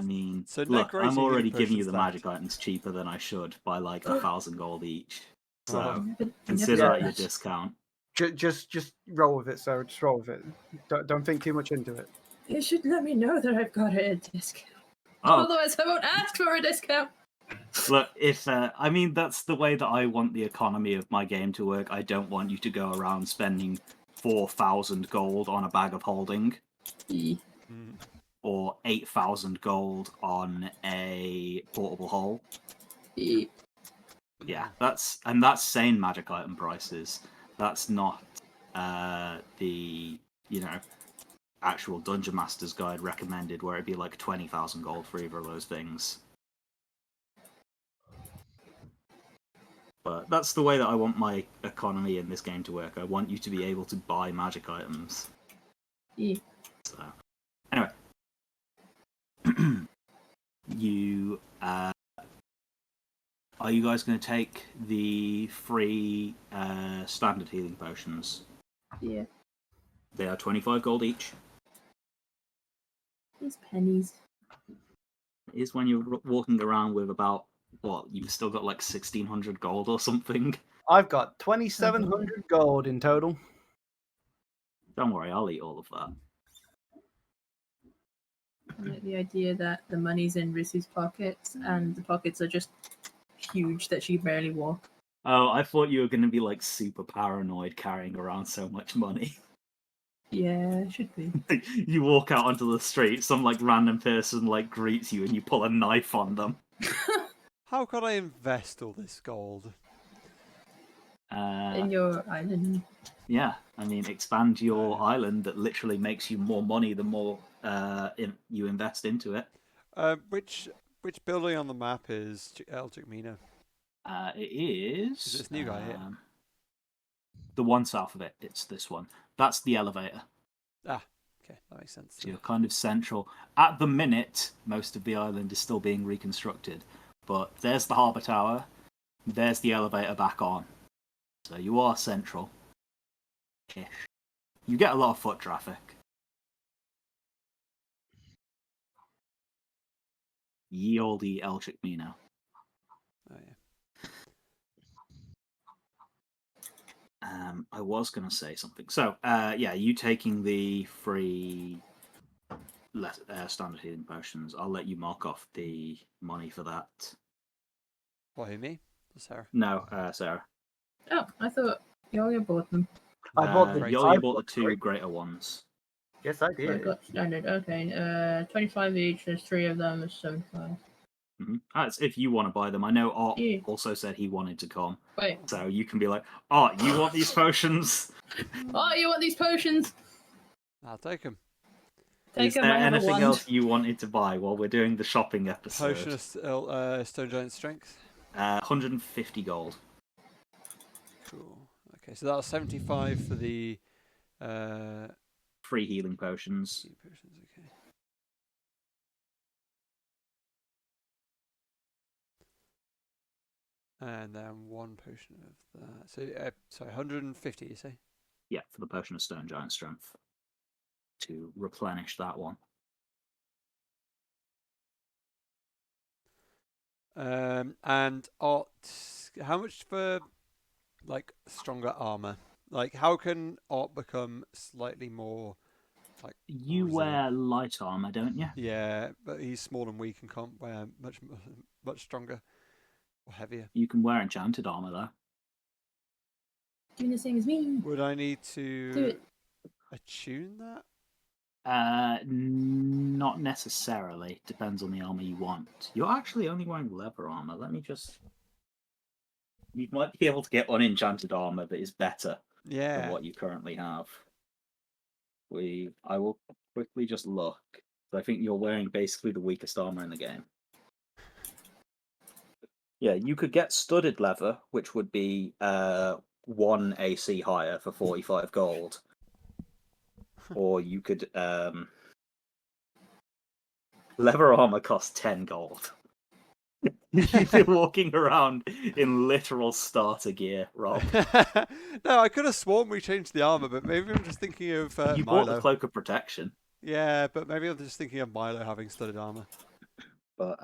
mean, So net look, greater I'm already healing giving you potions the magic left. items cheaper than I should by like 1,000 gold each. So Oh. consider Yeah. that your discount. Just roll with it, so just roll with it. Don't think too much into it. You should let me know that I've got a discount. Oh, Otherwise, I won't ask for a discount. look, if I mean that's the way that I want the economy of my game to work. I don't want you to go around spending 4,000 gold on a bag of holding, or 8,000 gold on a portable hole. Yeah, that's sane magic item prices. That's not the actual Dungeon Master's Guide recommended, where it'd be like 20,000 gold for either of those things. But that's the way that I want my economy in this game to work. I want you to be able to buy magic items. Yeah. So, anyway, you are you guys going to take the free standard healing potions? Yeah. They are 25 gold each. These pennies. It is when you're walking around with about, what, you've still got like 1,600 gold or something? I've got 2,700 gold in total. Don't worry, I'll eat all of that. I like the idea that the money's in Risu's pockets, and the pockets are just huge that she can barely walk. Oh, I thought you were going to be like super paranoid carrying around so much money. Yeah, it should be. You walk out onto the street, some like random person like greets you, and you pull a knife on them. How could I invest all this gold? In your island. Yeah, I mean, expand your island. That literally makes you more money the more you invest into it. Which building on the map is El Jacmina? It is. Is this new guy here? The one south of it. It's this one. That's the elevator. Ah, okay, that makes sense. So you're kind of central. At the minute, most of the island is still being reconstructed. But there's the harbour tower. There's the elevator back on. So you are central. Ish. You get a lot of foot traffic. Ye olde El Jacmina. Oh yeah. I was going to say something. So, yeah, you taking the free standard healing potions, I'll let you mark off the money for that. What, who, me? Or Sarah? No, Sarah. Oh, I thought Yolia bought them. I bought the Yolia bought the two greater ones. Yes, I I did. got standard. Okay, 25 each. There's 3 of them. It's 75. Mm-hmm. That's if you want to buy them. I know Art Yeah. also said he wanted to come. Wait. So you can be like, Art, you want these potions? Oh, you want these potions? I'll take them. Take Is them. there I have a anything wand. else you wanted to buy while we're doing the shopping episode? Potion of Stone Giant Strength. 150 gold. Cool. Okay, so that's 75 for the Free healing potions. potions. Okay. And then 1 potion of that. So, sorry, 150. You say? Yeah, for the potion of Stone Giant Strength. To replenish that one. And Art, how much for like stronger armor? Like, how can Art become slightly more like? You more wear resilient? light armor, don't you? Yeah, but he's small and weak and can't wear much stronger or heavier. You can wear enchanted armor though. Doing the same as me. Would I need Do to it. attune that? Not necessarily. Depends on the armor you want. You're actually only wearing leather armor. Let me just. You might be able to get unenchanted armor that is better than Yeah. what you currently have. I will quickly just look. I think you're wearing basically the weakest armor in the game. Yeah, you could get studded leather, which would be 1 AC higher for 45 gold. Or you could leather armor costs 10 gold. You've been walking around in literal starter gear, Rob. No, I could have sworn we changed the armor, but maybe I'm just thinking of You bought Milo. the cloak of protection. Yeah, but maybe I'm just thinking of Milo having studded armor. But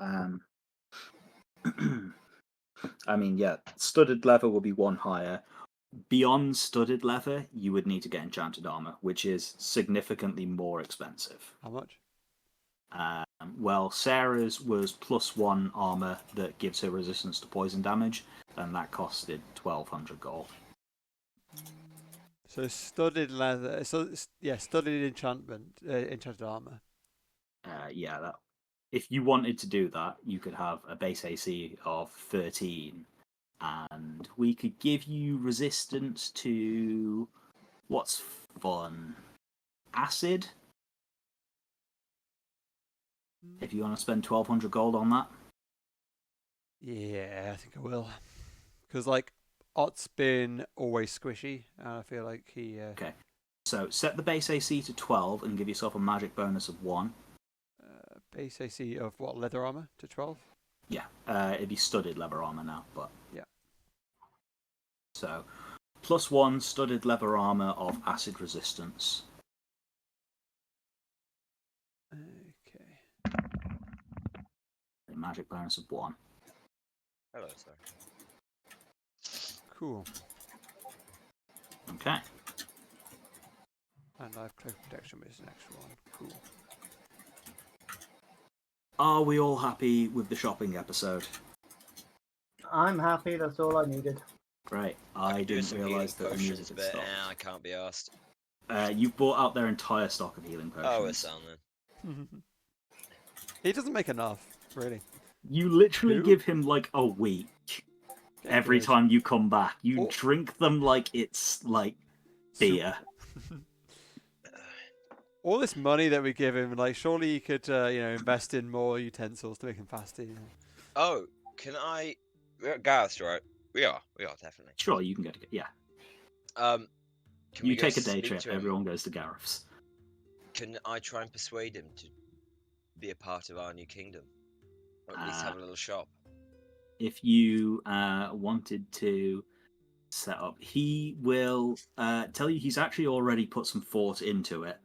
I mean, yeah, studded leather will be 1 higher. beyond studded leather, you would need to get enchanted armor, which is significantly more expensive. How much? Well, Sarah's was +1 armor that gives her resistance to poison damage, and that costed 1,200 gold. So studded leather. So yeah, studded enchanted armor. Yeah, that. If you wanted to do that, you could have a base AC of 13, and we could give you resistance to what's fun, acid. If you want to spend 1,200 gold on that. Yeah, I think I will. Because like Ott's been always squishy, and I feel like he. Okay. So set the base AC to 12 and give yourself a magic bonus of 1. Base AC of what, leather armor to 12? Yeah, it'd be studded leather armor now, but yeah. So +1 studded leather armor of acid resistance. Okay. A magic bonus of 1. Hello, sir. Cool. Okay. And I have cloak protection, but it's an extra one. Cool. Are we all happy with the shopping episode? I'm happy. That's all I needed. Great. I I could do didn't some realise that healing the music potions, had but stopped. I can't be asked. You've bought out their entire stock of healing potions. Oh, it's sound then. He doesn't make enough, really. You literally Who? give him like a week every Ridiculous. time you come back. You Oh. drink them like it's like beer. All this money that we give him, like, surely he could, invest in more utensils to make him faster. You know? Oh, can I? We're at Gareth's, right? We are definitely. Sure, you can go to yeah. Can You we go take a day speak trip. to him? Everyone goes to Gareth's. Can I try and persuade him to be a part of our new kingdom, or at least have a little shop? If you wanted to set up, he will tell you he's actually already put some thought into it.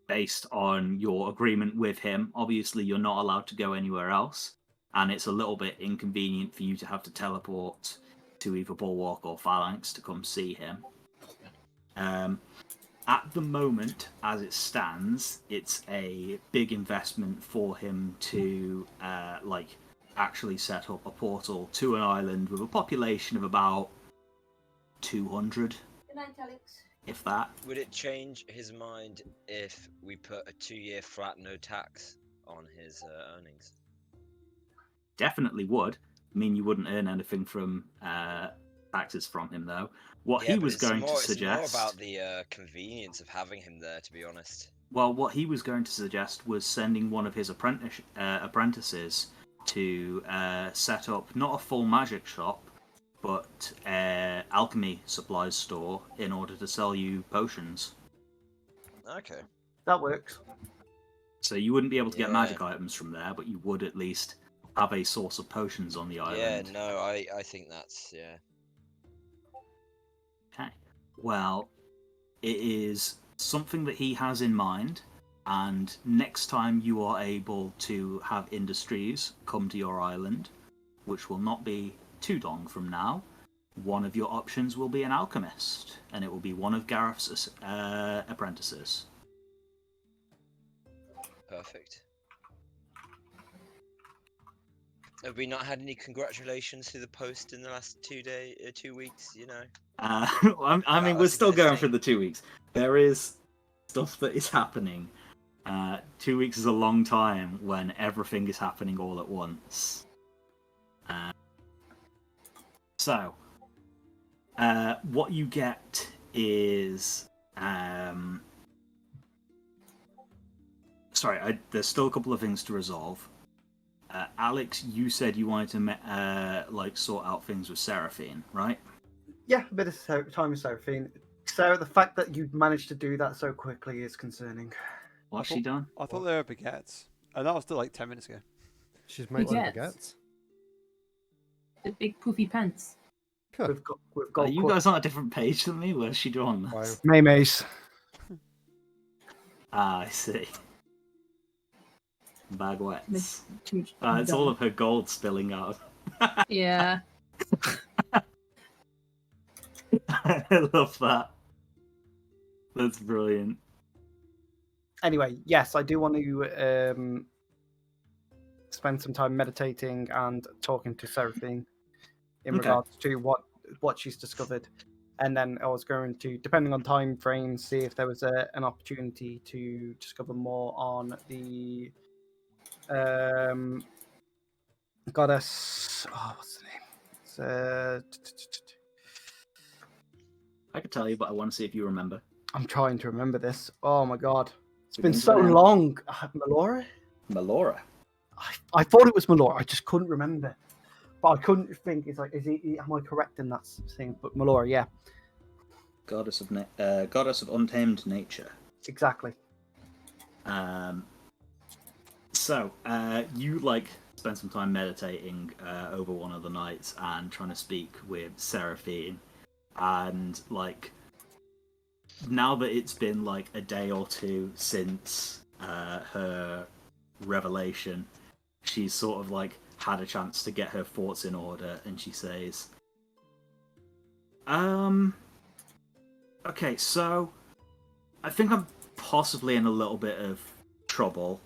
Based on your agreement with him, obviously you're not allowed to go anywhere else, and it's a little bit inconvenient for you to have to teleport to either Bulwark or Phalanx to come see him. At the moment, as it stands, it's a big investment for him to actually set up a portal to an island with a population of about 200. Good night, Alex. If that. Would it change his mind if we put a 2-year flat no tax on his earnings? Definitely would. I mean, you wouldn't earn anything from taxes from him, though. What he was going to suggest... It's more about the convenience of having him there, to be honest. Well, what he was going to suggest was sending one of his apprentices to set up not a full magic shop, but an alchemy supplies store in order to sell you potions. Okay. That works. So you wouldn't be able to get magic items from there, but you would at least have a source of potions on the island. Yeah, no, I think that's, yeah. Okay. Well, it is something that he has in mind, and next time you are able to have industries come to your island, which will not be too long from now, one of your options will be an alchemist, and it will be one of Gareth's apprentices. Perfect. Have we not had any congratulations to the post in the last 2 weeks, you know? I mean, we're still going for the 2 weeks. There is stuff that is happening. 2 weeks is a long time when everything is happening all at once. So, what you get is... there's still a couple of things to resolve. Alex, you said you wanted to sort out things with Seraphine, right? Yeah, a bit of time with Seraphine. Sarah, the fact that you managed to do that so quickly is concerning. What's she done? I thought they were baguettes. And that was still like 10 minutes ago. She's made some Baguettes. baguettes. The big poofy pants. We've got You guys on a different page than me? Where's she doing this? Wow. Maymays. Ah, I see. Baguettes. Too It's all dumb. of her gold spilling out. Yeah. I love that. That's brilliant. Anyway, yes, I do want to spend some time meditating and talking to Seraphine in Okay. regards to what she's discovered. And then I was going to, depending on time frames, see if there was an opportunity to discover more on the goddess. Oh, what's the name? I could tell you, but I want to see if you remember. I'm trying to remember this. Oh my god, it's been Begins so with an M. long. Melora? Melora. I thought it was Melora. I just couldn't remember. But I couldn't think. It's like, am I correct in that thing? But Melora, yeah, Goddess of untamed nature. exactly. So, you like spend some time meditating over one of the nights and trying to speak with Seraphine, and like now that it's been like a day or two since her revelation, she's sort of like had a chance to get her thoughts in order, and she says, okay, so I think I'm possibly in a little bit of trouble.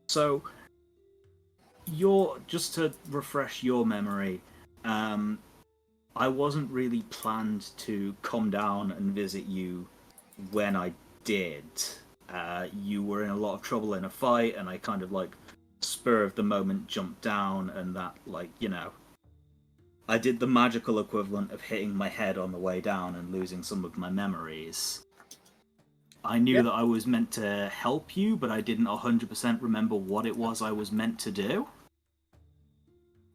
So just to refresh your memory, I wasn't really planned to come down and visit you when I did. You were in a lot of trouble in a fight, and I kind of like spur of the moment jumped down, and that like, you know, I did the magical equivalent of hitting my head on the way down and losing some of my memories. I knew that I was meant to help you, but I didn't 100% remember what it was I was meant to do.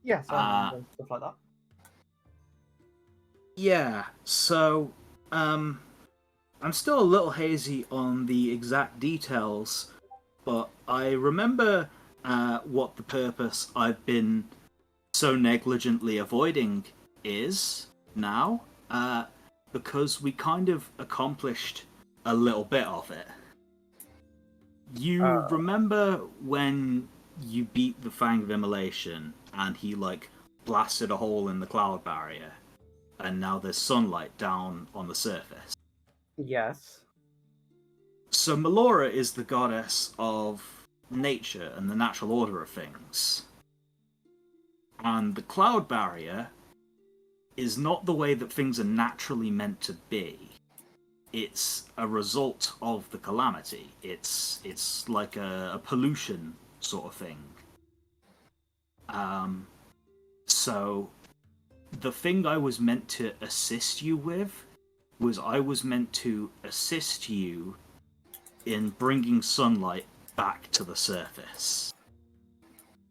Yes, I remember stuff like that. Yeah, so, I'm still a little hazy on the exact details, but I remember what the purpose I've been so negligently avoiding is now, because we kind of accomplished a little bit of it. You remember when you beat the Fang of Immolation and he like blasted a hole in the cloud barrier, and now there's sunlight down on the surface? Yes. So Melora is the goddess of nature and the natural order of things. And the cloud barrier is not the way that things are naturally meant to be. It's a result of the calamity. It's like a pollution sort of thing. So the thing I was meant to assist you with was I was meant to assist you in bringing sunlight back to the surface,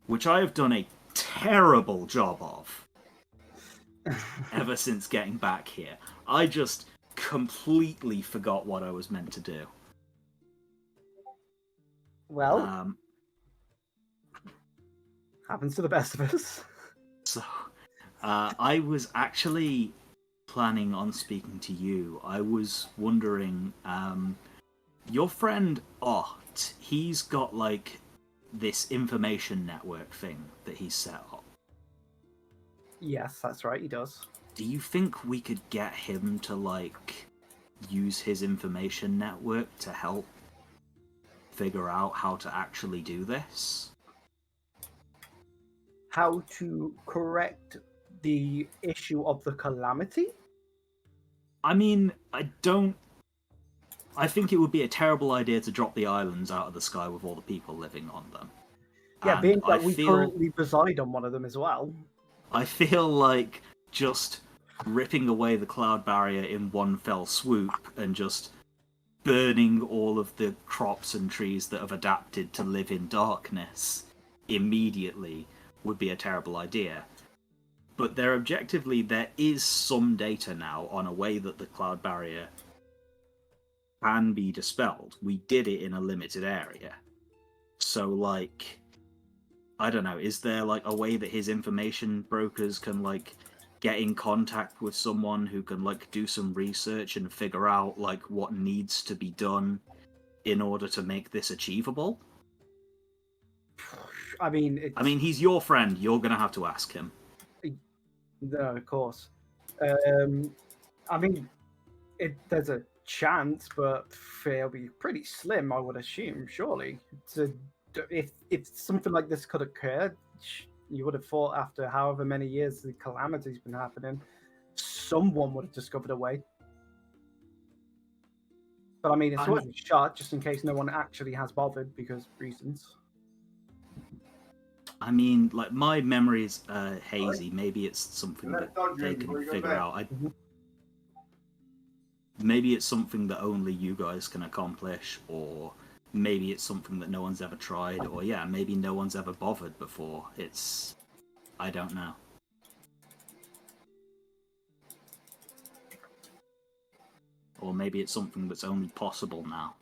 which I have done a terrible job of ever since getting back here. I just completely forgot what I was meant to do. Well, happens to the best of us. So, I was actually planning on speaking to you. I was wondering, your friend Ott, he's got like this information network thing that he's set up. Yes, that's right, he does. Do you think we could get him to like use his information network to help figure out how to actually do this? How to correct the issue of the calamity? I mean, I think it would be a terrible idea to drop the islands out of the sky with all the people living on them. Yeah, And being that I we feel, currently reside on one of them as well. I feel like just ripping away the cloud barrier in one fell swoop and just burning all of the crops and trees that have adapted to live in darkness immediately would be a terrible idea. But there is some data now on a way that the cloud barrier can be dispelled. We did it in a limited area. So, like, I don't know, is there, like, a way that his information brokers can, like, get in contact with someone who can, like, do some research and figure out, like, what needs to be done in order to make this achievable? I mean, he's your friend. You're gonna have to ask him. No, of course. I mean, there's a chance, but it'll be pretty slim, I would assume. Surely, if something like this could occur, you would have thought after however many years the calamity's been happening, someone would have discovered a way. But I mean, it's worth a shot just in case no one actually has bothered because reasons. I mean, like, my memory's hazy. Maybe it's something that they can figure out. Maybe it's something that only you guys can accomplish, or maybe it's something that no one's ever tried, or yeah, maybe no one's ever bothered before. I don't know. Or maybe it's something that's only possible now.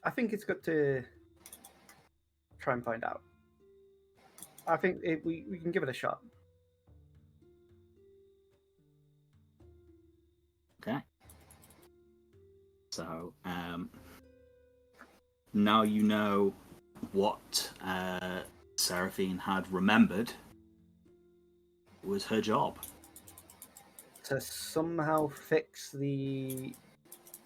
I think it's good to try and find out. I think we can give it a shot. Okay. So, now you know what Seraphine had remembered was her job. To somehow fix the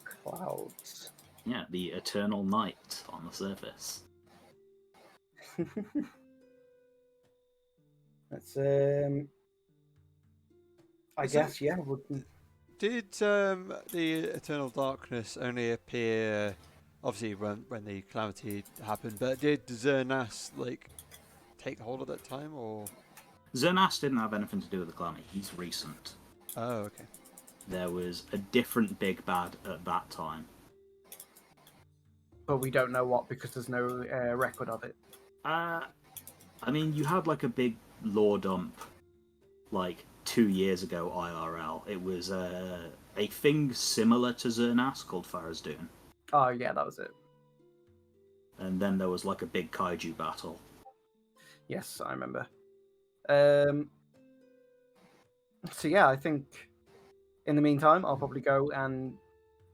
clouds. Yeah, the eternal night on the surface. That's I guess yeah. Did the eternal darkness only appear, obviously when the calamity happened? But did Zernas take hold at that time, or? Zernas didn't have anything to do with the calamity. He's recent. Oh, okay. There was a different big bad at that time. But we don't know what because there's no record of it. I mean, you had like a big lore dump, like 2 years ago IRL. It was a thing similar to Zernas called Farazdoon. Oh yeah, that was it. And then there was like a big kaiju battle. Yes, I remember. So yeah, I think in the meantime, I'll probably go and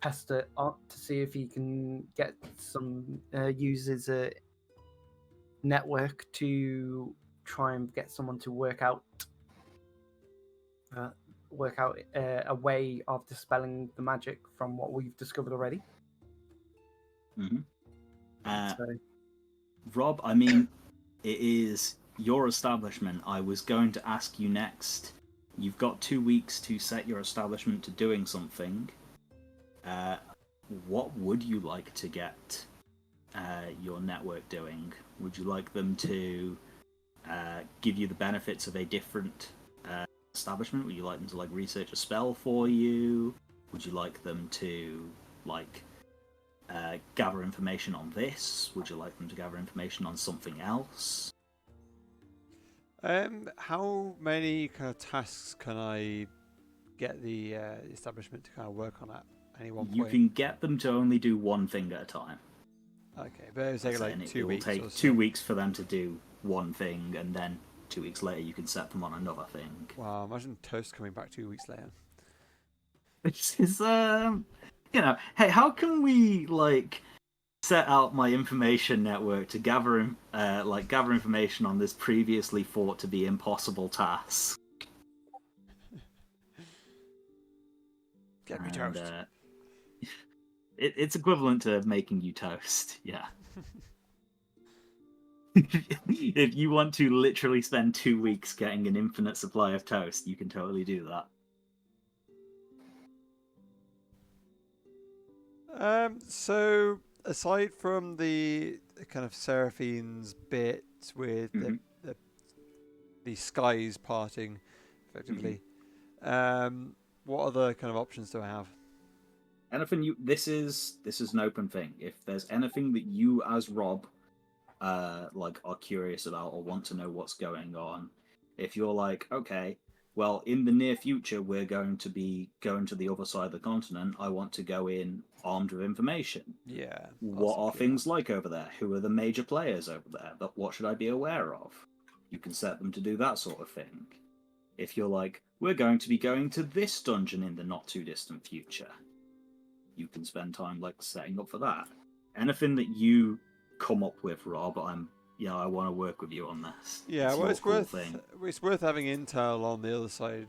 pester Art to see if he can get some use his network to try and get someone to work out a way of dispelling the magic from what we've discovered already. Mm-hmm. So, Rob, I mean, it is your establishment. I was going to ask you next. You've got 2 weeks to set your establishment to doing something. What would you like to get your network doing? Would you like them to give you the benefits of a different establishment? Would you like them to like research a spell for you? Would you like them to like gather information on this? Would you like them to gather information on something else? How many kind of tasks can I get the establishment to kind of work on at any one point? You can get them to only do one thing at a time. Okay, but it will take like 2 weeks. It will take 2 weeks for them to do one thing, and then 2 weeks later you can set them on another thing. Wow, imagine Toast coming back 2 weeks later. This is, you know, hey, how can we, like, set out my information network to gather information on this previously thought to be impossible task? Get me toast. It's equivalent to making you toast, yeah. If you want to literally spend 2 weeks getting an infinite supply of toast, you can totally do that. So aside from the kind of Seraphine's bit with the skies parting, effectively, what other kind of options do I have? Anything this is an open thing. If there's anything that you as Rob like are curious about or want to know what's going on, if you're like, okay, well, in the near future we're going to be going to the other side of the continent, I want to go in armed with information. Yeah. What are things like over there? Who are the major players over there? What should I be aware of? You can set them to do that sort of thing. If you're like, we're going to be going to this dungeon in the not too distant future, you can spend time like setting up for that. Anything that you come up with, Rob, I'm I want to work with you on this. Yeah, well, your it's cool worth thing. it's worth having intel on the other side.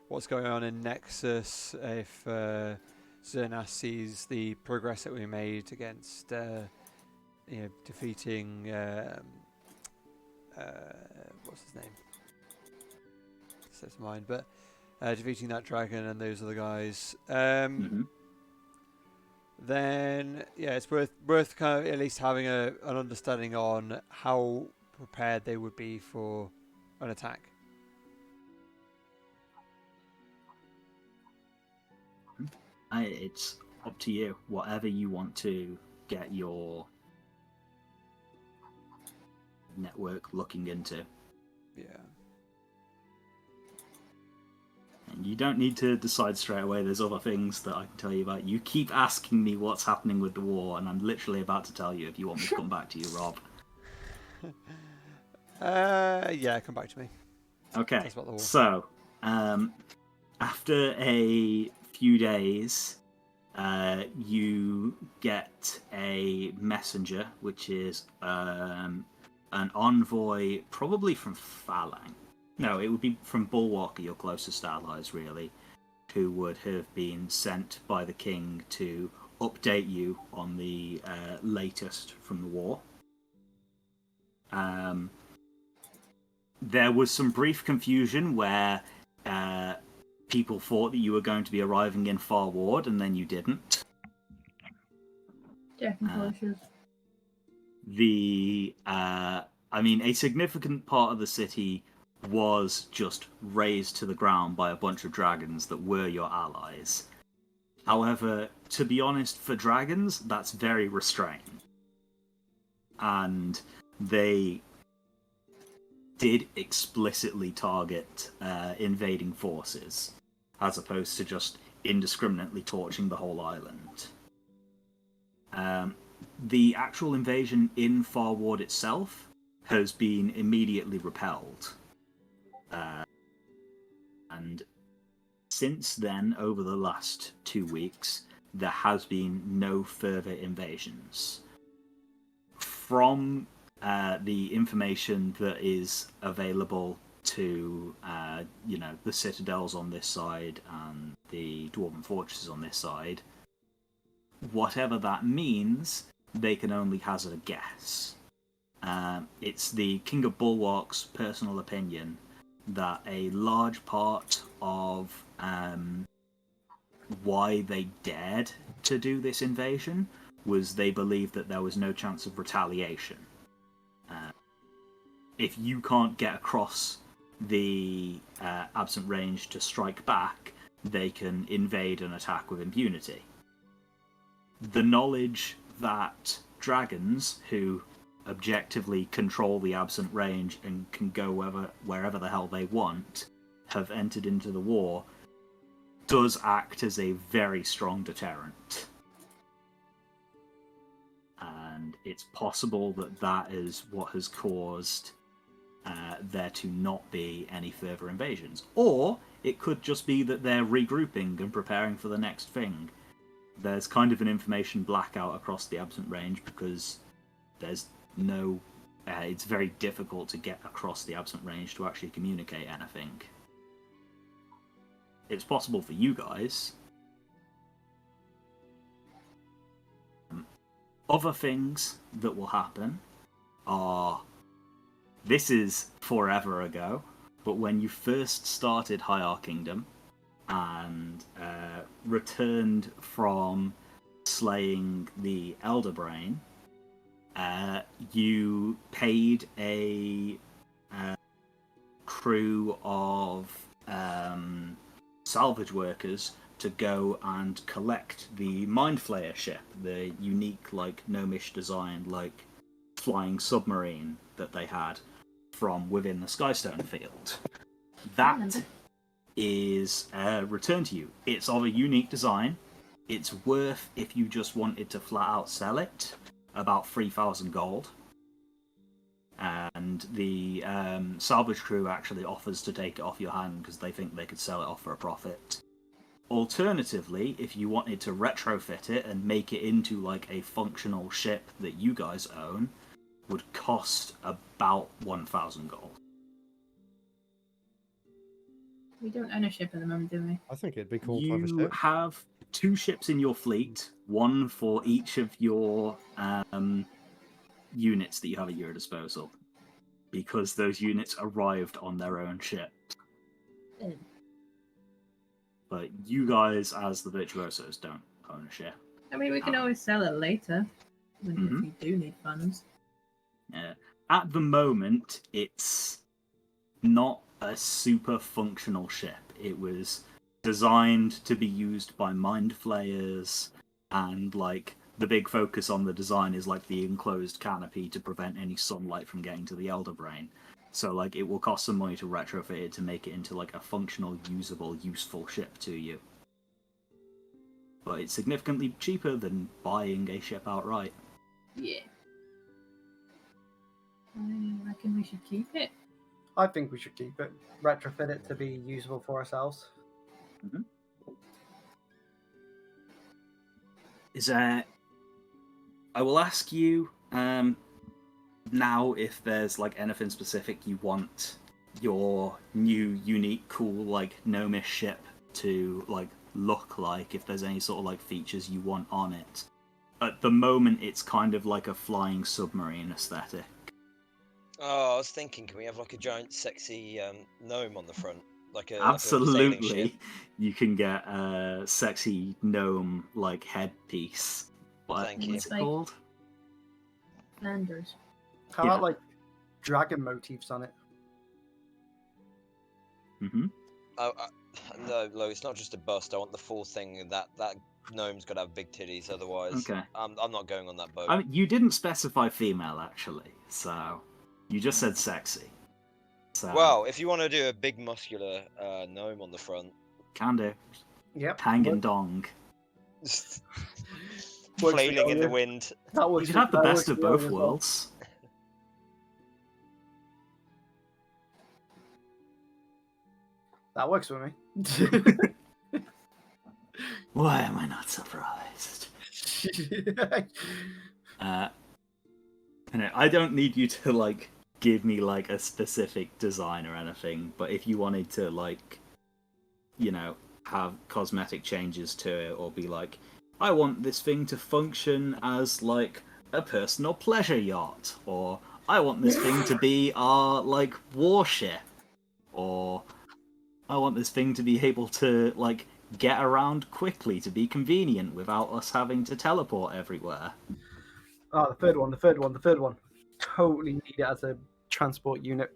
What's going on in Nexus if Zernas sees the progress that we made against defeating what's his name? Slips mind, but defeating that dragon and those other guys. Then it's worth kind of at least having an understanding on how prepared they would be for an attack. It's up to you. Whatever you want to get your network looking into. Yeah. And you don't need to decide straight away. There's other things that I can tell you about. You keep asking me what's happening with the war, and I'm literally about to tell you if you want me to come back to you, Rob. Come back to me. Okay, That's about the war. so after a few days, you get a messenger, which is an envoy, probably from Phalang. No, it would be from Bulwarker, your closest allies, really, who would have been sent by the king to update you on the latest from the war. There was some brief confusion where people thought that you were going to be arriving in Farward, and then you didn't. Technical issues. A significant part of the city was just razed to the ground by a bunch of dragons that were your allies. However, to be honest, for dragons, that's very restrained. And they did explicitly target invading forces, as opposed to just indiscriminately torching the whole island. The actual invasion in Farward itself has been immediately repelled. And since then, over the last 2 weeks, there has been no further invasions. From the information that is available to the citadels on this side and the dwarven fortresses on this side, whatever that means, they can only hazard a guess. It's the King of Bulwark's personal opinion that a large part of why they dared to do this invasion was they believed that there was no chance of retaliation. If you can't get across the absent range to strike back, they can invade and attack with impunity. The knowledge that dragons, who objectively control the absent range and can go wherever the hell they want, have entered into the war, does act as a very strong deterrent. And it's possible that that is what has caused there to not be any further invasions. Or it could just be that they're regrouping and preparing for the next thing. There's kind of an information blackout across the absent range because there's no... it's very difficult to get across the absent range to actually communicate anything. It's possible for you guys. Other things that will happen are... This is forever ago, but when you first started High Kingdom and returned from slaying the Elder Brain, you paid a crew of salvage workers to go and collect the Mind Flayer ship, the unique, gnomish design, flying submarine that they had from within the Skystone field. That is returned to you. It's of a unique design. It's worth, if you just wanted to flat out sell it, about 3,000 gold. And the salvage crew actually offers to take it off your hand because they think they could sell it off for a profit. Alternatively, if you wanted to retrofit it and make it into a functional ship that you guys own, would cost about 1,000 gold. We don't own a ship at the moment, do we? I think it'd be cool to have a You ship. have 2 ships in your fleet, one for each of your units that you have at your disposal, because those units arrived on their own ship. Mm. But you guys, as the virtuosos, don't own a ship. I mean, we can always sell it later if Mhm. we do need funds. At the moment, it's not a super functional ship. It was designed to be used by mind flayers, and like the big focus on the design is like the enclosed canopy to prevent any sunlight from getting to the Elder Brain. So like it will cost some money to retrofit it to make it into like a functional, usable, useful ship to you. But it's significantly cheaper than buying a ship outright. Yeah. I reckon we should keep it. I think we should keep it, retrofit it to be usable for ourselves. Is there... I will ask you now if there's like anything specific you want your new, unique, cool, like gnomish ship to like look like. If there's any sort of like features you want on it. At the moment, it's kind of like a flying submarine aesthetic. Oh, I was thinking, can we have like a giant, sexy gnome on the front, like a sailing Absolutely, ship? you can get a sexy gnome like headpiece. Thank you. What's it called? Landers. How Yeah. about like dragon motifs on it? Mm-hmm. Oh, no, it's not just a bust. I want the full thing. That gnome's got to have big titties, otherwise, Okay. I'm not going on that boat. I mean, you didn't specify female actually, so you just said sexy. So Well, if you want to do a big muscular gnome on the front, can do. Yep. Hanging dong. flailing in the you. wind. That You works. can have the that best works of for me both as well. worlds. That works for me. Why am I not surprised? I don't need you to like give me like a specific design or anything, but if you wanted to like, you know, have cosmetic changes to it, or be like, I want this thing to function as like a personal pleasure yacht, or I want this thing to be our like warship, or I want this thing to be able to like get around quickly to be convenient without us having to teleport everywhere. Oh, the third one. Totally need it as a transport unit.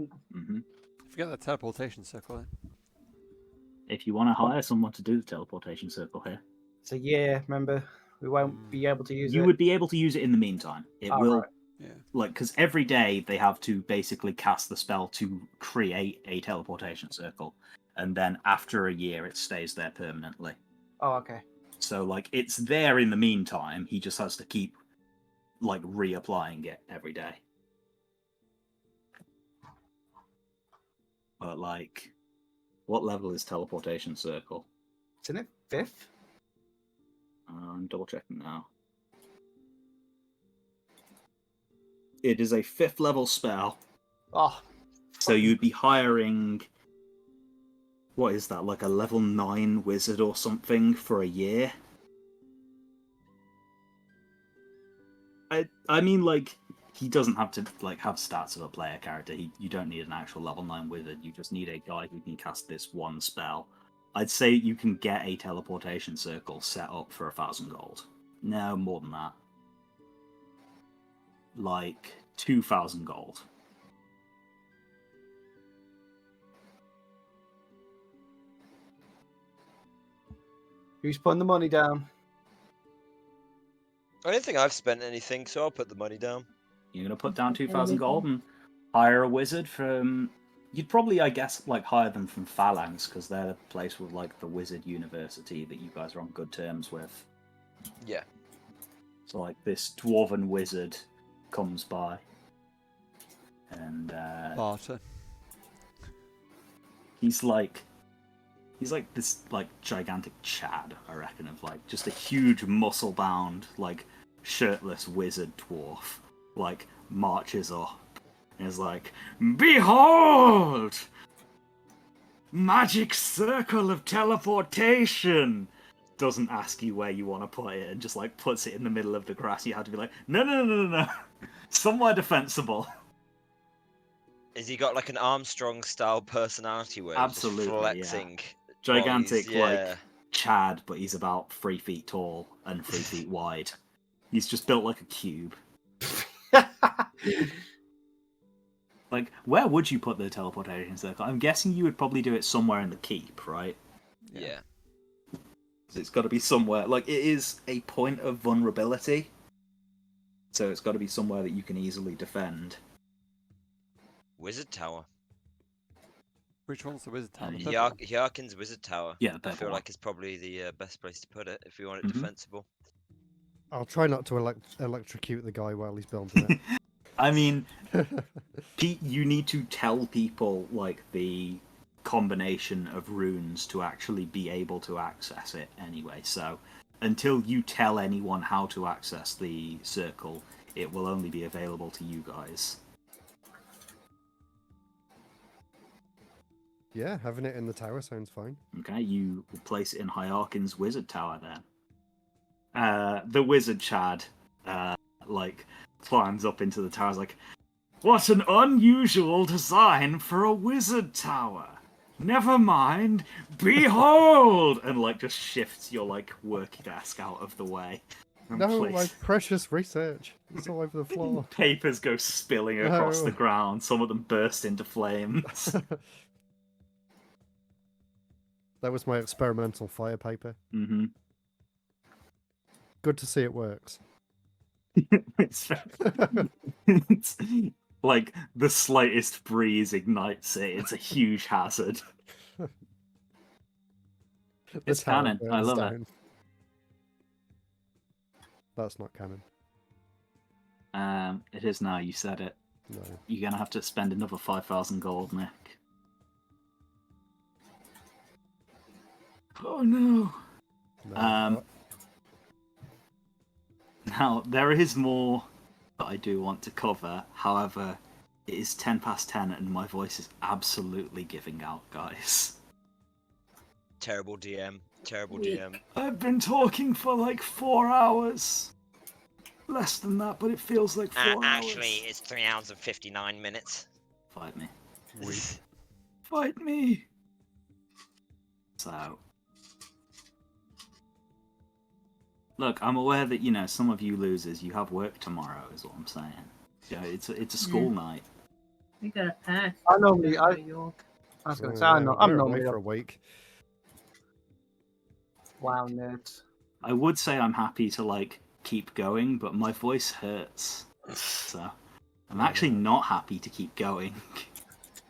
Mm-hmm. Forget that teleportation circle then. If you want to hire someone to do the teleportation circle here, So yeah, remember, we won't be able to use it. you would be able to use it in the meantime. It Oh, will, right. Yeah. like, because every day they have to basically cast the spell to create a teleportation circle, and then after a year it stays there permanently. Oh, okay. So, like, it's there in the meantime. He just has to keep, like, reapplying it every day. But, like, what level is teleportation circle? Isn't it 5th? I'm double checking now. It is a 5th level spell, Oh, so you'd be hiring. What is that, like a level 9 wizard or something for a year? I mean, like, he doesn't have to like have stats of a player character. You don't need an actual level 9 wizard. You just need a guy who can cast this one spell. I'd say you can get a teleportation circle set up for 1,000 gold. No, more than that. Like 2,000 gold. who's putting the money down? I don't think I've spent anything, so I'll put the money down. You're gonna put down 2,000 gold and hire a wizard from. You'd probably, I guess, like hire them from Phalanx because they're the place with like the wizard university that you guys are on good terms with. Yeah. So like this dwarven wizard comes by, and Barter. he's like this like gigantic Chad, I reckon, of like just a huge muscle bound, like shirtless wizard dwarf like marches up and is like, "Behold! Magic circle of teleportation!" Doesn't ask you where you want to put it and just like puts it in the middle of the grass. You have to be like, no. Somewhere defensible. Has he got like an Armstrong style personality where Absolutely, he's just flexing? Gigantic, bodies, yeah. like Chad, but he's about 3 feet tall and 3 feet wide. He's just built like a cube. Like, where would you put the teleportation circle? I'm guessing you would probably do it somewhere in the keep, right? Yeah. It's got to be somewhere. Like, it is a point of vulnerability, so it's got to be somewhere that you can easily defend. Wizard Tower. Which one's the wizard tower? The Yeah. purple one? Hjarkin's Wizard Tower. Yeah, I feel like it's probably the best place to put it if you want it Mhm. defensible. I'll try not to electrocute the guy while he's building I mean, it. Pete, you need to tell people like the combination of runes to actually be able to access it anyway. So until you tell anyone how to access the circle, it will only be available to you guys. Yeah, having it in the tower sounds fine. Okay, you will place it in Hyrkin's Wizard Tower then. The wizard Chad, like, climbs up into the tower. Is like, "What an unusual design for a wizard tower! Never mind, behold!" And like just shifts your like work desk out of the way. And No, my place- precious research. It's all over the floor. Papers go spilling across No. the ground. Some of them burst into flames. That was my experimental fire paper. Mm-hmm. Good to see it works. it's like the slightest breeze ignites it. It's a huge hazard. The It's tower canon. I burns love it. down. That's not canon. It is now. You said it. No. You're gonna have to spend another 5,000 gold, Nick. Oh no. No. Now there is more that I do want to cover. However, it is 10 past 10, and my voice is absolutely giving out, guys. Terrible DM. Terrible Weak. DM. I've been talking for like 4 hours. Less than that, but it feels like 4 hours. Actually, it's 3 hours and 59 minutes. Fight me. Weak. Fight me! So... Look, I'm aware that, you know, some of you losers, you have work tomorrow, is what I'm saying. You know, it's a school night. We got a pack. I normally, I New York. was going to Oh, say, yeah, I'm we're normally away for a a week. wow nerds. I would say I'm happy to, like, keep going, but my voice hurts. So, I'm actually not happy to keep going.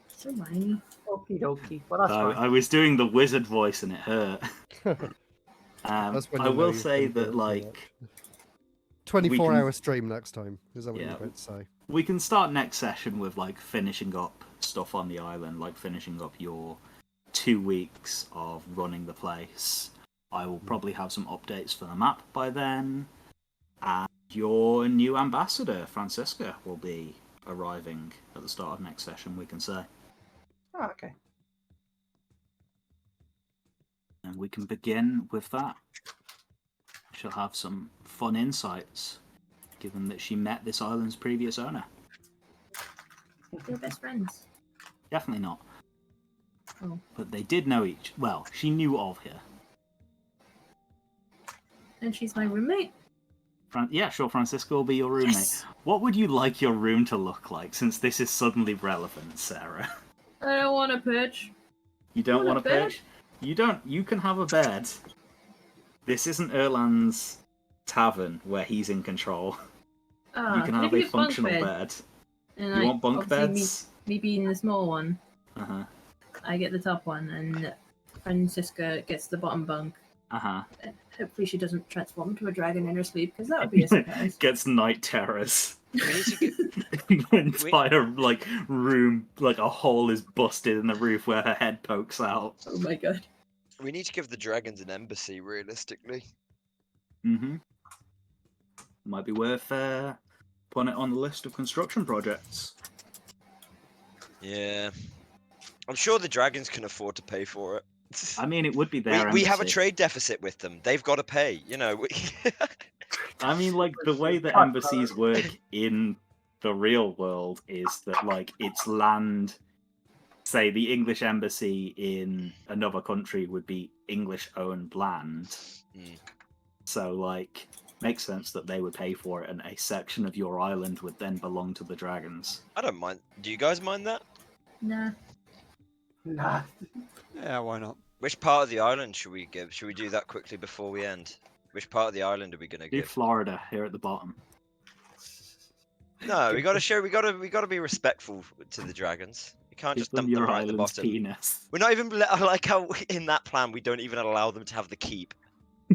So many. Okie dokie. Well, that's So, fine. I was doing the wizard voice and it hurt. That's when I you know will you've say been that, doing too like, much. 24-hour can- stream next time. Is that what Yeah. you're about to say? we can start next session with, like, finishing up stuff on the island, like finishing up your 2 weeks of running the place. I will probably have some updates for the map by then. And your new ambassador, Francisca, will be arriving at the start of next session, we can say. Oh, okay. And we can begin with that. She'll have some fun insights, given that she met this island's previous owner. They're best friends. Definitely not. Oh. But they did know each. Well, she knew of her. And she's my roommate. Yeah, sure, Francisco will be your roommate. Yes! What would you like your room to look like, since this is suddenly relevant, Sarah? I don't want a perch. You don't Want want a a bed? perch? You don't. You can have a bed. This isn't Erland's tavern where he's in control. You can have a functional bed. And You want bunk obviously beds? Me being the small one, Uh-huh. I get the top one, and Francisca gets the bottom bunk. Uh-huh. Hopefully she doesn't transform into a dragon in her sleep, because that would be a surprise. Gets night terrors. We need to get. The entire, like, room, like, a hole is busted in the roof where her head pokes out. Oh my god. We need to give the dragons an embassy, realistically. Mm-hmm. Might be worth putting it on the list of construction projects. Yeah. I'm sure the dragons can afford to pay for it. I mean, it would be their we have a embassy. trade deficit with them. They've got to pay. You know. I mean, like, the way that embassies work in the real world is that, like, it's land. Say the English embassy in another country would be English-owned land. Mm. So, like, makes sense that they would pay for it, and a section of your island would then belong to the dragons. I don't mind. Do you guys mind that? Nah. Nah. Yeah, why not? Which part of the island should we give? Should we do that quickly before we end? Which part of the island are we gonna Do give? Florida here at the bottom. No, we gotta show. We gotta be respectful to the dragons. We can't Give just them dump them your right at the island's bottom. penis. We're not even. I like how in that plan we don't even allow them to have the keep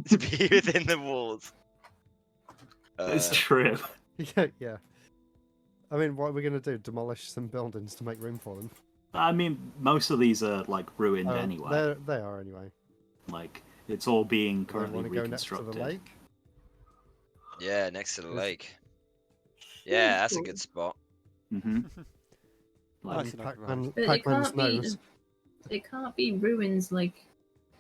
to be within the walls. It's true. Yeah. I mean, what are we going to do? Demolish some buildings to make room for them? I mean, most of these are, like, ruined anyway. They are anyway. Like, it's all being Do you currently want to go next to reconstructed. the lake? Yeah, next to the Is- lake. Yeah, that's a good spot. Mm-hmm. Nice Like, enough, Pac-Man, But Pac-Man's be. nose. It can't be ruins like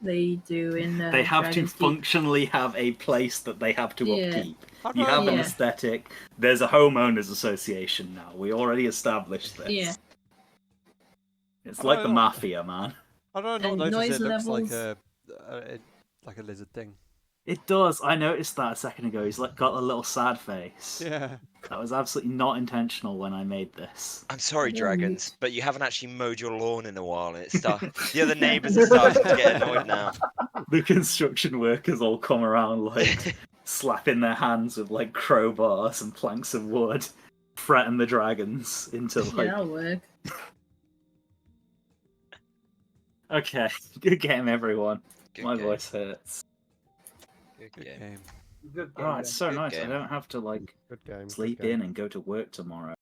they do in. they have to Dragon's Deep. functionally have a place that they have to Yeah. upkeep. I'd You rather- have an Yeah. aesthetic. There's a homeowners association now. We already established this. Yeah. It's like the don't- mafia, man. I don't know. And Notice noise it looks levels. like a lizard thing. It does. I noticed that a second ago. He's like got a little sad face. Yeah. That was absolutely not intentional when I made this. I'm sorry, Yeah. dragons, but you haven't actually mowed your lawn in a while, and it's the other neighbours are starting to get annoyed now. The construction workers all come around like slapping their hands with like crowbars and planks of wood, threaten the dragons into Yeah, like. that'll work. Okay, good game, everyone. Good My game. voice hurts. Good Good game. game. Good Oh, it's so Good nice. game. I don't have to like Good game. good sleep game. in and go to work tomorrow.